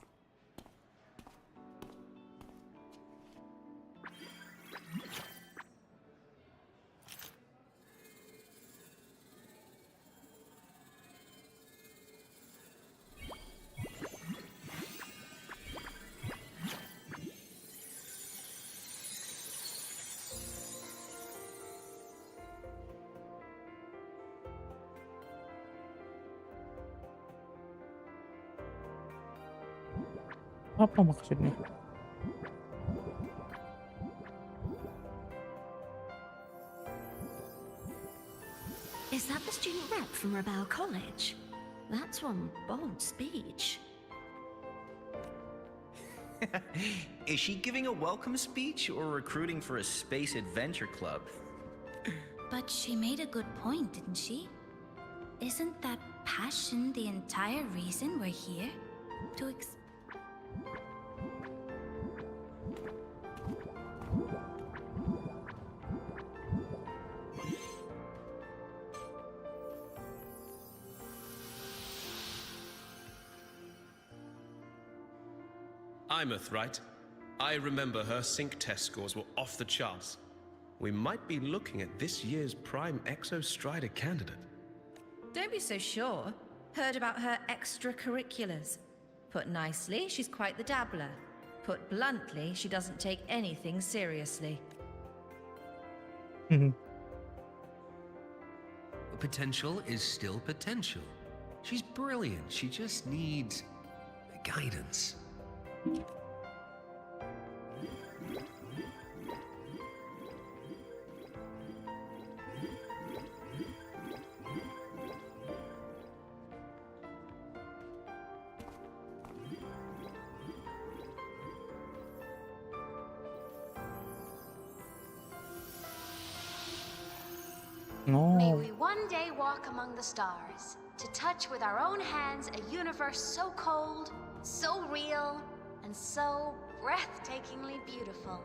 Speaker 1: Apa maksudnya?
Speaker 9: Is that the student rep from Rebel College? That's one bold speech.
Speaker 10: Is she giving a welcome speech or recruiting for a space adventure club?
Speaker 9: But she made a good point, didn't she? Isn't that passion the entire reason we're here? To
Speaker 15: Imeth, right? I remember her sync test scores were off the charts. We might be looking at this year's prime Exostrider candidate.
Speaker 23: Don't be so sure. Heard about her extracurriculars. Put nicely, she's quite the dabbler. Put bluntly, she doesn't take anything seriously.
Speaker 8: Potential is still potential. She's brilliant. She just needs guidance.
Speaker 24: May we one day walk among the stars, to touch with our own hands a universe so cold, so real, and so breathtakingly beautiful.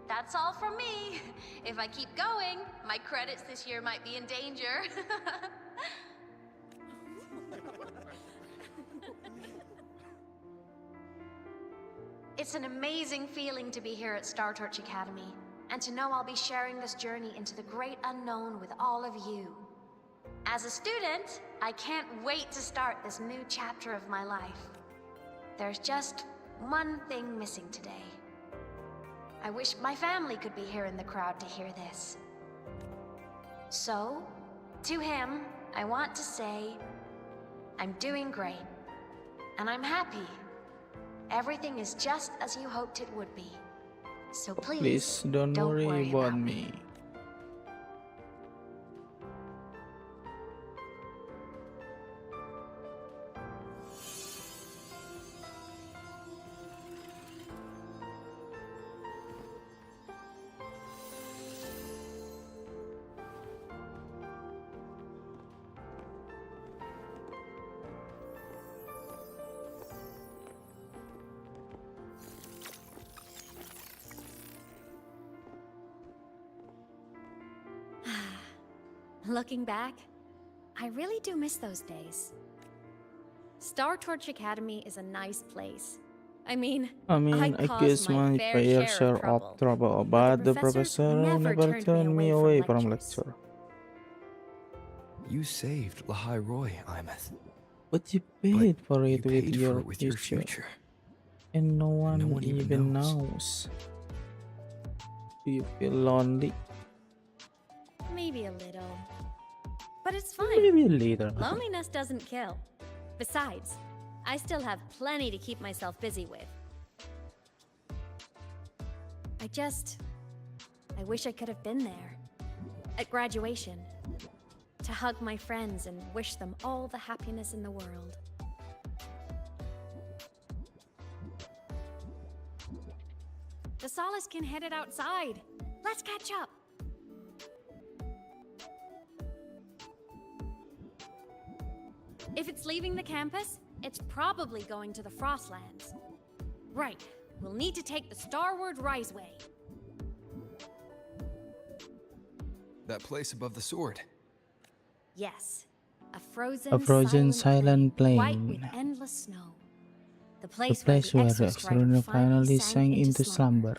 Speaker 24: That's all from me. If I keep going, my credits this year might be in danger. It's an amazing feeling to be here at Star Torch Academy, and to know I'll be sharing this journey into the great unknown with all of you. As a student, I can't wait to start this new chapter of my life. There's just one thing missing today. I wish my family could be here in the crowd to hear this. So, to him, I want to say, I'm doing great, and I'm happy. Everything is just as you hoped it would be. So please
Speaker 1: don't worry about me.
Speaker 7: Looking back, I really do miss those days. Star Torch Academy is a nice place. I mean, I
Speaker 1: guess my fair share of trouble, but the professor never turned me away from lecture.
Speaker 8: You saved Lahai Roy, Imeth.
Speaker 1: But you paid for it
Speaker 8: paid
Speaker 1: with
Speaker 8: for
Speaker 1: your
Speaker 8: it with your
Speaker 1: future. And no one even knows. Do you feel lonely?
Speaker 7: Maybe a little. But it's fine.
Speaker 1: Maybe a little.
Speaker 7: Loneliness doesn't kill. Besides, I still have plenty to keep myself busy with. I wish I could have been there. At graduation. To hug my friends and wish them all the happiness in the world. The Solace can headed outside. Let's catch up. If it's leaving the campus, it's probably going to the Frostlands. Right, we'll need to take the Starward Riseway.
Speaker 8: That place above the sword.
Speaker 7: Yes, a frozen
Speaker 1: silent
Speaker 7: white
Speaker 1: plain.
Speaker 7: with endless snow. The
Speaker 1: The
Speaker 7: place
Speaker 1: place
Speaker 7: where
Speaker 1: where
Speaker 7: the
Speaker 1: the
Speaker 7: Exostrider
Speaker 1: Exostrider finally sank into slumber.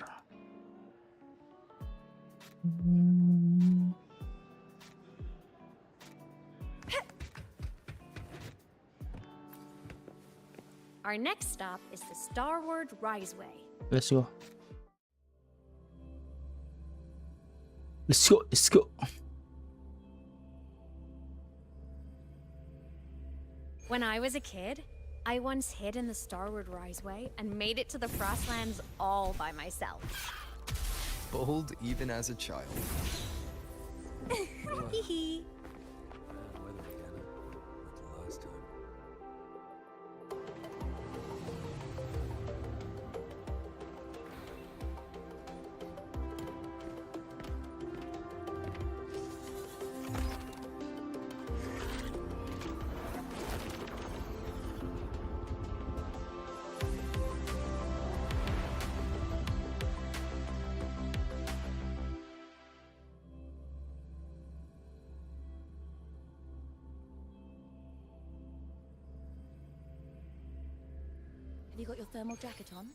Speaker 7: Our next stop is the Starward Riseway.
Speaker 1: Let's go. Let's go. Let's go.
Speaker 7: When I was a kid, I once hid in the Starward Riseway and made it to the Frostlands all by myself.
Speaker 3: Bold even as a child.
Speaker 7: Hee
Speaker 22: Have you got your thermal jacket on?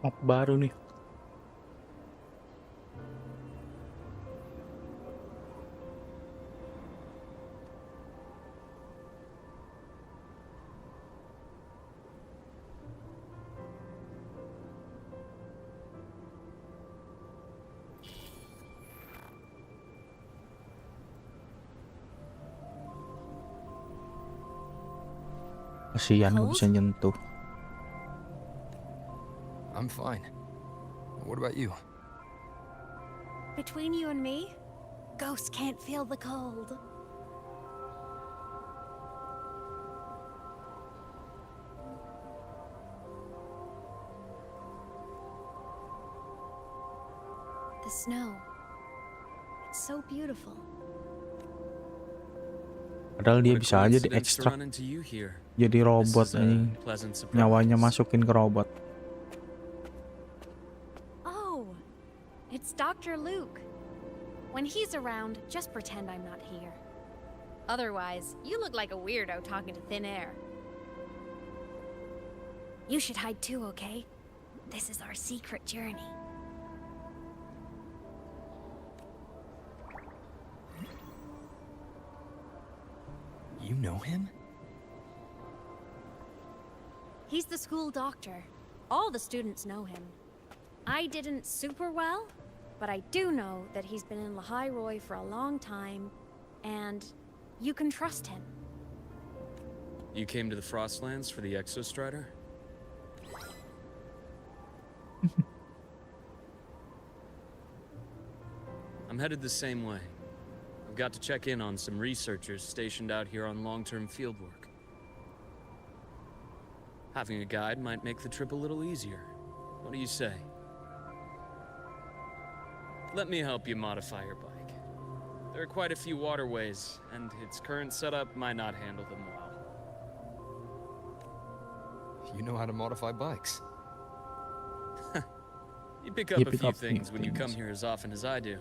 Speaker 1: Map baru nih. Kasihan nggak bisa nyentuh.
Speaker 3: I'm fine. What about you?
Speaker 7: Between you and me, ghosts can't feel the cold. The snow. It's so beautiful.
Speaker 1: Padahal dia bisa aja diekstrak jadi robot anjing. Nyawanya masukin ke robot.
Speaker 7: Oh, it's Dr. Luke. When he's around, just pretend I'm not here. Otherwise, you look like a weirdo talking to thin air. You should hide too, okay? This is our secret journey.
Speaker 3: You know him?
Speaker 7: He's the school doctor. All the students know him. I didn't super well, but I do know that he's been in Lahai for a long time, and you can trust him.
Speaker 18: You came to the Frostlands for the Exostrider? I'm headed the same way. I've got to check in on some researchers stationed out here on long-term fieldwork. Having a guide might make the trip a little easier. What do you say? Let me help you modify your bike. There are quite a few waterways, and its current setup might not handle them well.
Speaker 3: You know how to modify bikes.
Speaker 18: You pick up a few things when you come here as often as I do.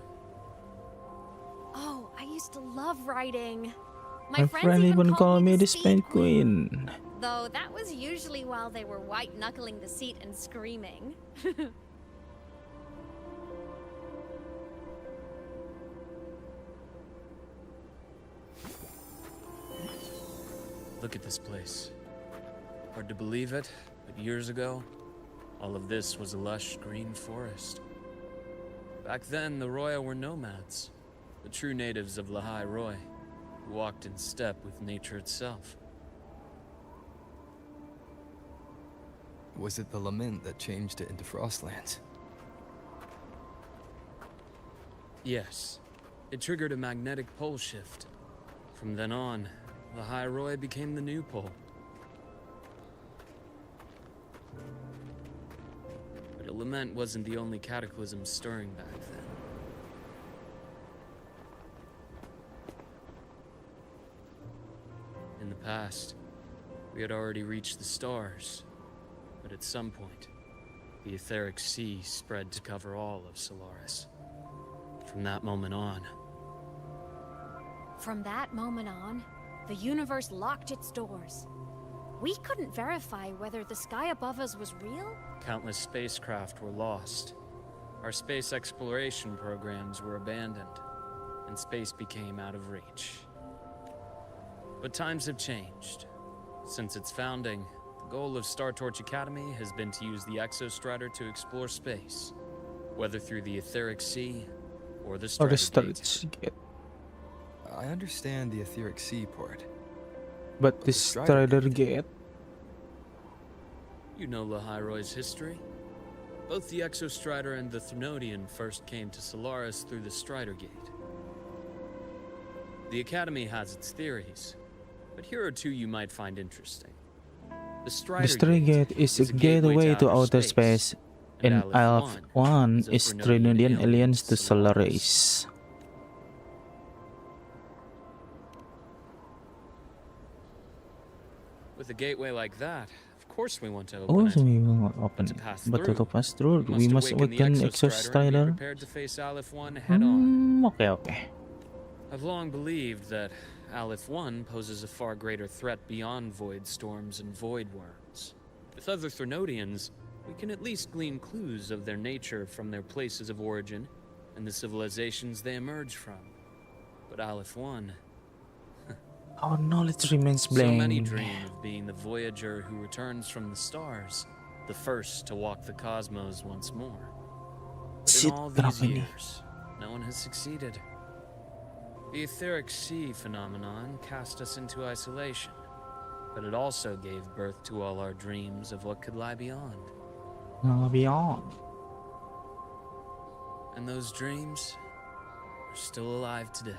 Speaker 7: Oh, I used to love riding.
Speaker 1: My friend even called me the Spain Queen.
Speaker 7: Though that was usually while they were white-knuckling the seat and screaming.
Speaker 18: Look at this place. Hard to believe it, but years ago, all of this was a lush green forest. Back then, the Roya were nomads, the true natives of Lahai Roi, who walked in step with nature itself.
Speaker 3: Was it the lament that changed it into Frostlands?
Speaker 18: Yes. It triggered a magnetic pole shift. From then on, Lahai Roi became the new pole. But a lament wasn't the only cataclysm stirring back then. In the past, we had already reached the stars, but at some point, the etheric sea spread to cover all of Solaris. From that moment on,
Speaker 7: the universe locked its doors. We couldn't verify whether the sky above us was real.
Speaker 18: countless spacecraft were lost. Our space exploration programs were abandoned, and space became out of reach. But times have changed. Since its founding, the goal of Star Torch Academy has been to use the Exostrider to explore space, whether through the Etheric Sea or the Strider Gate.
Speaker 3: I understand the Etheric Sea part.
Speaker 1: But the Strider Gate?
Speaker 18: You know Lahiroy's history? Both the Exostrider and the Thenodian first came to Solaris through the Strider Gate. The Academy has its theories, but here are two you might find interesting. The
Speaker 1: Strider Gate is a gateway to outer space, and Aleph-1 is Trinodian aliens to Solaris.
Speaker 18: With a gateway like that, of course we want to
Speaker 1: Oh,
Speaker 18: open
Speaker 1: so
Speaker 18: it.
Speaker 1: we will open it. But to pass through, we must awaken the Exostrider.
Speaker 18: Prepared to face Aleph-1 head on.
Speaker 1: Okay.
Speaker 18: I've long believed that Aleph-1 poses a far greater threat beyond void storms and void worms. With other Thenodians, we can at least glean clues of their nature from their places of origin and the civilizations they emerge from. But Aleph-1...
Speaker 1: Our knowledge remains blank.
Speaker 18: So many dream of being the voyager who returns from the stars, the first to walk the cosmos once more. But in all these years, no one has succeeded. The Etheric Sea phenomenon cast us into isolation, but it also gave birth to all our dreams of what could lie beyond.
Speaker 1: Beyond.
Speaker 18: And those dreams are still alive today.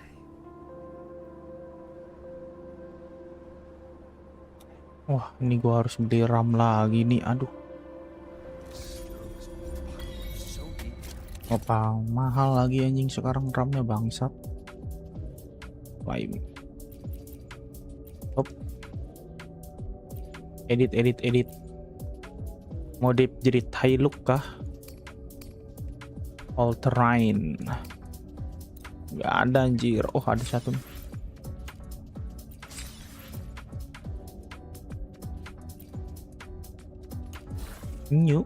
Speaker 1: Wah, ini gua harus beli RAM lagi nih, aduh. Apa mahal lagi anjing sekarang RAM-nya bangsat. Fine. Hop. Edit. Mode jadi high look kah? All terrain. Gak ada anjir. Oh, ada satu. New.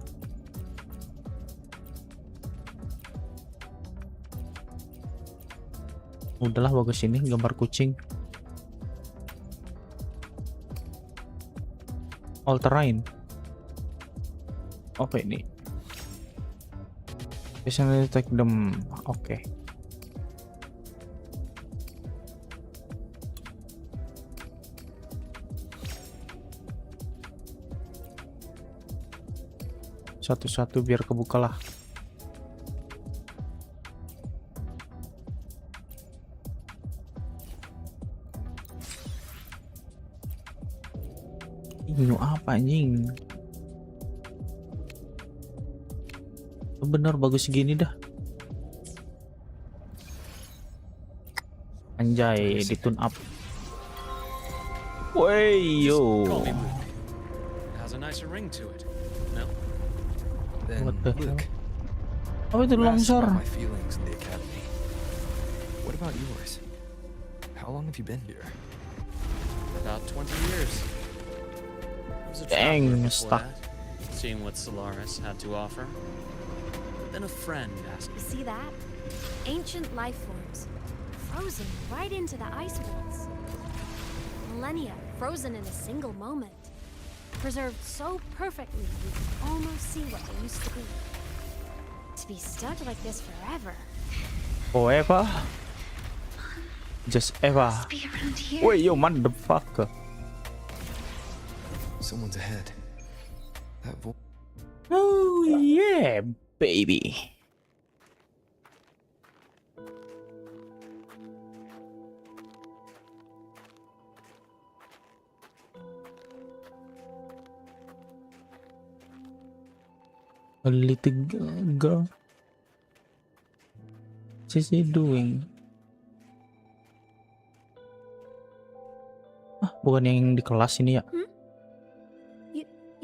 Speaker 1: Udahlah, bagus ini gambar kucing. All terrain. Oke, ini. Biasanya detect them. Oke. Satu-satu biar kebuka lah. Ini apa anjing? Bener bagus gini dah. Anjay, di tune up. Wey yo.
Speaker 18: Has a nicer ring to it. No?
Speaker 1: What the hell? Oh, itu longsor.
Speaker 3: My feelings in the academy. What about yours? How long have you been here?
Speaker 18: About 20 years.
Speaker 1: Dang, stuck.
Speaker 18: Seeing what Solaris had to offer. But then a friend asked me.
Speaker 7: You see that? Ancient life forms, frozen right into the ice walls. Millennia frozen in a single moment. Preserved so perfectly you can almost see what they used to be. To be stuck like this forever.
Speaker 1: Forever? Just ever. Wait, yo, motherfucker.
Speaker 3: Someone's ahead. That voice.
Speaker 1: Oh yeah, baby. A little girl. What's she doing? Ah, bukan yang di kelas ini ya?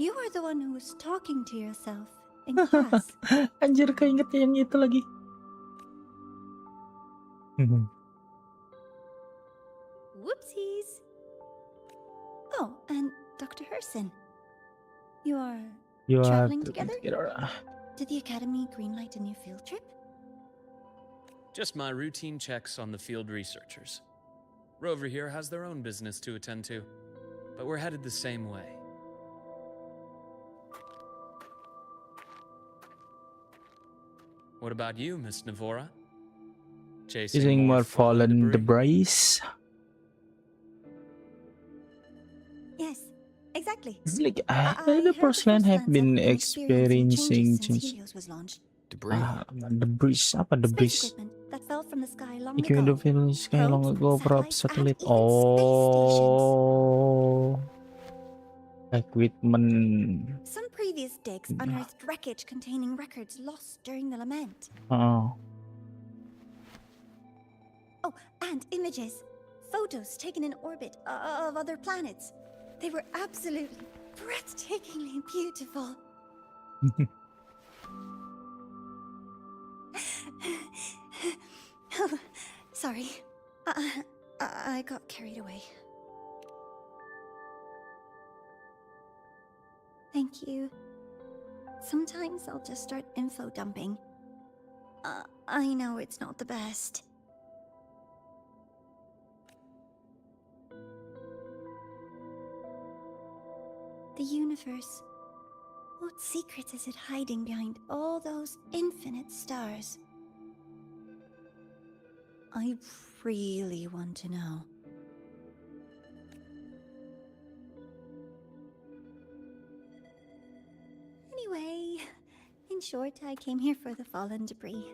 Speaker 5: You are the one who was talking to yourself in class.
Speaker 1: Anjir, keingetnya yang itu lagi.
Speaker 5: Whoopsies. Oh, and Dr. Herson. You are traveling together? Did the Academy greenlight a new field trip?
Speaker 18: Just my routine checks on the field researchers. Rover here has their own business to attend to, but we're headed the same way. What about you, Miss Navora?
Speaker 1: Chasing more fallen debris?
Speaker 5: Yes, exactly.
Speaker 1: It's like
Speaker 5: I
Speaker 1: the
Speaker 5: heard
Speaker 1: porcelain have
Speaker 5: firsthand
Speaker 1: been
Speaker 5: some experiencing
Speaker 1: experiencing
Speaker 5: changes since
Speaker 1: change.
Speaker 5: Helios was launched.
Speaker 3: Debris.
Speaker 1: Debris apa
Speaker 5: Space
Speaker 1: debris?
Speaker 5: equipment that fell from the sky long
Speaker 1: Equipment
Speaker 5: ago.
Speaker 1: of the sky long
Speaker 5: Probes,
Speaker 1: ago, probe
Speaker 5: satellites,
Speaker 1: satellite.
Speaker 5: and even space stations.
Speaker 1: Oh, equipment.
Speaker 5: Some previous digs unearthed wreckage containing records lost during the lament.
Speaker 1: Oh,
Speaker 5: Oh, and images. Photos taken in orbit of other planets. They were absolutely breathtakingly beautiful. Oh, sorry. I got carried away. Thank you. Sometimes I'll just start info dumping. I know it's not the best. The universe. What secrets is it hiding behind all those infinite stars? I really want to know. Anyway, in short, I came here for the fallen debris.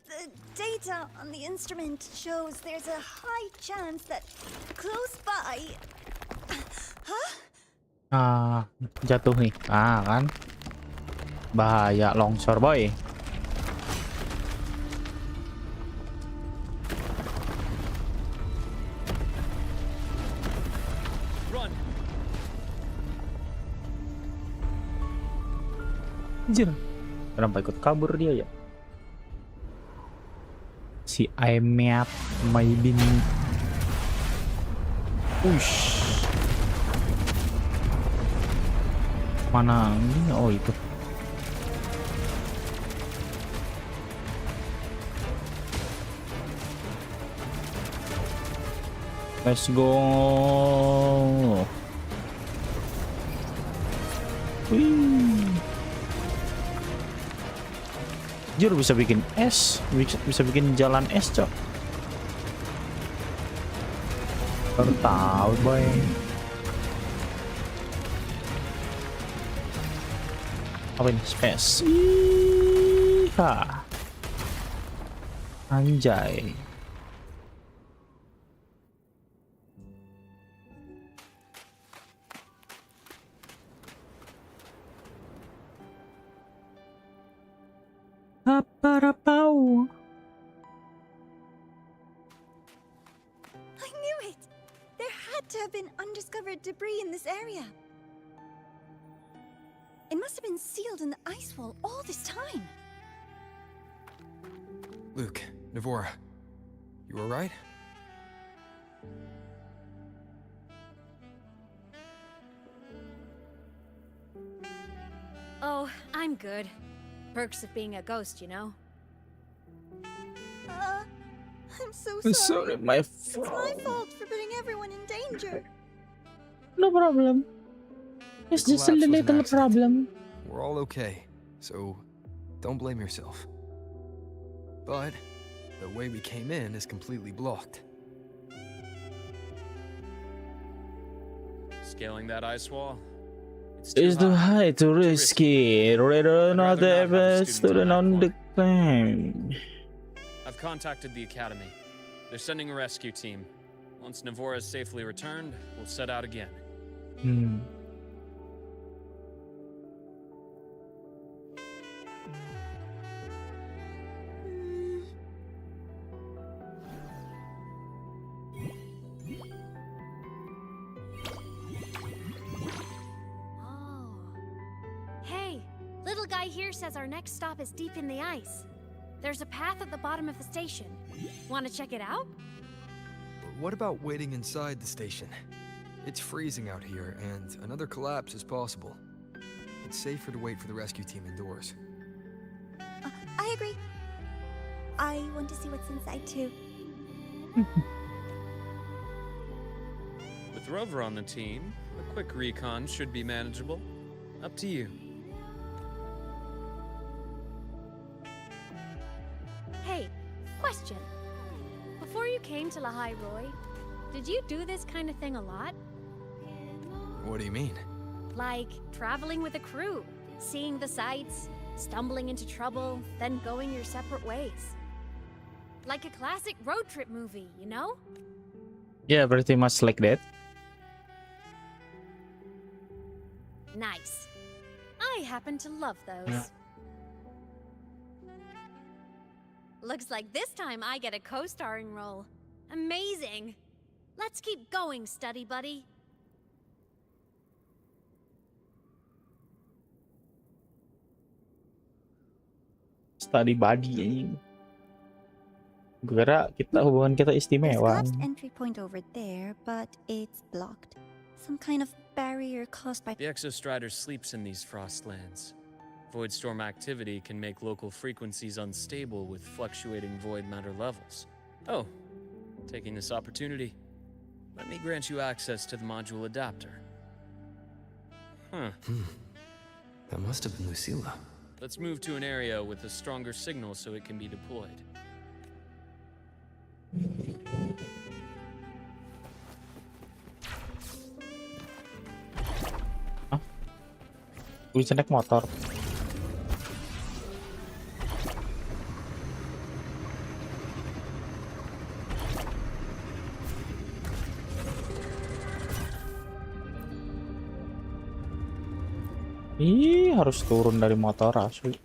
Speaker 5: The data on the instrument shows there's a high chance that close by... Huh?
Speaker 1: Jatuh nih. Kan. Bahaya longsor, boy.
Speaker 18: Run.
Speaker 1: Anjir. Kenapa ikut kabur dia ya? Si Aimet Maibin. Ush. Mana ini? Oh itu. Let's go. Wih. Jur bisa bikin es, bisa bikin jalan es, cok. Baru tahu, boy. Apa ini? Space. Iha. Anjay. Apa-rapau.
Speaker 5: I knew it! There had to have been undiscovered debris in this area. It must have been sealed in the ice wall all this time.
Speaker 3: Luke, Navora, you alright?
Speaker 7: Oh, I'm good. Perks of being a ghost, you know?
Speaker 5: I'm so
Speaker 1: I'm
Speaker 5: sorry.
Speaker 1: sorry, my
Speaker 5: It's my fault for putting everyone in danger.
Speaker 1: No problem. It's
Speaker 3: The
Speaker 1: just a
Speaker 3: collapse was an
Speaker 1: little
Speaker 3: accident.
Speaker 1: problem.
Speaker 3: We're all okay, so don't blame yourself. But the way we came in is completely blocked.
Speaker 18: Scaling that ice wall?
Speaker 1: It's too high, too risky. Rather not ever student on the climb.
Speaker 18: I've contacted the academy. They're sending a rescue team. Once Navora is safely returned, we'll set out again.
Speaker 7: Hey, little guy here says our next stop is deep in the ice. There's a path at the bottom of the station. Want to check it out?
Speaker 3: But what about waiting inside the station? It's freezing out here, and another collapse is possible. It's safer to wait for the rescue team indoors.
Speaker 5: I agree. I want to see what's inside too.
Speaker 18: With Rover on the team, a quick recon should be manageable. Up to you.
Speaker 7: Hey, question. Before you came to Lahai Roy, did you do this kind of thing a lot?
Speaker 3: What do you mean?
Speaker 7: Like traveling with a crew, seeing the sights, stumbling into trouble, then going your separate ways. Like a classic road trip movie, you know?
Speaker 1: Yeah, pretty much like that.
Speaker 7: Nice. I happen to love those. Looks like this time I get a co-starring role. Amazing. Let's keep going, study buddy.
Speaker 1: Study buddy anjing. Gue kira hubungan kita
Speaker 5: There's a
Speaker 1: istimewa.
Speaker 5: collapsed entry point over there, but it's blocked. Some kind of barrier caused by...
Speaker 18: The Exostrider sleeps in these frostlands. Void storm activity can make local frequencies unstable with fluctuating void matter levels. Oh, taking this opportunity, let me grant you access to the module adapter. Huh.
Speaker 3: That must have been Lucilla.
Speaker 18: Let's move to an area with a stronger signal so it can be deployed.
Speaker 1: Gue bisa naik motor. Ih, harus turun dari motor asli.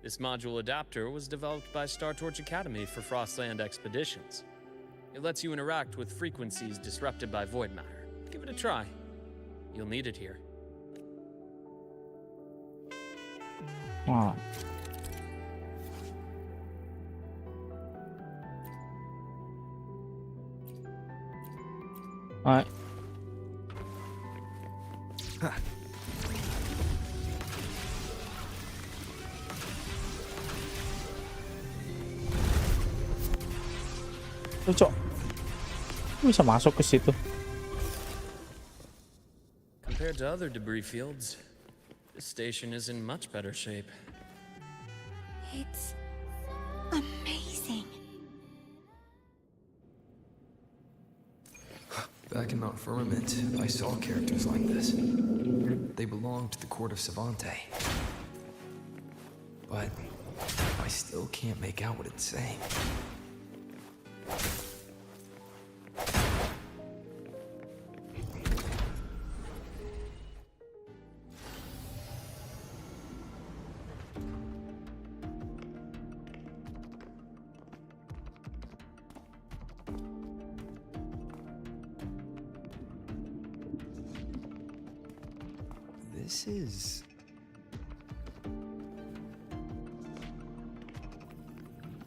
Speaker 18: This module adapter was developed by Star Torch Academy for Frostland expeditions. It lets you interact with frequencies disrupted by void matter. Give it a try. You'll need it here.
Speaker 1: Wow. Alright. Cok, bisa masuk ke situ.
Speaker 18: Compared to other debris fields, this station is in much better shape.
Speaker 5: It's amazing.
Speaker 3: Back in Mount Firmament, I saw characters like this. They belonged to the court of Savante. But I still can't make out what it's saying. This is...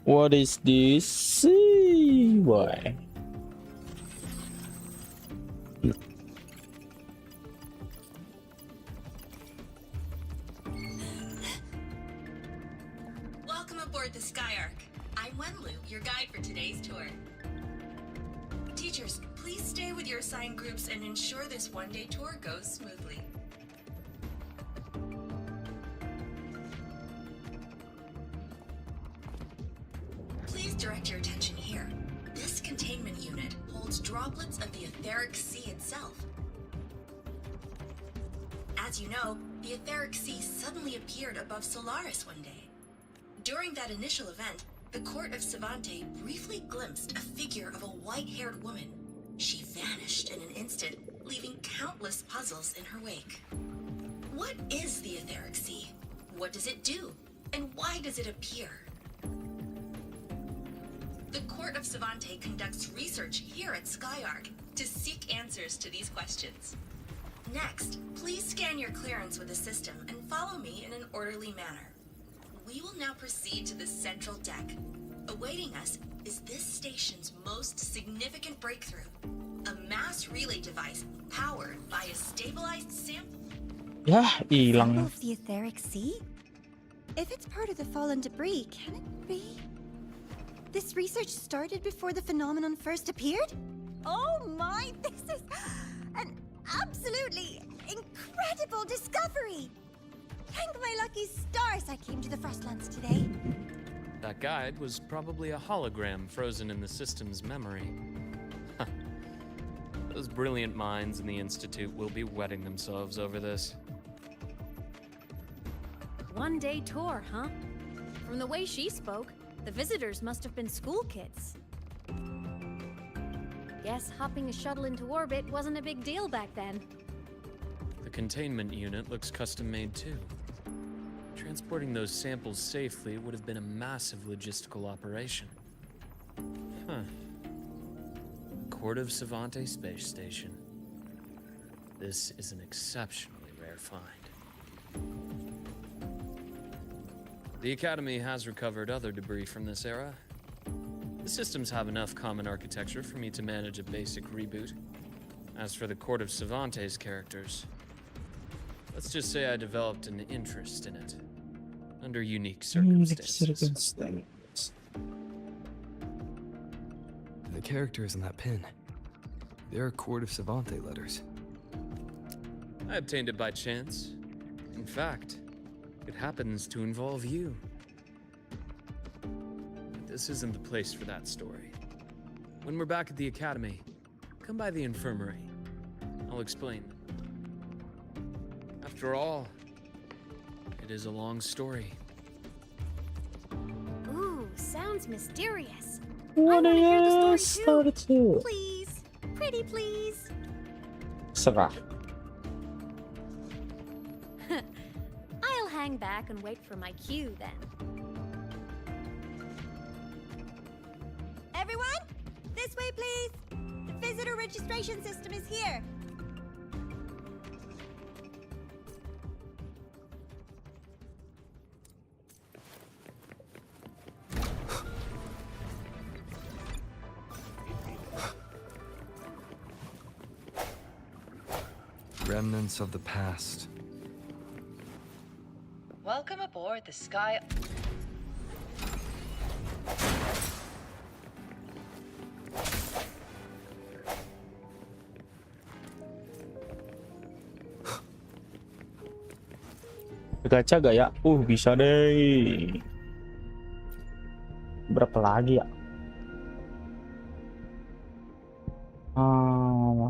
Speaker 1: What is this? Why?
Speaker 11: Welcome aboard the Skyark. I'm Wenlu, your guide for today's tour. Teachers, please stay with your assigned groups and ensure this one-day tour goes smoothly. Please direct your attention here. This containment unit holds droplets of the etheric sea itself. As you know, the etheric sea suddenly appeared above Solaris one day. During that initial event, the court of Savante briefly glimpsed a figure of a white-haired woman. She vanished in an instant, leaving countless puzzles in her wake. What is the etheric sea? What does it do? And why does it appear? The court of Savante conducts research here at Skyark to seek answers to these questions. Next, please scan your clearance with the system and follow me in an orderly manner. We will now proceed to the central deck. Awaiting us is this station's most significant breakthrough. A mass relay device powered by a stabilized sample.
Speaker 1: Yah,
Speaker 5: Sample
Speaker 1: hilang.
Speaker 5: of the etheric sea? If it's part of the fallen debris, can it be? This research started before the phenomenon first appeared? Oh my, this is an absolutely incredible discovery! Thank my lucky stars I came to the Frostlands today.
Speaker 18: That guide was probably a hologram frozen in the system's memory. Those brilliant minds in the Institute will be wetting themselves over this.
Speaker 7: One-day tour, huh? From the way she spoke, the visitors must have been school kids. Guess hopping a shuttle into orbit wasn't a big deal back then.
Speaker 18: The containment unit looks custom-made too. Transporting those samples safely would have been a massive logistical operation. Huh. Court of Savante Space Station. This is an exceptionally rare find. The Academy has recovered other debris from this era. The systems have enough common architecture for me to manage a basic reboot. As for the Court of Savante's characters, let's just say I developed an interest in it, under unique circumstances.
Speaker 3: The characters in that pin, they're Court of Savante letters.
Speaker 18: I obtained it by chance. In fact, it happens to involve you. But this isn't the place for that story. When we're back at the Academy, come by the infirmary. I'll explain. After all, it is a long story.
Speaker 7: Ooh, sounds mysterious.
Speaker 1: I wanna
Speaker 7: hear the
Speaker 1: story too.
Speaker 7: Please, pretty please.
Speaker 1: Serah.
Speaker 7: I'll hang back and wait for my cue then.
Speaker 5: Everyone, this way please. The visitor registration system is here.
Speaker 3: Remnants of the past.
Speaker 12: Welcome aboard the Sky.
Speaker 1: Gacha gak ya? Bisa deh. Berapa lagi ya?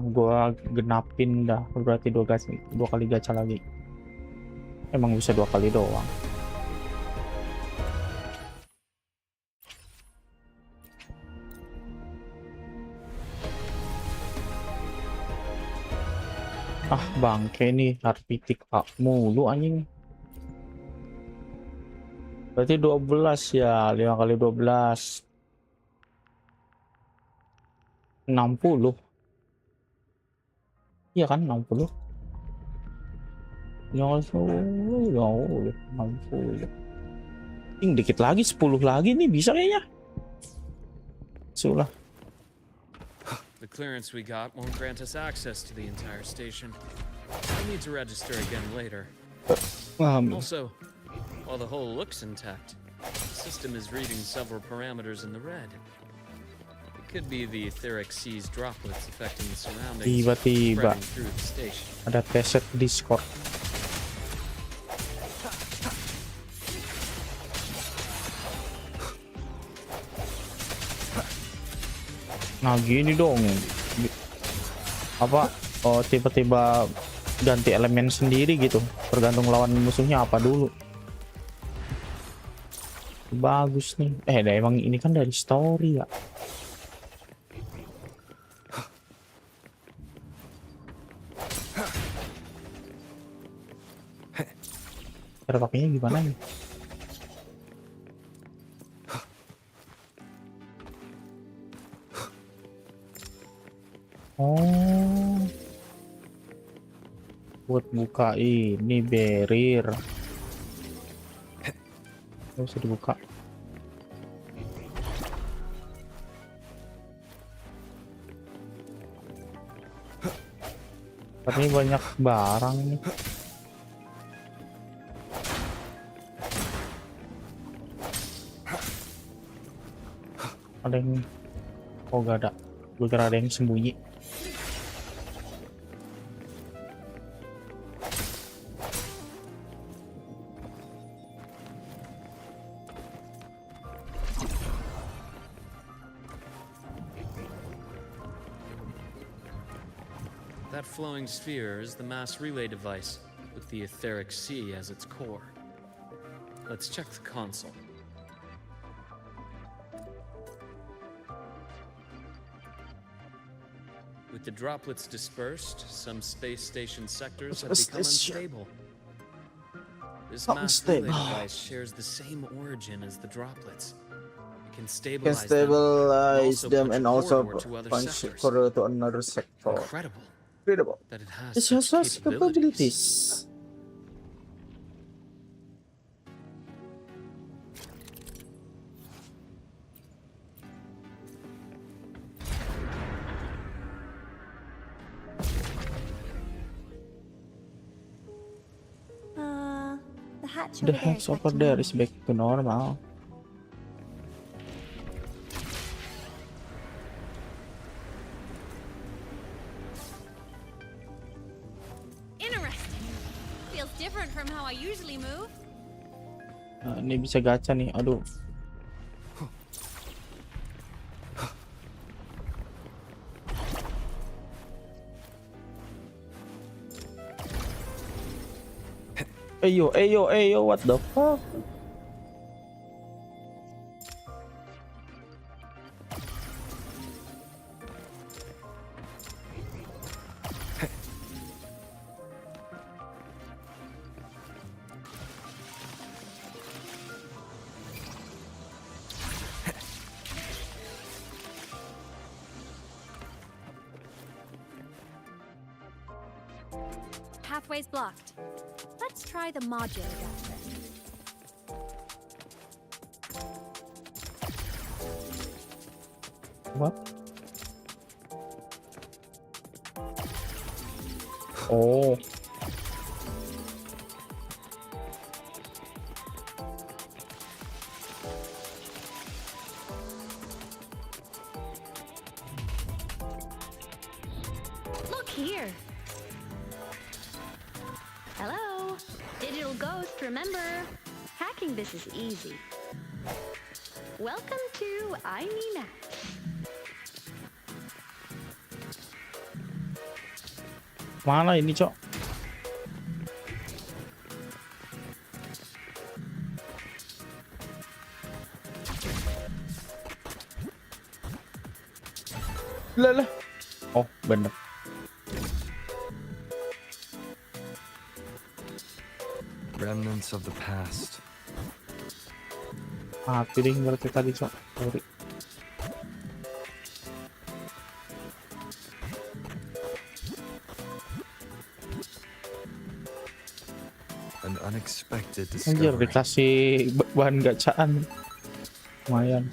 Speaker 1: Gua genapin dah, berarti dua kali gacha lagi. Emang bisa 2 kali doang. Ah bangke nih, arpitik Pak mulu anjing. Berarti 12 ya, 5 kali 12 60. Iya kan 60. Ya udah 60. Dikit lagi 10 lagi nih bisa kayaknya. Sulah.
Speaker 18: The clearance we got won't grant us access to the entire station. I'll need to register again later. Also, while the hull looks intact, the system is reading several parameters in the red. It could be the etheric sea's droplets affecting the surroundings,
Speaker 1: Tiba-tiba
Speaker 18: spreading through the station.
Speaker 1: ada preset Discord. Nah gini dong, apa tiba-tiba ganti elemen sendiri gitu, tergantung lawan musuhnya apa dulu. Bagus nih. Emang ini kan dari story ya. Cara pakainya gimana nih? Oh, buat buka ini barrier. Bisa dibuka. Ini banyak barang nih. Ada yang... Oh gak ada. Gue kira ada yang sembunyi.
Speaker 18: That flowing sphere is the mass relay device, with the etheric sea as its core. Let's check the console. With the droplets dispersed, some space station sectors have become unstable. This mass relay device shares the same origin as the droplets. It can stabilize them and also punch
Speaker 1: corridor to another sector.
Speaker 18: Incredible. That it has
Speaker 1: It
Speaker 18: such
Speaker 1: has capabilities. The hatch over there is back to normal.
Speaker 7: Feels different from how I usually move.
Speaker 1: Ini bisa gacha nih, aduh. Ayo, what the fuck?
Speaker 7: Pathway's blocked. Let's try the modular route.
Speaker 1: What? Oh.
Speaker 24: Look here. Hello. Digital ghost, remember? Hacking this is easy. Welcome to IMEMAX.
Speaker 1: Mana ini, Cok? Lah. Oh, bener.
Speaker 8: Remnants of the past.
Speaker 1: Piring berarti tadi, Cok. Sorry.
Speaker 8: An unexpected
Speaker 1: Anjir,
Speaker 8: discovery.
Speaker 1: dikasih bahan gacaan. Lumayan.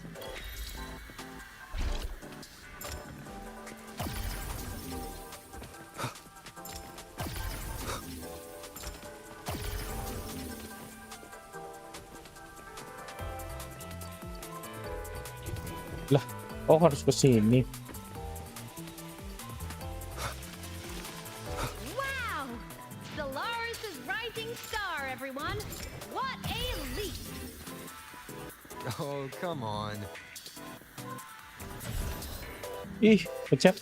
Speaker 1: Lah, oh harus ke sini.
Speaker 24: Wow! Solaris' rising star, everyone! What a leap!
Speaker 8: Oh, come on.
Speaker 1: Ih, pecet.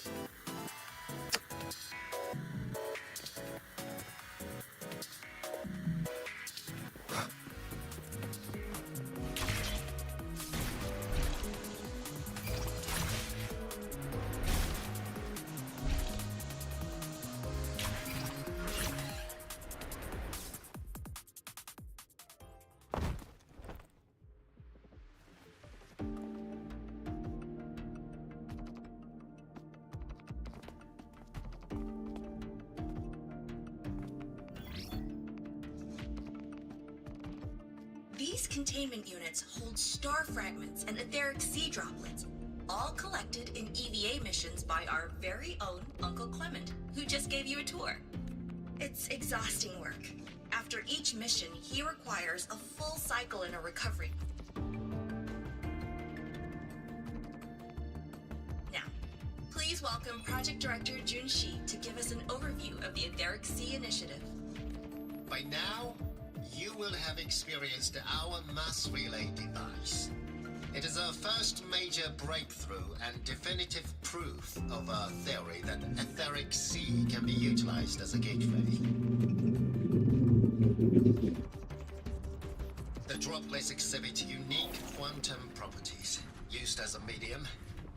Speaker 11: These containment units hold star fragments and etheric sea droplets, all collected in EVA missions by our very own Uncle Clement, who just gave you a tour. It's exhausting work. After each mission, he requires a full cycle in a recovery. Now, please welcome Project Director Jun Shi to give us an overview of the Etheric Sea Initiative.
Speaker 2: By now, you will have experienced our mass relay device. It is our first major breakthrough and definitive proof of our theory that Etheric Sea can be utilized as a gateway. The droplets exhibit unique quantum properties. Used as a medium,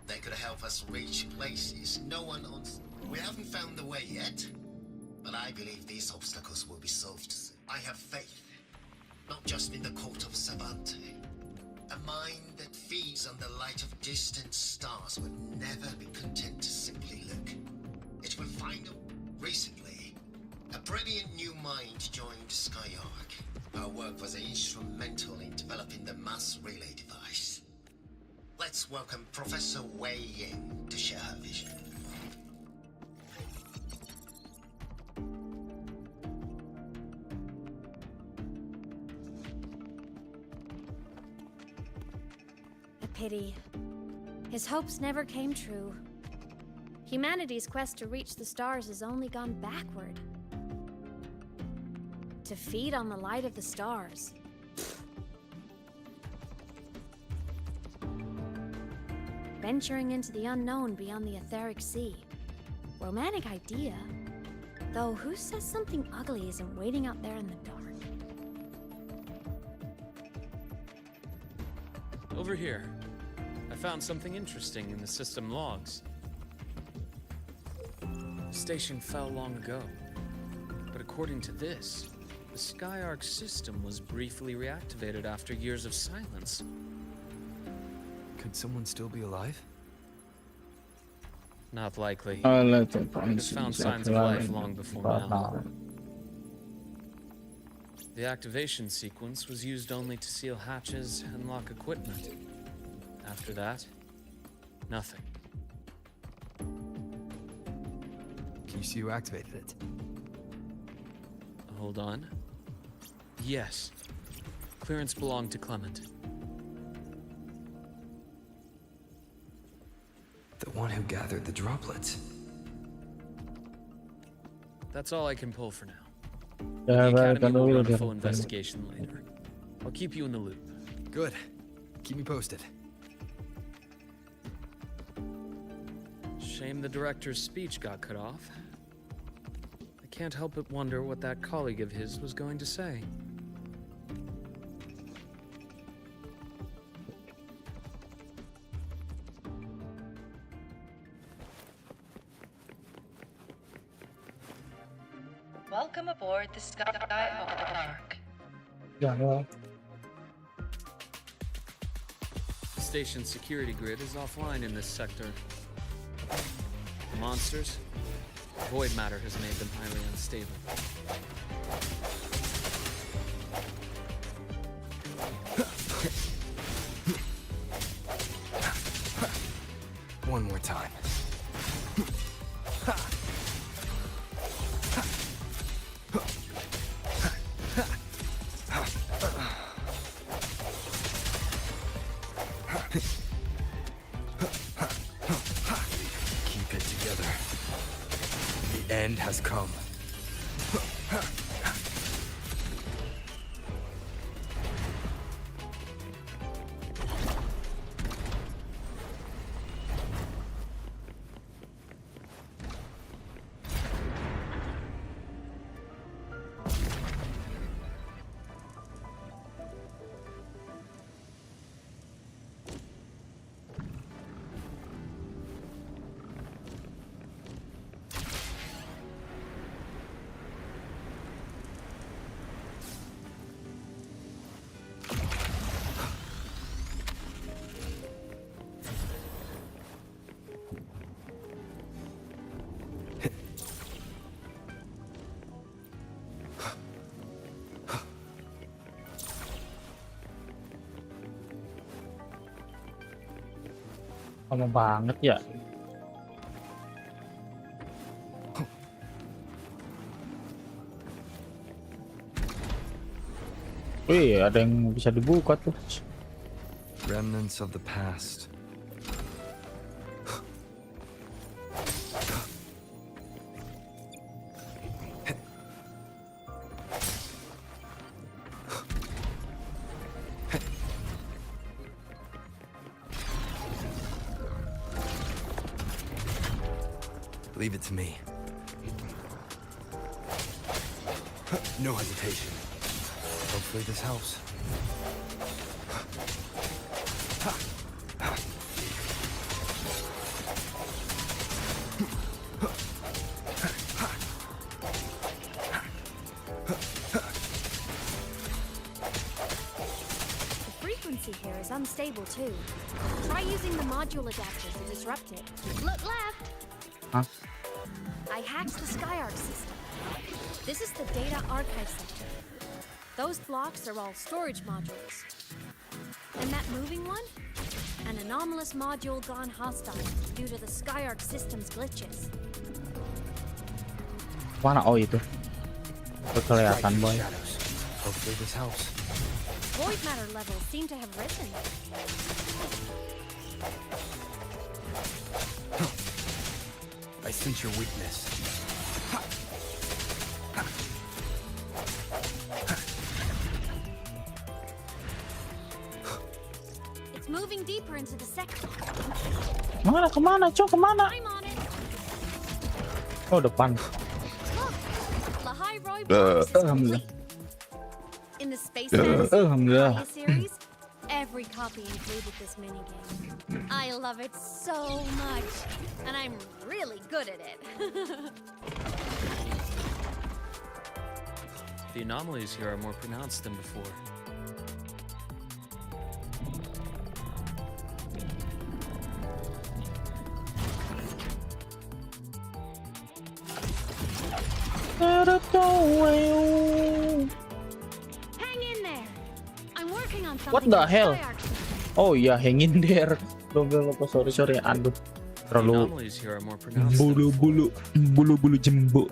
Speaker 2: they could help us reach places no one else. We haven't found the way yet, but I believe these obstacles will be solved soon. I have faith, not just in the court of Savante. A mind that feeds on the light of distant stars would never be content to simply look. It will find recently, a brilliant new mind joined Skyark. Our work was instrumental in developing the mass relay device. Let's welcome Professor Wei Ying to share her vision.
Speaker 7: Pity. His hopes never came true. Humanity's quest to reach the stars has only gone backward. To feed on the light of the stars. Venturing into the unknown beyond the Etheric Sea. Romantic idea. Though who says something ugly isn't waiting out there in the dark?
Speaker 18: Over here. I found something interesting in the system logs. The station fell long ago. But according to this, the Skyark system was briefly reactivated after years of silence.
Speaker 3: Could someone still be alive?
Speaker 18: Not likely.
Speaker 1: Let's
Speaker 18: It found signs of life long before now. The activation sequence was used only to seal hatches and lock equipment. After that, nothing.
Speaker 3: Can you see who activated it?
Speaker 18: Hold on. Yes. Clearance belonged to Clement.
Speaker 3: The one who gathered the droplets.
Speaker 18: That's all I can pull for now.
Speaker 1: Yeah,
Speaker 18: The Academy will run a full investigation later. I'll keep you in the loop.
Speaker 3: Good. Keep me posted.
Speaker 18: Shame the director's speech got cut off. I can't help but wonder what that colleague of his was going to say.
Speaker 12: Welcome aboard the Skyark.
Speaker 1: Yeah.
Speaker 18: The station's security grid is offline in this sector. The monsters, void matter has made them highly unstable.
Speaker 3: One more time. Keep it together. The end has come.
Speaker 1: Lama banget ya. Wih, ada yang bisa dibuka tuh.
Speaker 3: Remnants of the past. Leave it to me. No hesitation. Hopefully this helps.
Speaker 7: The frequency here is unstable too. Try using the module adapter to disrupt it. Look left!
Speaker 1: Huh?
Speaker 7: I hacked the SkyArc system. This is the data archive sector. Those blocks are all storage modules. And that moving one? An anomalous module gone hostile due to the SkyArc system's glitches.
Speaker 1: Mana? Oh itu. Kelihatan boy.
Speaker 3: Hopefully this helps.
Speaker 7: Void matter levels seem to have risen.
Speaker 3: I sense your weakness.
Speaker 7: It's moving deeper into the sector.
Speaker 1: Kemana, Cok? Kemana?
Speaker 7: I'm on it.
Speaker 1: Oh, depan.
Speaker 7: Look, Lahai Roy blocks is complete. In the Space Fantasy series, every copy included this minigame. I love it so much, and I'm really good at it.
Speaker 18: The anomalies here are more pronounced than before.
Speaker 7: Hang in there. I'm working on something.
Speaker 1: What the hell? Oh iya, hang in there. Lupa, sorry. Aduh, terlalu bulu jembut.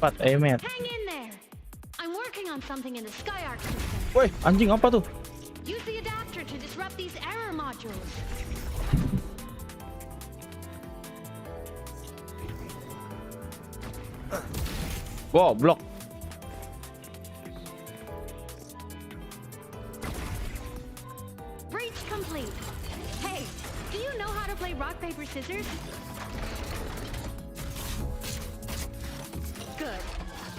Speaker 1: Pat, Emet.
Speaker 7: Hang in there. I'm working on something in the SkyArc system.
Speaker 1: Woi, anjing apa tuh?
Speaker 7: Use the adapter to disrupt these error modules.
Speaker 1: Goblok.
Speaker 7: Breach complete. Hey, do you know how to play rock, paper, scissors? Good.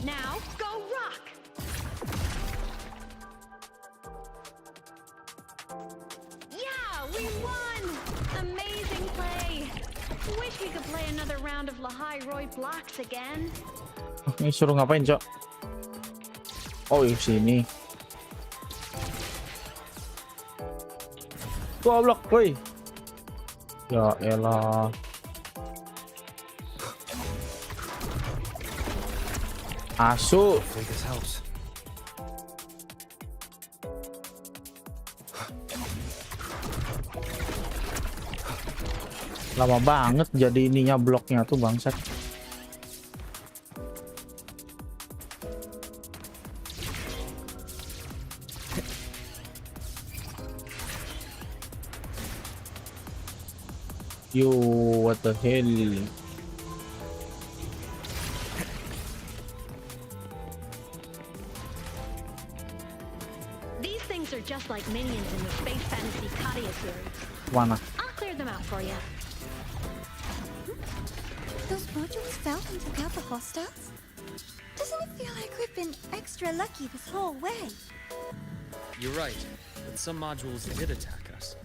Speaker 7: Now, go rock! Yeah, we won! Amazing play! Wish we could play another round of Lahai Roy blocks again.
Speaker 1: Ini suruh ngapain, Cok? Oh, di sini. Goblok, woi. Ya elah. Asu. Lama banget jadi ininya bloknya tuh bangsat. Yo, what the hell?
Speaker 7: These things are just like minions in the Space Fantasy Kadia series.
Speaker 1: Mana?
Speaker 7: I'll clear them out for you.
Speaker 5: Those modules fell and took out the hostiles? Doesn't it feel like we've been extra lucky this whole way?
Speaker 18: You're right, but some modules did attack us.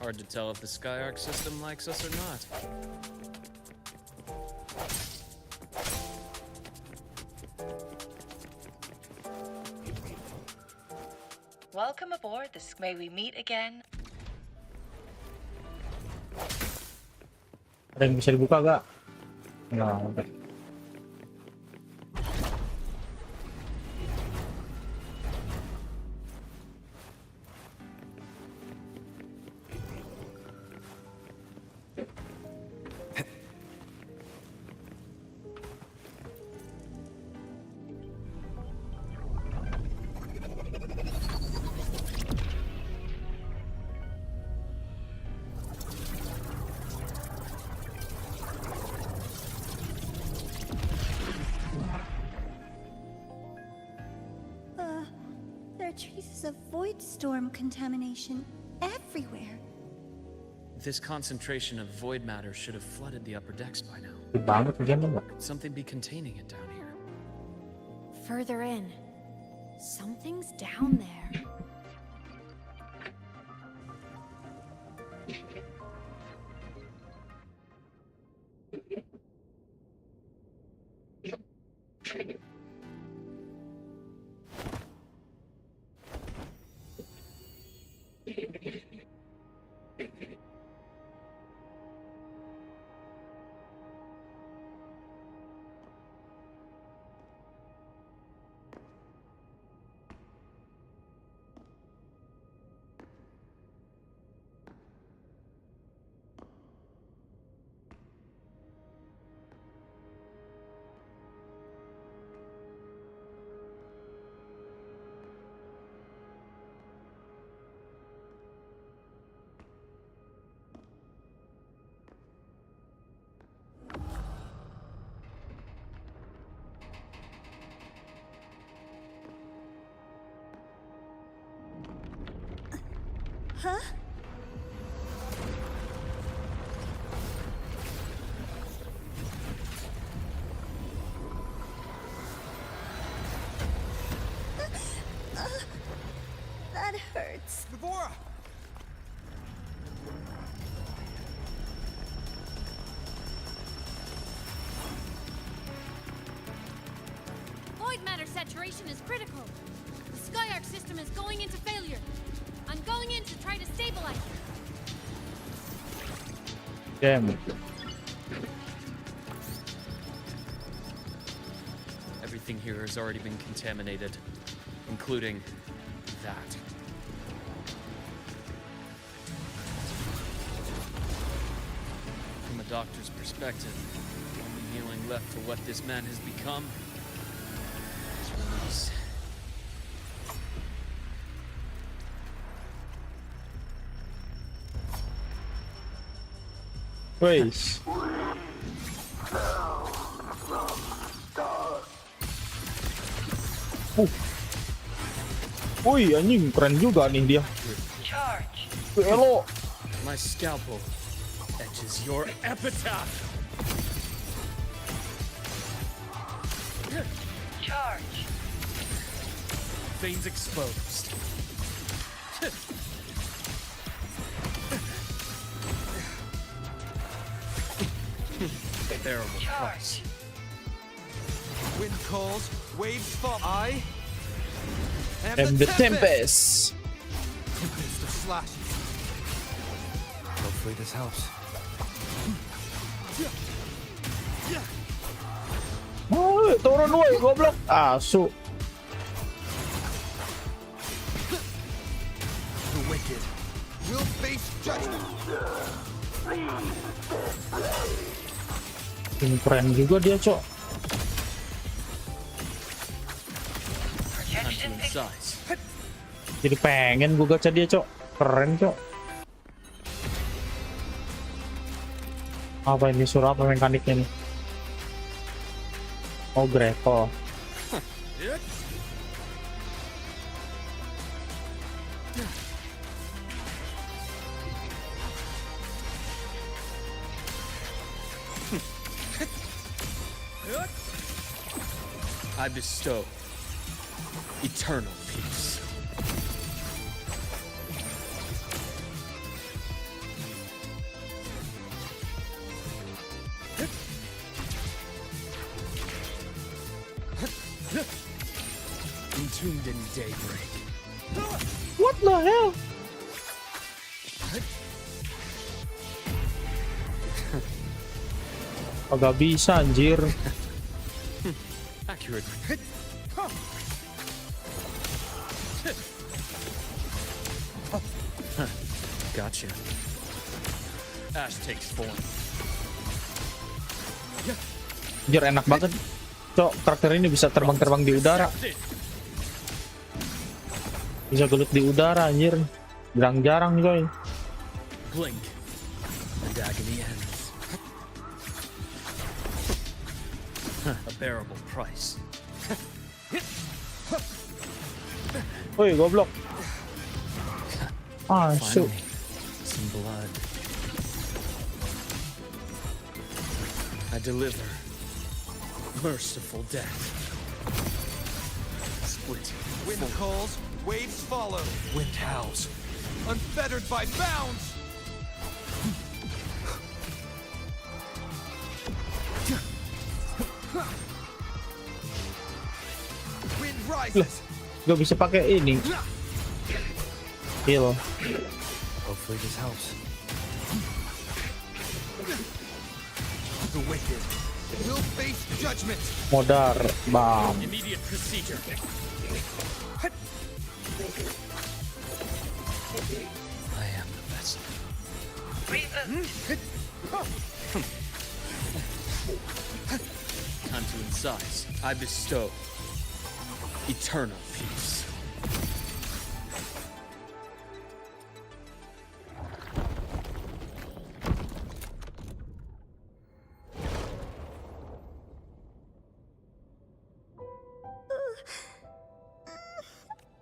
Speaker 18: Hard to tell if the SkyArc system likes us or not.
Speaker 12: Welcome aboard this. May we meet again?
Speaker 1: Ada yang bisa dibuka gak? Nggak ada.
Speaker 5: traces of void storm contamination everywhere.
Speaker 18: This concentration of void matter should have flooded the upper decks by now. Could something be containing it down here?
Speaker 7: Further in. Something's down there.
Speaker 5: Huh? That hurts.
Speaker 4: Navora!
Speaker 7: Void matter saturation is critical. The Skyark system is going into failure. I'm going in to try to stabilize it.
Speaker 1: Damn.
Speaker 18: Everything here has already been contaminated, including that. From a doctor's perspective, the only healing left for what this man has become is release.
Speaker 1: Wais. Wih, anjing keren juga nih dia. Elo.
Speaker 18: My scalpel etches your epitaph.
Speaker 12: Charge.
Speaker 18: Veins exposed. Terrible price.
Speaker 4: Wind calls, waves fall. I
Speaker 1: am the Tempest.
Speaker 4: Tempest of slashes.
Speaker 3: Hopefully this helps.
Speaker 1: Oh, turun woi, goblok. Asu.
Speaker 4: The wicked will face judgment.
Speaker 1: Ini keren juga dia, Cok. Jadi pengen gue gacha dia, Cok. Keren, Cok. Apa ini, suruh apa mekaniknya nih? Oh, grapple.
Speaker 18: I bestow eternal peace. Entombed in daybreak.
Speaker 1: What the hell? Agak bisa anjir.
Speaker 18: Accurate. Gotcha. Ash takes form.
Speaker 1: Anjir enak banget. Cok, karakter ini bisa terbang-terbang di udara. Bisa gelut di udara anjir. Jarang-jarang coy.
Speaker 18: Blink. And agony ends. A bearable price.
Speaker 1: Woi, goblok. Ah, so
Speaker 18: Finally, some blood. I deliver merciful death. Split.
Speaker 4: Wind calls, waves follow.
Speaker 18: Wind howls.
Speaker 4: Unfettered by bounds. Wind rises.
Speaker 1: gak bisa pakai ini. Heal.
Speaker 3: Hopefully this helps.
Speaker 4: The wicked will face judgment.
Speaker 1: Modar, bam.
Speaker 18: Immediate procedure. I am the best. Time to incise. I bestow eternal peace.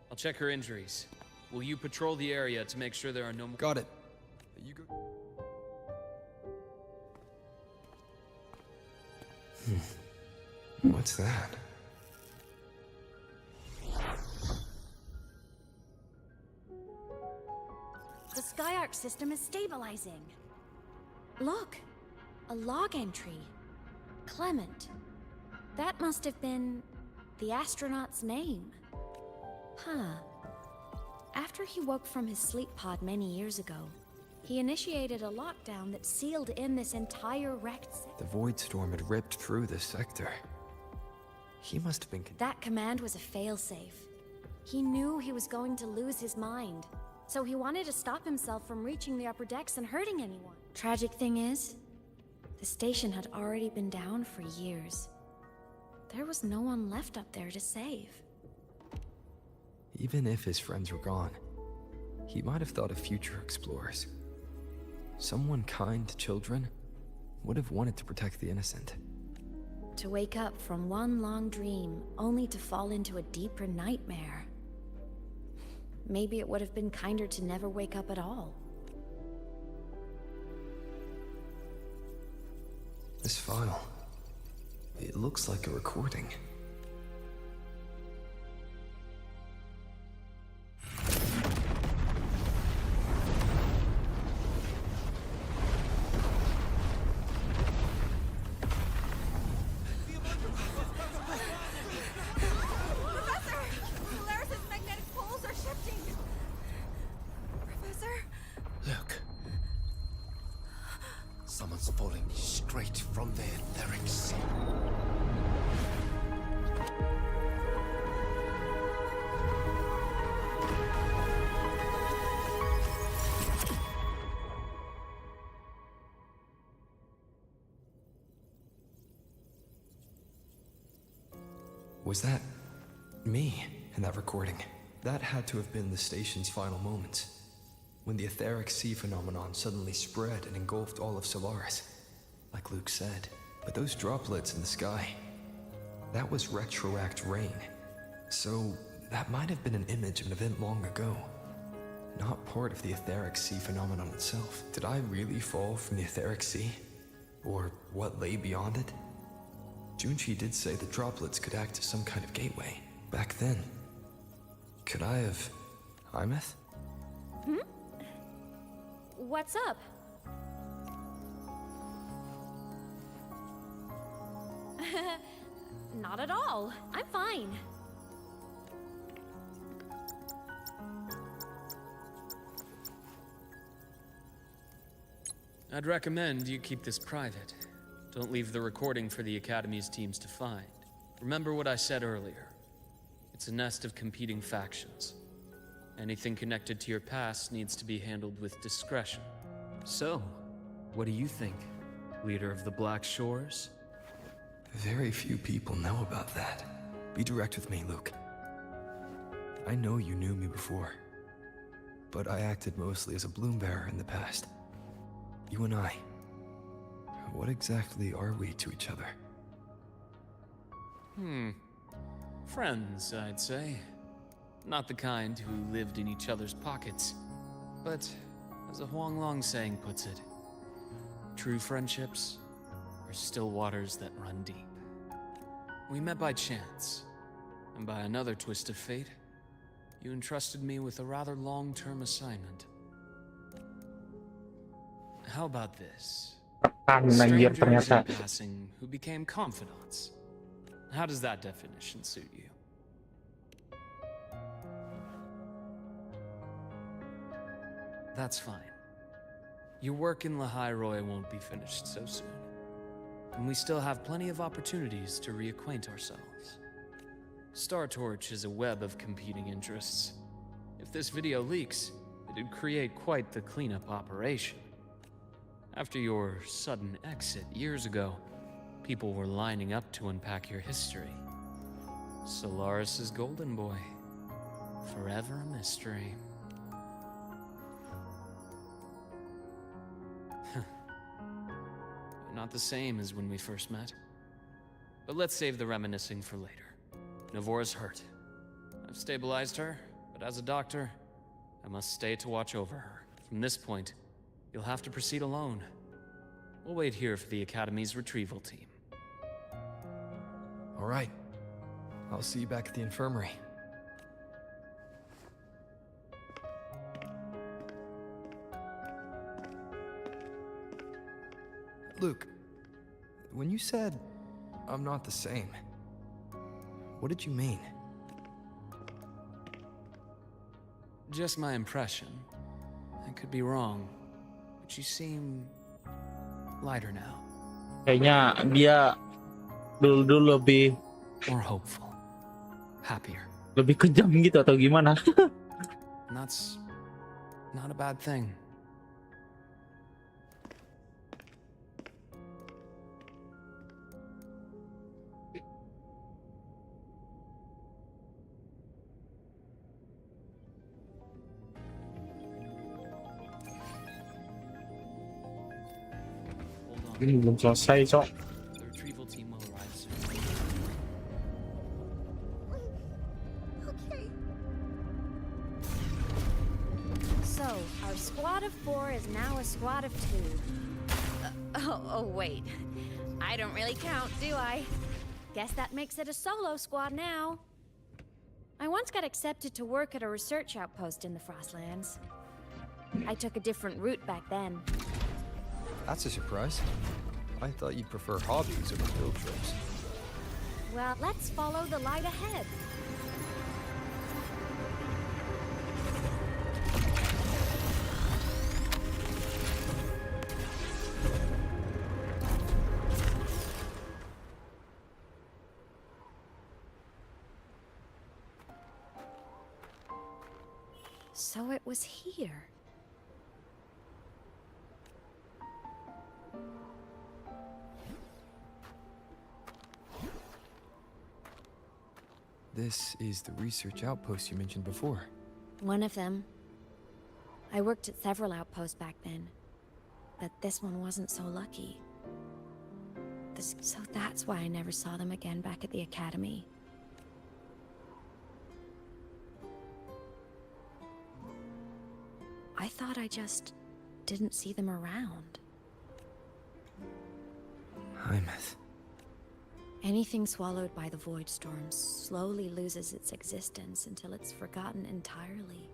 Speaker 18: I'll check her injuries. Will you patrol the area to make sure there are no more?
Speaker 3: Got it. You go. What's that?
Speaker 7: The Sky Arc system is stabilizing. Look, a log entry. Clement. That must have been the astronaut's name. Huh. After he woke from his sleep pod many years ago, he initiated a lockdown that sealed in this entire wrecked sector.
Speaker 3: The void storm had ripped through this sector. He must have been.
Speaker 7: That command was a failsafe. He knew he was going to lose his mind, so he wanted to stop himself from reaching the upper decks and hurting anyone. Tragic thing is, the station had already been down for years. There was no one left up there to save.
Speaker 3: Even if his friends were gone, he might have thought of future explorers. Someone kind to children would have wanted to protect the innocent.
Speaker 7: To wake up from one long dream, only to fall into a deeper nightmare. Maybe it would have been kinder to never wake up at all.
Speaker 3: This file, it looks like a recording.
Speaker 2: Someone's falling straight from the etheric sea.
Speaker 3: Was that me in that recording? That had to have been the station's final moments, when the etheric sea phenomenon suddenly spread and engulfed all of Solaris, like Luke said. But those droplets in the sky, that was retroact rain. So that might have been an image of an event long ago, not part of the etheric sea phenomenon itself. Did I really fall from the etheric sea? Or what lay beyond it? Junchi did say the droplets could act as some kind of gateway. Back then, could I have... Imeth?
Speaker 7: Hmm? What's up? Not at all. I'm fine.
Speaker 18: I'd recommend you keep this private. Don't leave the recording for the Academy's teams to find. Remember what I said earlier. It's a nest of competing factions. Anything connected to your past needs to be handled with discretion. So, what do you think, leader of the Black Shores?
Speaker 3: Very few people know about that. Be direct with me, Luke. I know you knew me before, but I acted mostly as a bloom bearer in the past. You and I, what exactly are we to each other?
Speaker 18: Friends, I'd say. Not the kind who lived in each other's pockets. But as a Huanglong saying puts it, true friendships are still waters that run deep. We met by chance, and by another twist of fate, you entrusted me with a rather long-term assignment. How about this?
Speaker 1: Anjir
Speaker 18: Strangers
Speaker 1: ternyata.
Speaker 18: in passing who became confidants. How does that definition suit you? That's fine. Your work in Lahai-Roi won't be finished so soon. And we still have plenty of opportunities to reacquaint ourselves. Star Torch is a web of competing interests. If this video leaks, it'd create quite the cleanup operation. After your sudden exit years ago, people were lining up to unpack your history. Solaris's golden boy. Forever a mystery. Not the same as when we first met. But let's save the reminiscing for later. Navora's hurt. I've stabilized her, but as a doctor, I must stay to watch over her. From this point, you'll have to proceed alone. We'll wait here for the Academy's retrieval team.
Speaker 3: All right. I'll see you back at the infirmary. Luke, when you said, I'm not the same, what did you mean?
Speaker 18: Just my impression. I could be wrong, but you seem lighter now.
Speaker 1: Kayaknya dia dulu lebih
Speaker 18: More hopeful. Happier.
Speaker 1: lebih kejam gitu atau gimana?
Speaker 18: And that's not a bad thing.
Speaker 1: Ini belum selesai, Cok.
Speaker 18: The retrieval team will arrive soon.
Speaker 5: Okay.
Speaker 7: So, our squad of 4 is now a squad of 2. Oh, wait. I don't really count, do I? Guess that makes it a solo squad now. I once got accepted to work at a research outpost in the Frostlands. I took a different route back then.
Speaker 3: That's a surprise. I thought you'd prefer hobbies over field trips.
Speaker 7: Well, let's follow the light ahead. So it was here.
Speaker 3: This is the research outpost you mentioned before.
Speaker 7: One of them. I worked at several outposts back then, but this one wasn't so lucky. So that's why I never saw them again back at the Academy. I thought I just didn't see them around.
Speaker 3: Hymuth.
Speaker 7: Anything swallowed by the void storms slowly loses its existence until it's forgotten entirely.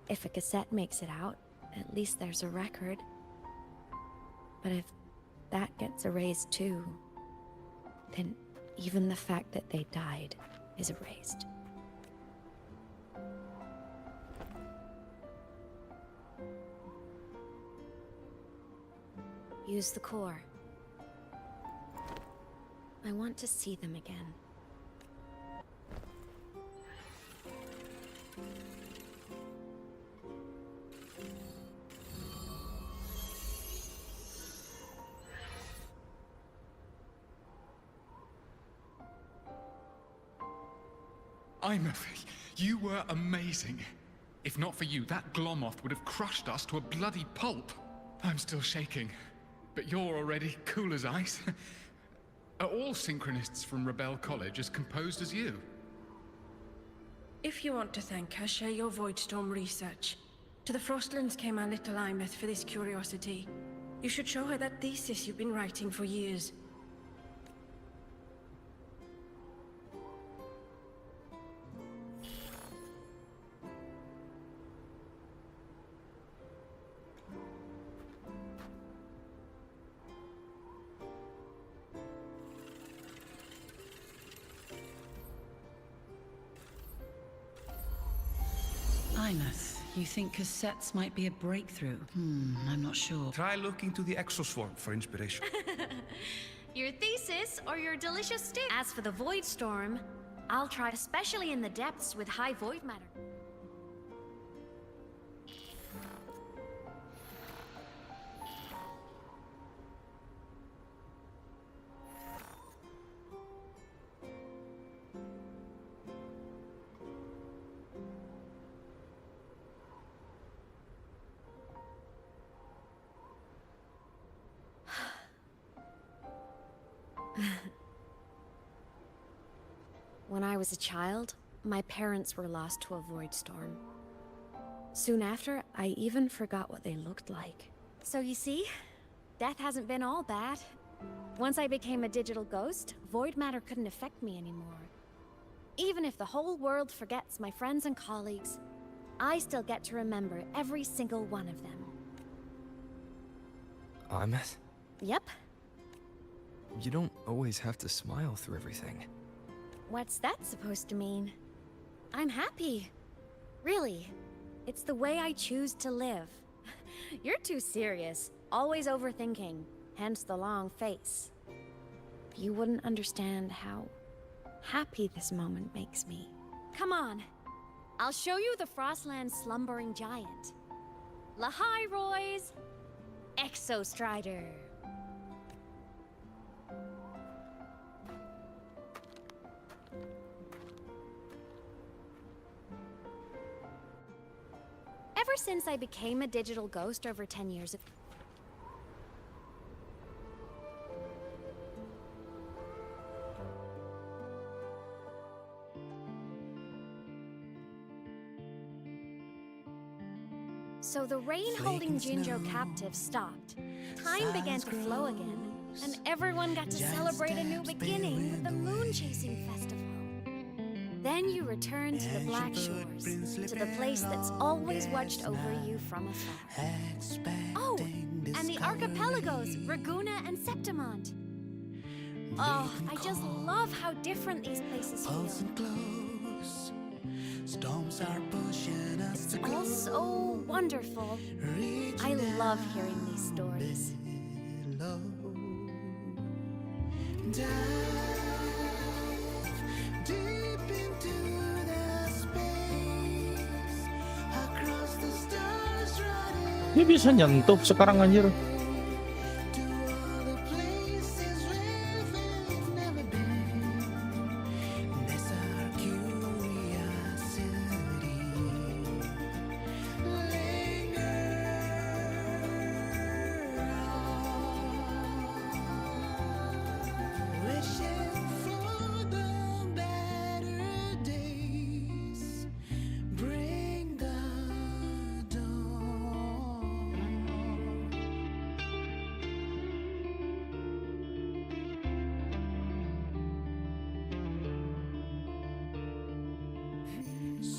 Speaker 7: If a cassette makes it out, at least there's a record. But if that gets erased too, then even the fact that they died is erased. Use the core. I want to see them again.
Speaker 13: You were amazing. If not for you, that Glomoth would have crushed us to a bloody pulp. I'm still shaking, but you're already cool as ice. Are all synchronists from Rebel College as composed as you?
Speaker 14: If you want to thank her, share your Voidstorm research. To the Frostlands came our little Imeth for this curiosity. You should show her that thesis you've been writing for years.
Speaker 16: Imeth, you think cassettes might be a breakthrough? I'm not sure.
Speaker 19: Try looking to the exoswarm for inspiration.
Speaker 7: Your thesis or your delicious stew? As for the void storm, I'll try, especially in the depths with high void matter. When I was a child, my parents were lost to a void storm. Soon after, I even forgot what they looked like. So you see, death hasn't been all bad. Once I became a digital ghost, void matter couldn't affect me anymore. Even if the whole world forgets my friends and colleagues, I still get to remember every single one of them.
Speaker 3: Imeth?
Speaker 7: Yep.
Speaker 3: You don't always have to smile through everything.
Speaker 7: What's that supposed to mean? I'm happy. Really. It's the way I choose to live. You're too serious. Always overthinking. Hence the long face. You wouldn't understand how happy this moment makes me. Come on. I'll show you the Frostland slumbering giant. LIKE-roy's Exostrider. Ever since I became a digital ghost over 10 years ago. So the rain holding Jinjo captive stopped. Time began to flow again, and everyone got to celebrate a new beginning with the moon chasing festival. Then you return to the Black Shores, to the place that's always watched over you from afar. Oh, and the archipelagos, Raguna and Septimont. Oh, I just love how different these places feel. It's all so wonderful. I love hearing these stories.
Speaker 1: Dia bisa nyentuh sekarang anjir.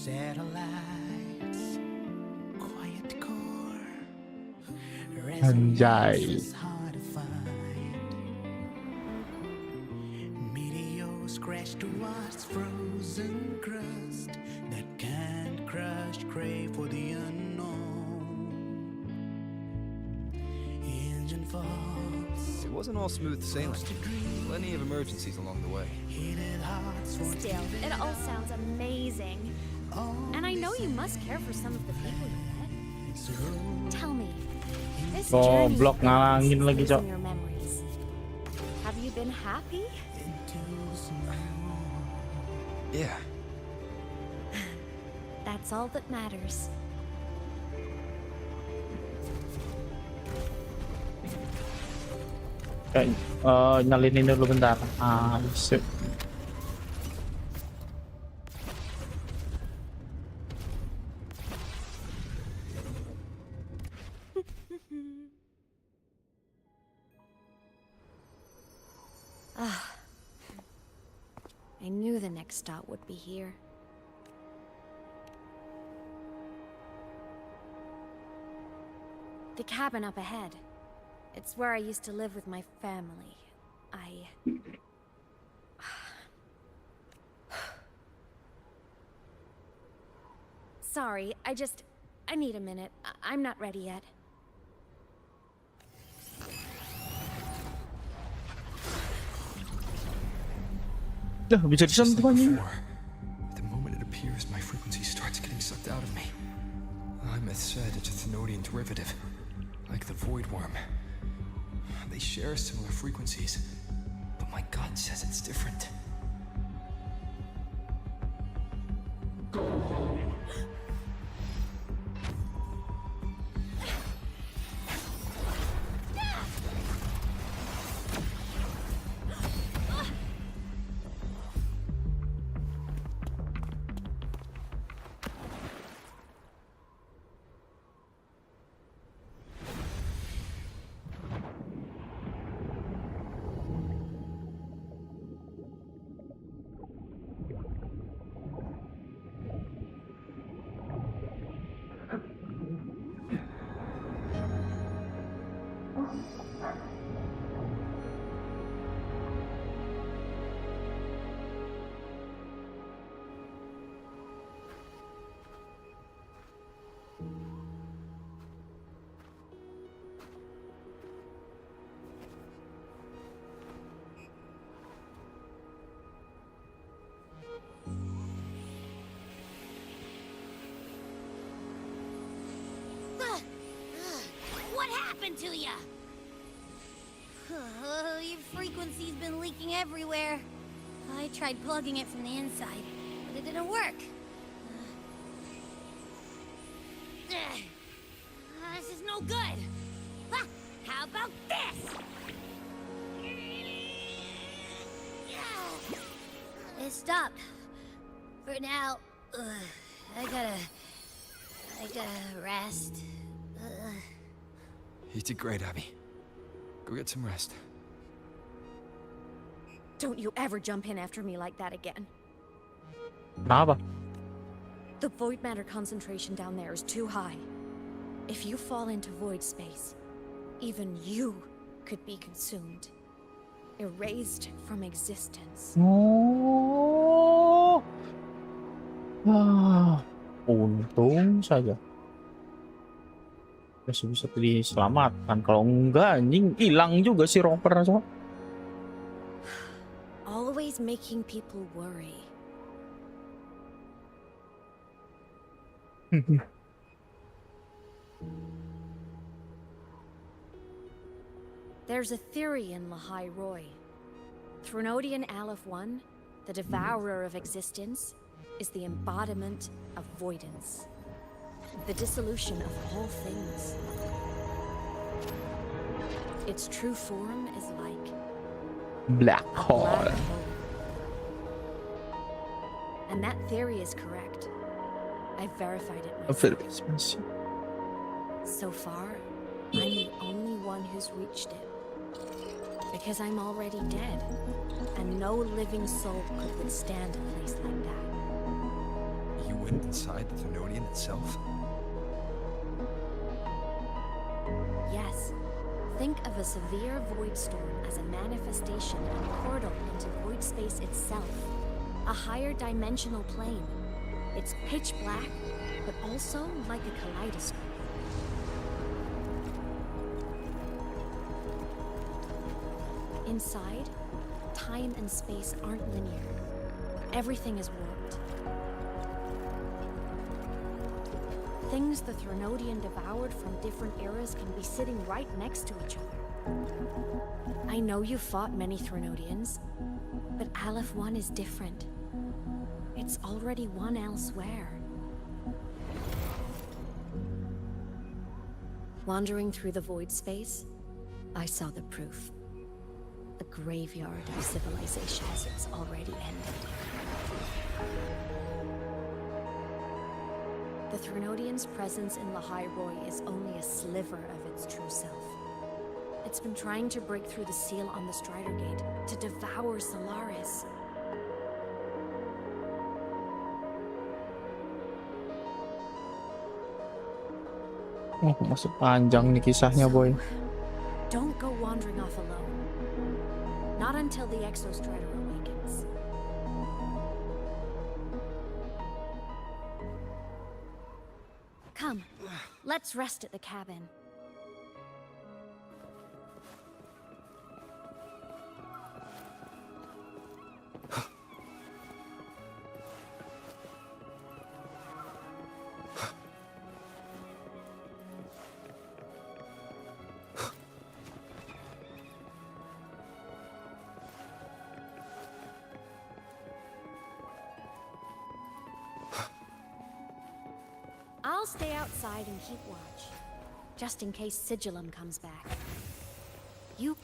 Speaker 2: Satellites, quiet core,
Speaker 1: Anjay.
Speaker 2: hard to find. Meteors crash towards frozen crust that can't crush, crave for the unknown. Engine falls.
Speaker 3: It wasn't all smooth sailing. Plenty of emergencies along the way.
Speaker 7: Still, it all sounds amazing. And I know you must care for some of the people you met. Tell me, this journey
Speaker 1: Goblok ngalangin lagi, Cok.
Speaker 7: in your memories. Have you been happy?
Speaker 3: Yeah.
Speaker 7: That's all that matters.
Speaker 1: Nyalinin dulu bentar. Sip.
Speaker 7: I knew the next stop would be here. The cabin up ahead. It's where I used to live with my family. Sorry, I need a minute. I'm not ready yet.
Speaker 1: Bisa disentuh anjing.
Speaker 3: The moment it appears, my frequency starts getting sucked out of me. Imeth said it's a Thenodian derivative, like the void worm. They share similar frequencies, but my gut says it's different.
Speaker 6: What happened to ya? Your frequency's been leaking everywhere. I tried plugging it from the inside, but it didn't work. This is no good. How about this? It stopped. For now, I gotta rest.
Speaker 3: You did great, Abby. Go get some rest.
Speaker 7: Don't you ever jump in after me like that again.
Speaker 1: Kenapa?
Speaker 7: The void matter concentration down there is too high. If you fall into void space, even you could be consumed. Erased from existence.
Speaker 1: Oh. Untung saja. Masih bisa diselamatkan. Kalau enggak, anjing hilang juga si Roper.
Speaker 7: Always making people worry. There's a theory in LIKE-nya. Thenodian Aleph 1, the devourer of existence, is the embodiment of voidance. The dissolution of all things. Its true form is like
Speaker 1: black hole.
Speaker 7: And that theory is correct. I've verified it myself. So far, I'm the only one who's reached it. Because I'm already dead, and no living soul could withstand a place like that.
Speaker 3: You went inside the Thenodian itself?
Speaker 7: Yes. Think of a severe void storm as a manifestation and portal into void space itself. A higher dimensional plane. It's pitch black, but also like a kaleidoscope. Inside, time and space aren't linear. Everything is warped. Things the Thenodian devoured from different eras can be sitting right next to each other. I know you fought many Thenodians, but Aleph 1 is different. It's already one elsewhere. Wandering through the void space, I saw the proof. A graveyard of civilizations it's already ended. The Thenodian's presence in LIKE-nya is only a sliver of its true self. It's been trying to break through the seal on the Strider Gate to devour Solaris.
Speaker 1: Oh, masuk panjang nih kisahnya, boy.
Speaker 7: Don't go wandering off alone. Not until the Exostrider awakens. Come, let's rest at the cabin. I'll stay outside and keep watch, just in case Sigillum comes back. You...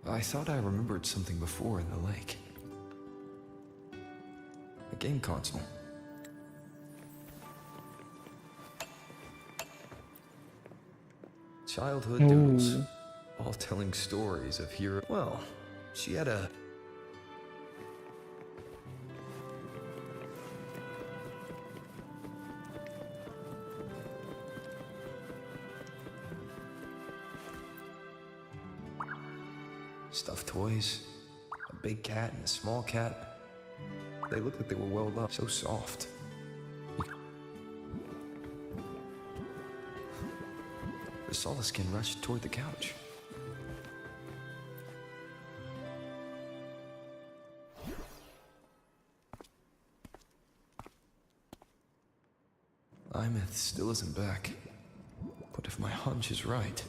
Speaker 3: I thought I remembered something before in the lake. A game console. Childhood doodles, all telling stories of hero. Well, she had a... stuffed toys, a big cat and a small cat. They looked like they were well loved, so soft. The Solaskin rushed toward the couch. Imeth still isn't back. But if my hunch is right...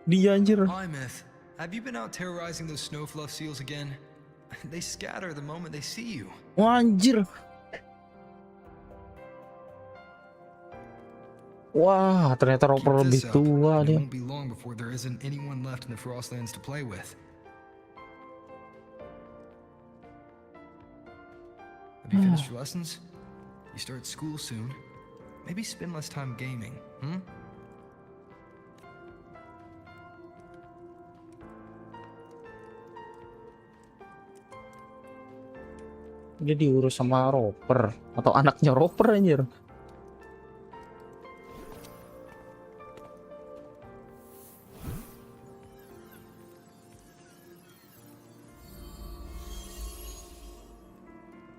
Speaker 1: Dia anjir.
Speaker 4: Imeth, have you been out terrorizing those snowfluff seals again? They scatter the moment they see you.
Speaker 1: Wah, anjir. Wah, ternyata Roper lebih tua
Speaker 4: It
Speaker 1: dia.
Speaker 4: won't be long before there isn't anyone left in the Frostlands to play with. Have you finished your lessons? You start school soon. Maybe spend less time gaming, hmm?
Speaker 1: Dia diurus sama Roper atau anaknya Roper anjir.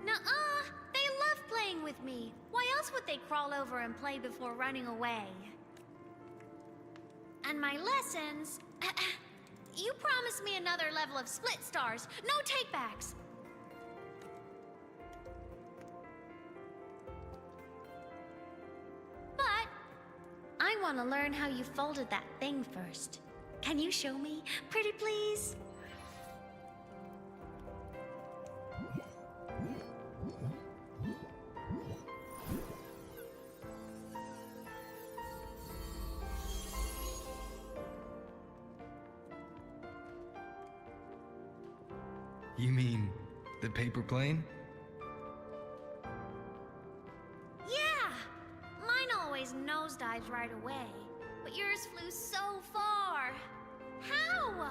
Speaker 6: Nuh-uh, they love playing with me. Why else would they crawl over and play before running away? And my lessons... You promised me another level of split stars. No takebacks. I want to learn how you folded that thing first. Can you show me? Pretty please?
Speaker 4: You mean the paper plane?
Speaker 6: Nosedives right away, but yours flew so far. How?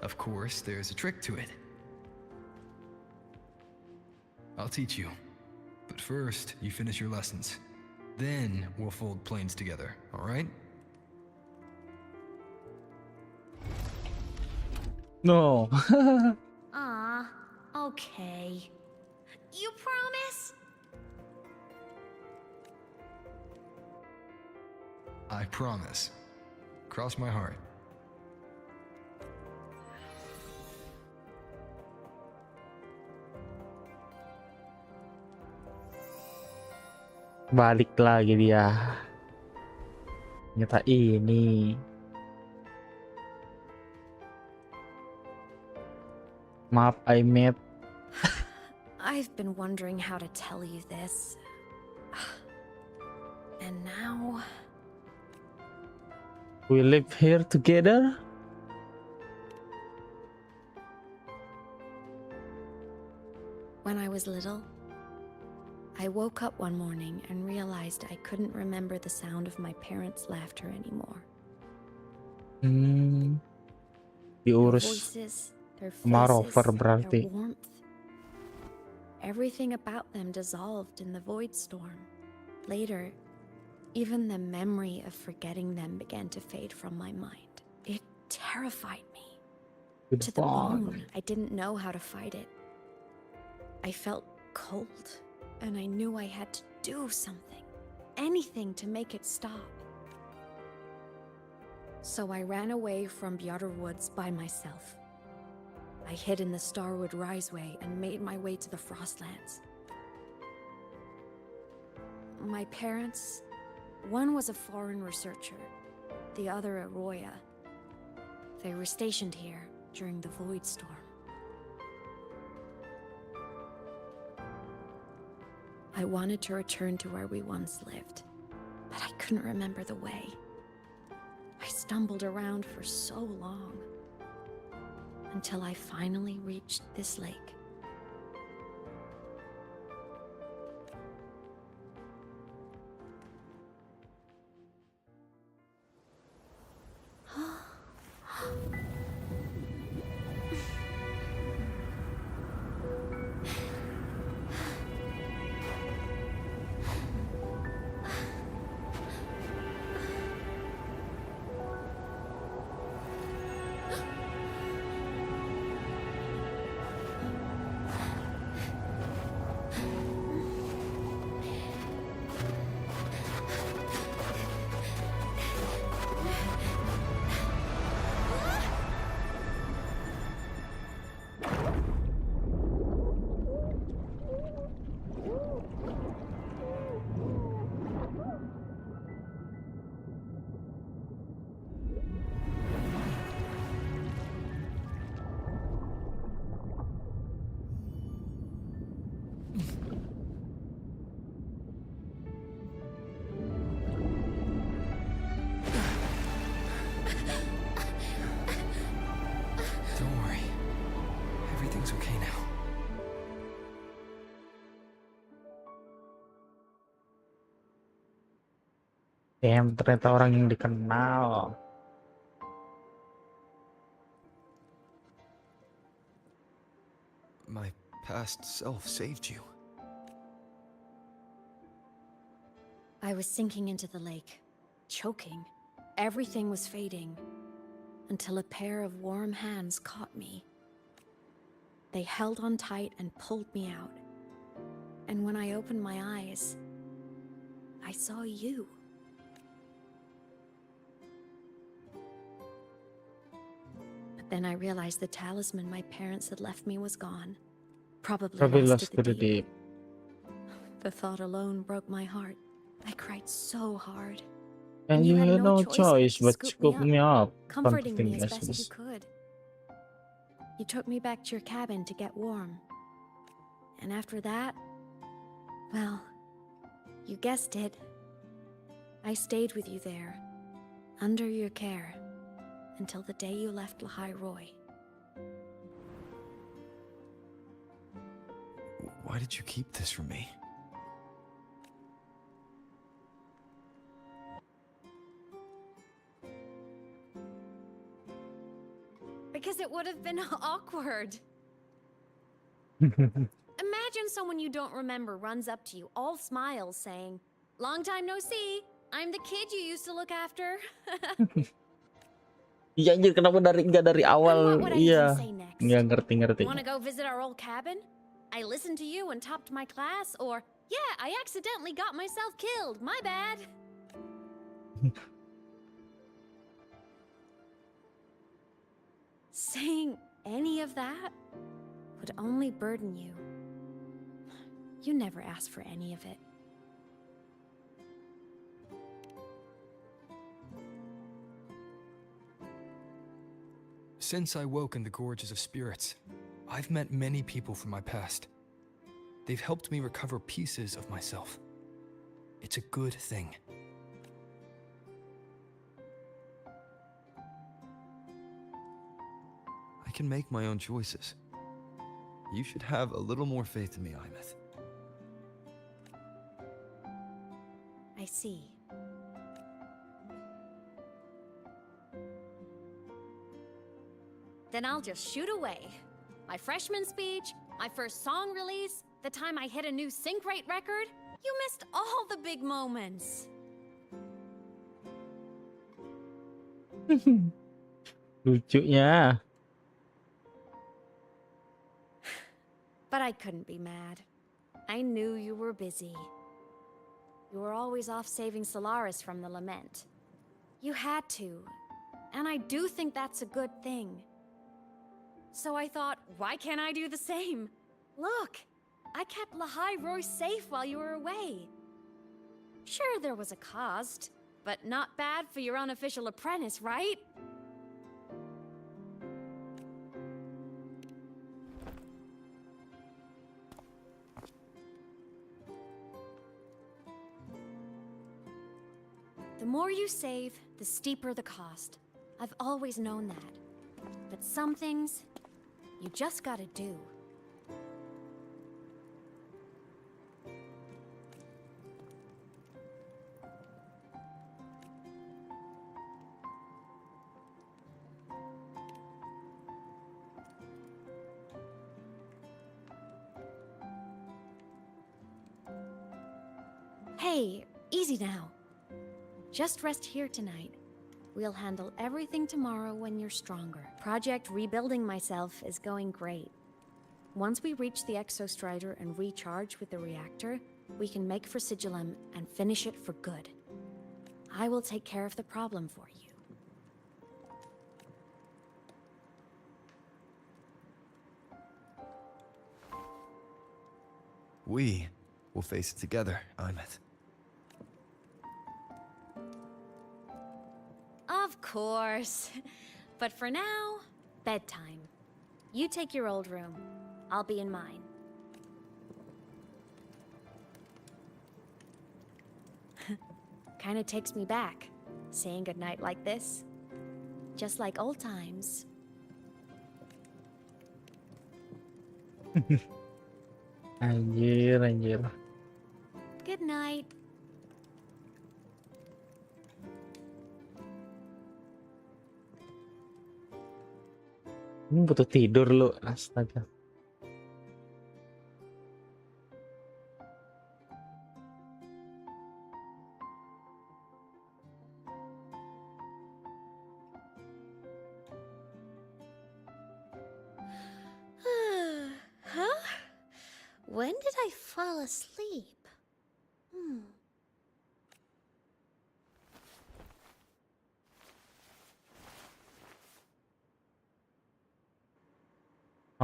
Speaker 4: Of course, there's a trick to it. I'll teach you. But first, you finish your lessons. Then we'll fold planes together, all right?
Speaker 1: No.
Speaker 6: Aw, okay. You promise?
Speaker 4: I promise. Cross my heart.
Speaker 1: Balik lagi dia. Ternyata ini. Maaf, I met.
Speaker 7: I've been wondering how to tell you this. And now...
Speaker 1: We live here together?
Speaker 7: When I was little, I woke up one morning and realized I couldn't remember the sound of my parents' laughter anymore. Their
Speaker 1: Diurus
Speaker 7: voices, their
Speaker 1: sama
Speaker 7: faces,
Speaker 1: Rover berarti.
Speaker 7: their warmth. Everything about them dissolved in the void storm. Later, even the memory of forgetting them began to fade from my mind. It terrified me. To the bone, I didn't know how to fight it. I felt cold, and I knew I had to do something. Anything to make it stop. So I ran away from Bjorder Woods by myself. I hid in the Starwood Riseway and made my way to the Frostlands. My parents, one was a foreign researcher, the other a Roya. They were stationed here during the Void Storm. I wanted to return to where we once lived, but I couldn't remember the way. I stumbled around for so long, until I finally reached this lake.
Speaker 3: Don't worry. Everything's okay now.
Speaker 1: Damn, ternyata orang yang dikenal.
Speaker 3: My past self saved you.
Speaker 7: I was sinking into the lake, choking. Everything was fading, until a pair of warm hands caught me. They held on tight and pulled me out. And when I opened my eyes, I saw you. But then I realized the talisman my parents had left me was gone. Probably lost to the deep. The thought alone broke my heart. I cried so hard.
Speaker 1: And you had no choice but to scoop me up,
Speaker 7: comforting me
Speaker 1: comforting
Speaker 7: as best
Speaker 1: us.
Speaker 7: you could. You took me back to your cabin to get warm. And after that, well, you guessed it. I stayed with you there, under your care, until the day you left Lahai-Roy.
Speaker 3: Why did you keep this from me?
Speaker 7: Because it would have been awkward. Imagine someone you don't remember runs up to you, all smiles, saying, "Long time no see. I'm the kid you used to look after."
Speaker 1: Iya anjir, kenapa nggak dari awal?
Speaker 7: What would I
Speaker 1: Iya,
Speaker 7: even say next?
Speaker 1: nggak ngerti.
Speaker 7: Want to go visit our old cabin? I listened to you and topped my class, or yeah, I accidentally got myself killed. My bad. Saying any of that would only burden you. You never asked for any of it.
Speaker 3: Since I woke in the gorges of spirits, I've met many people from my past. They've helped me recover pieces of myself. It's a good thing. I can make my own choices. You should have a little more faith in me, Imeth.
Speaker 7: I see. Then I'll just shoot away. My freshman speech, my first song release, the time I hit a new sync rate record. You missed all the big moments.
Speaker 1: Lucunya.
Speaker 7: But I couldn't be mad. I knew you were busy. You were always off saving Solaris from the lament. You had to. And I do think that's a good thing. So I thought, why can't I do the same? Look, I kept Lahai Roy safe while you were away. Sure, there was a cost, but not bad for your unofficial apprentice, right? The more you save, the steeper the cost. I've always known that. But some things, you just gotta do. Hey, easy now. Just rest here tonight. We'll handle everything tomorrow when you're stronger. Project Rebuilding Myself is going great. Once we reach the Exostrider and recharge with the reactor, we can make for Sigillum and finish it for good. I will take care of the problem for you.
Speaker 3: We will face it together, Imeth.
Speaker 7: Of course. But for now, bedtime. You take your old room. I'll be in mine. Kinda takes me back, saying goodnight like this. Just like old times.
Speaker 1: Anjir.
Speaker 7: Good night.
Speaker 1: Ini butuh tidur lu, astaga.
Speaker 6: Huh? When did I fall asleep?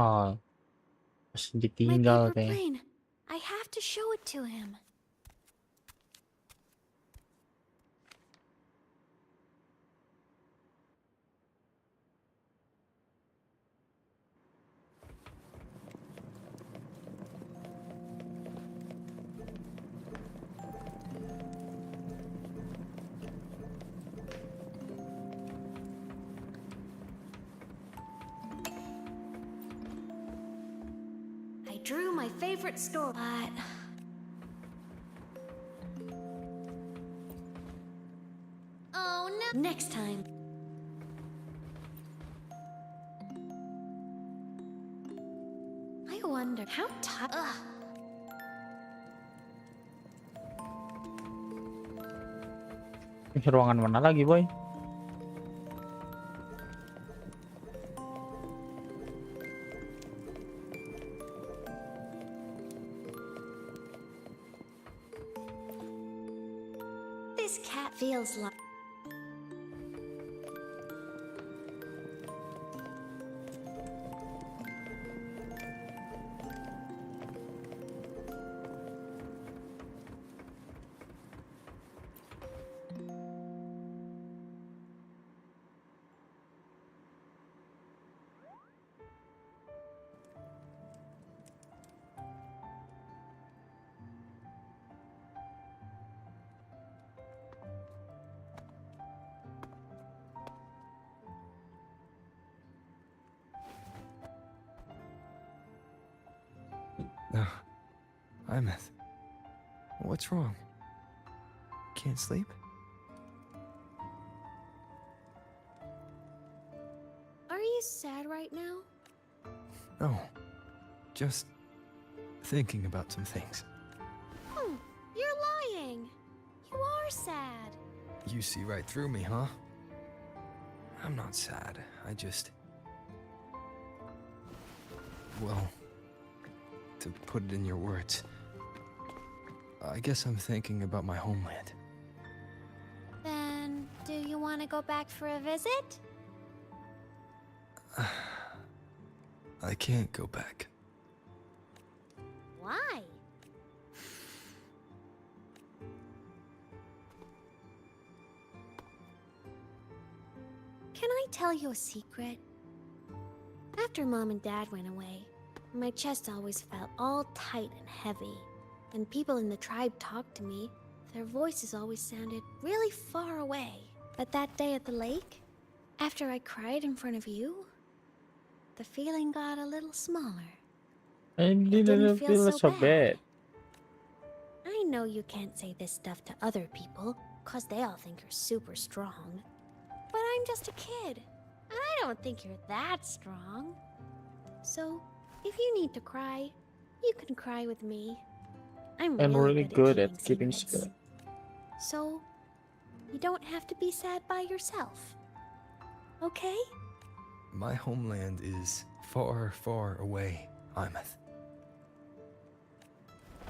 Speaker 1: Oh, masih
Speaker 7: My
Speaker 1: ditinggal
Speaker 7: paper
Speaker 1: kayak.
Speaker 7: plane. I have to show it to him. I drew my favorite story. But oh no! Next time. I wonder how tough.
Speaker 1: Ini ruangan mana lagi, boy?
Speaker 6: This cat feels like.
Speaker 3: No. Imeth. What's wrong? Can't sleep?
Speaker 7: Are you sad right now?
Speaker 3: No. Just thinking about some things.
Speaker 7: You're lying. You are sad.
Speaker 3: You see right through me, huh? I'm not sad. I just... Well, to put it in your words, I guess I'm thinking about my homeland.
Speaker 6: Then, do you want to go back for a visit?
Speaker 3: I can't go back.
Speaker 6: Why?
Speaker 7: Can I tell you a secret? After Mom and Dad went away, my chest always felt all tight and heavy. When people in the tribe talked to me, their voices always sounded really far away. But that day at the lake, after I cried in front of you, the feeling got a little smaller.
Speaker 1: I didn't feel so bad.
Speaker 7: I know you can't say this stuff to other people, cause they all think you're super strong. But I'm just a kid, and I don't think you're that strong. So, if you need to cry, you can cry with me. I'm really good at keeping secrets. So, you don't have to be sad by yourself. Okay?
Speaker 3: My homeland is far, far away, Imeth.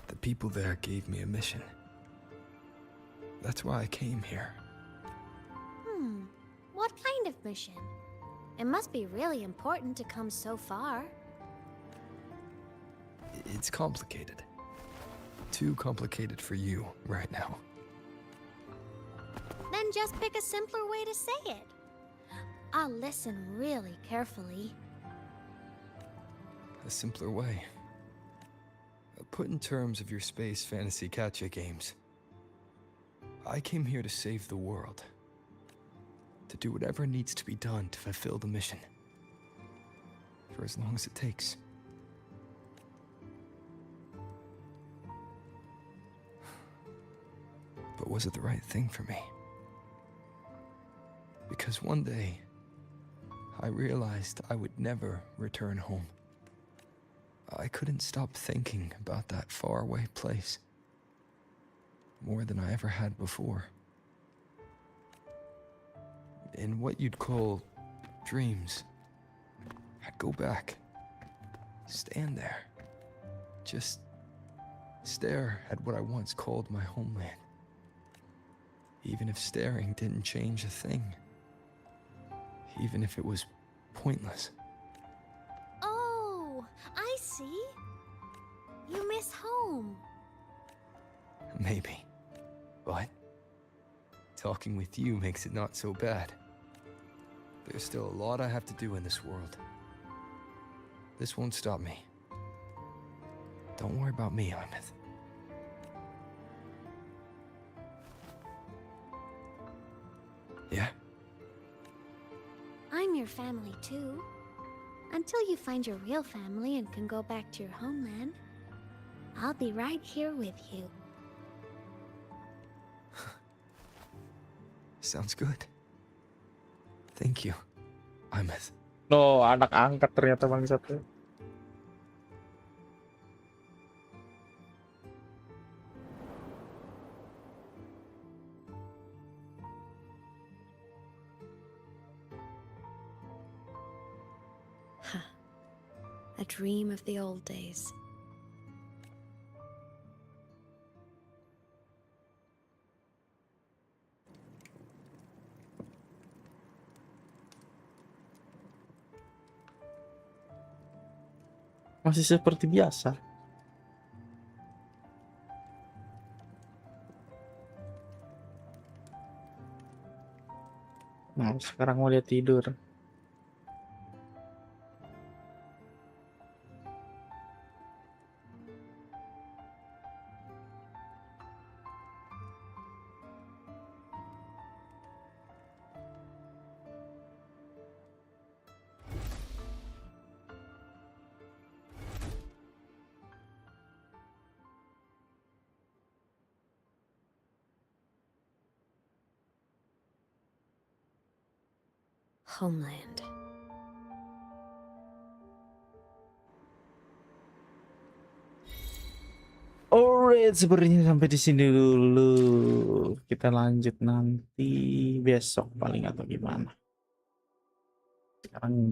Speaker 3: The people there gave me a mission. That's why I came here.
Speaker 7: What kind of mission? It must be really important to come so far.
Speaker 3: It's complicated. Too complicated for you right now.
Speaker 7: Then just pick a simpler way to say it. I'll listen really carefully.
Speaker 3: A simpler way. Put in terms of your space fantasy gacha games. I came here to save the world. To do whatever needs to be done to fulfill the mission. For as long as it takes. But was it the right thing for me? Because one day, I realized I would never return home. I couldn't stop thinking about that faraway place. More than I ever had before. In what you'd call dreams, I'd go back, stand there, just stare at what I once called my homeland. Even if staring didn't change a thing. Even if it was pointless.
Speaker 7: Oh, I see. You miss home.
Speaker 3: Maybe. But talking with you makes it not so bad. There's still a lot I have to do in this world. This won't stop me. Don't worry about me, Imeth. Yeah?
Speaker 7: I'm your family too. Until you find your real family and can go back to your homeland, I'll be right here with you.
Speaker 3: Sounds good. Thank you, Imeth.
Speaker 1: No, anak angkat ternyata bangsatnya.
Speaker 7: A dream of the old days.
Speaker 1: Masih seperti biasa. Nah, sekarang mau dia tidur.
Speaker 7: homeland.
Speaker 1: Alright, sepertinya sampai di sini dulu. Kita lanjut nanti besok paling atau gimana. Sekarang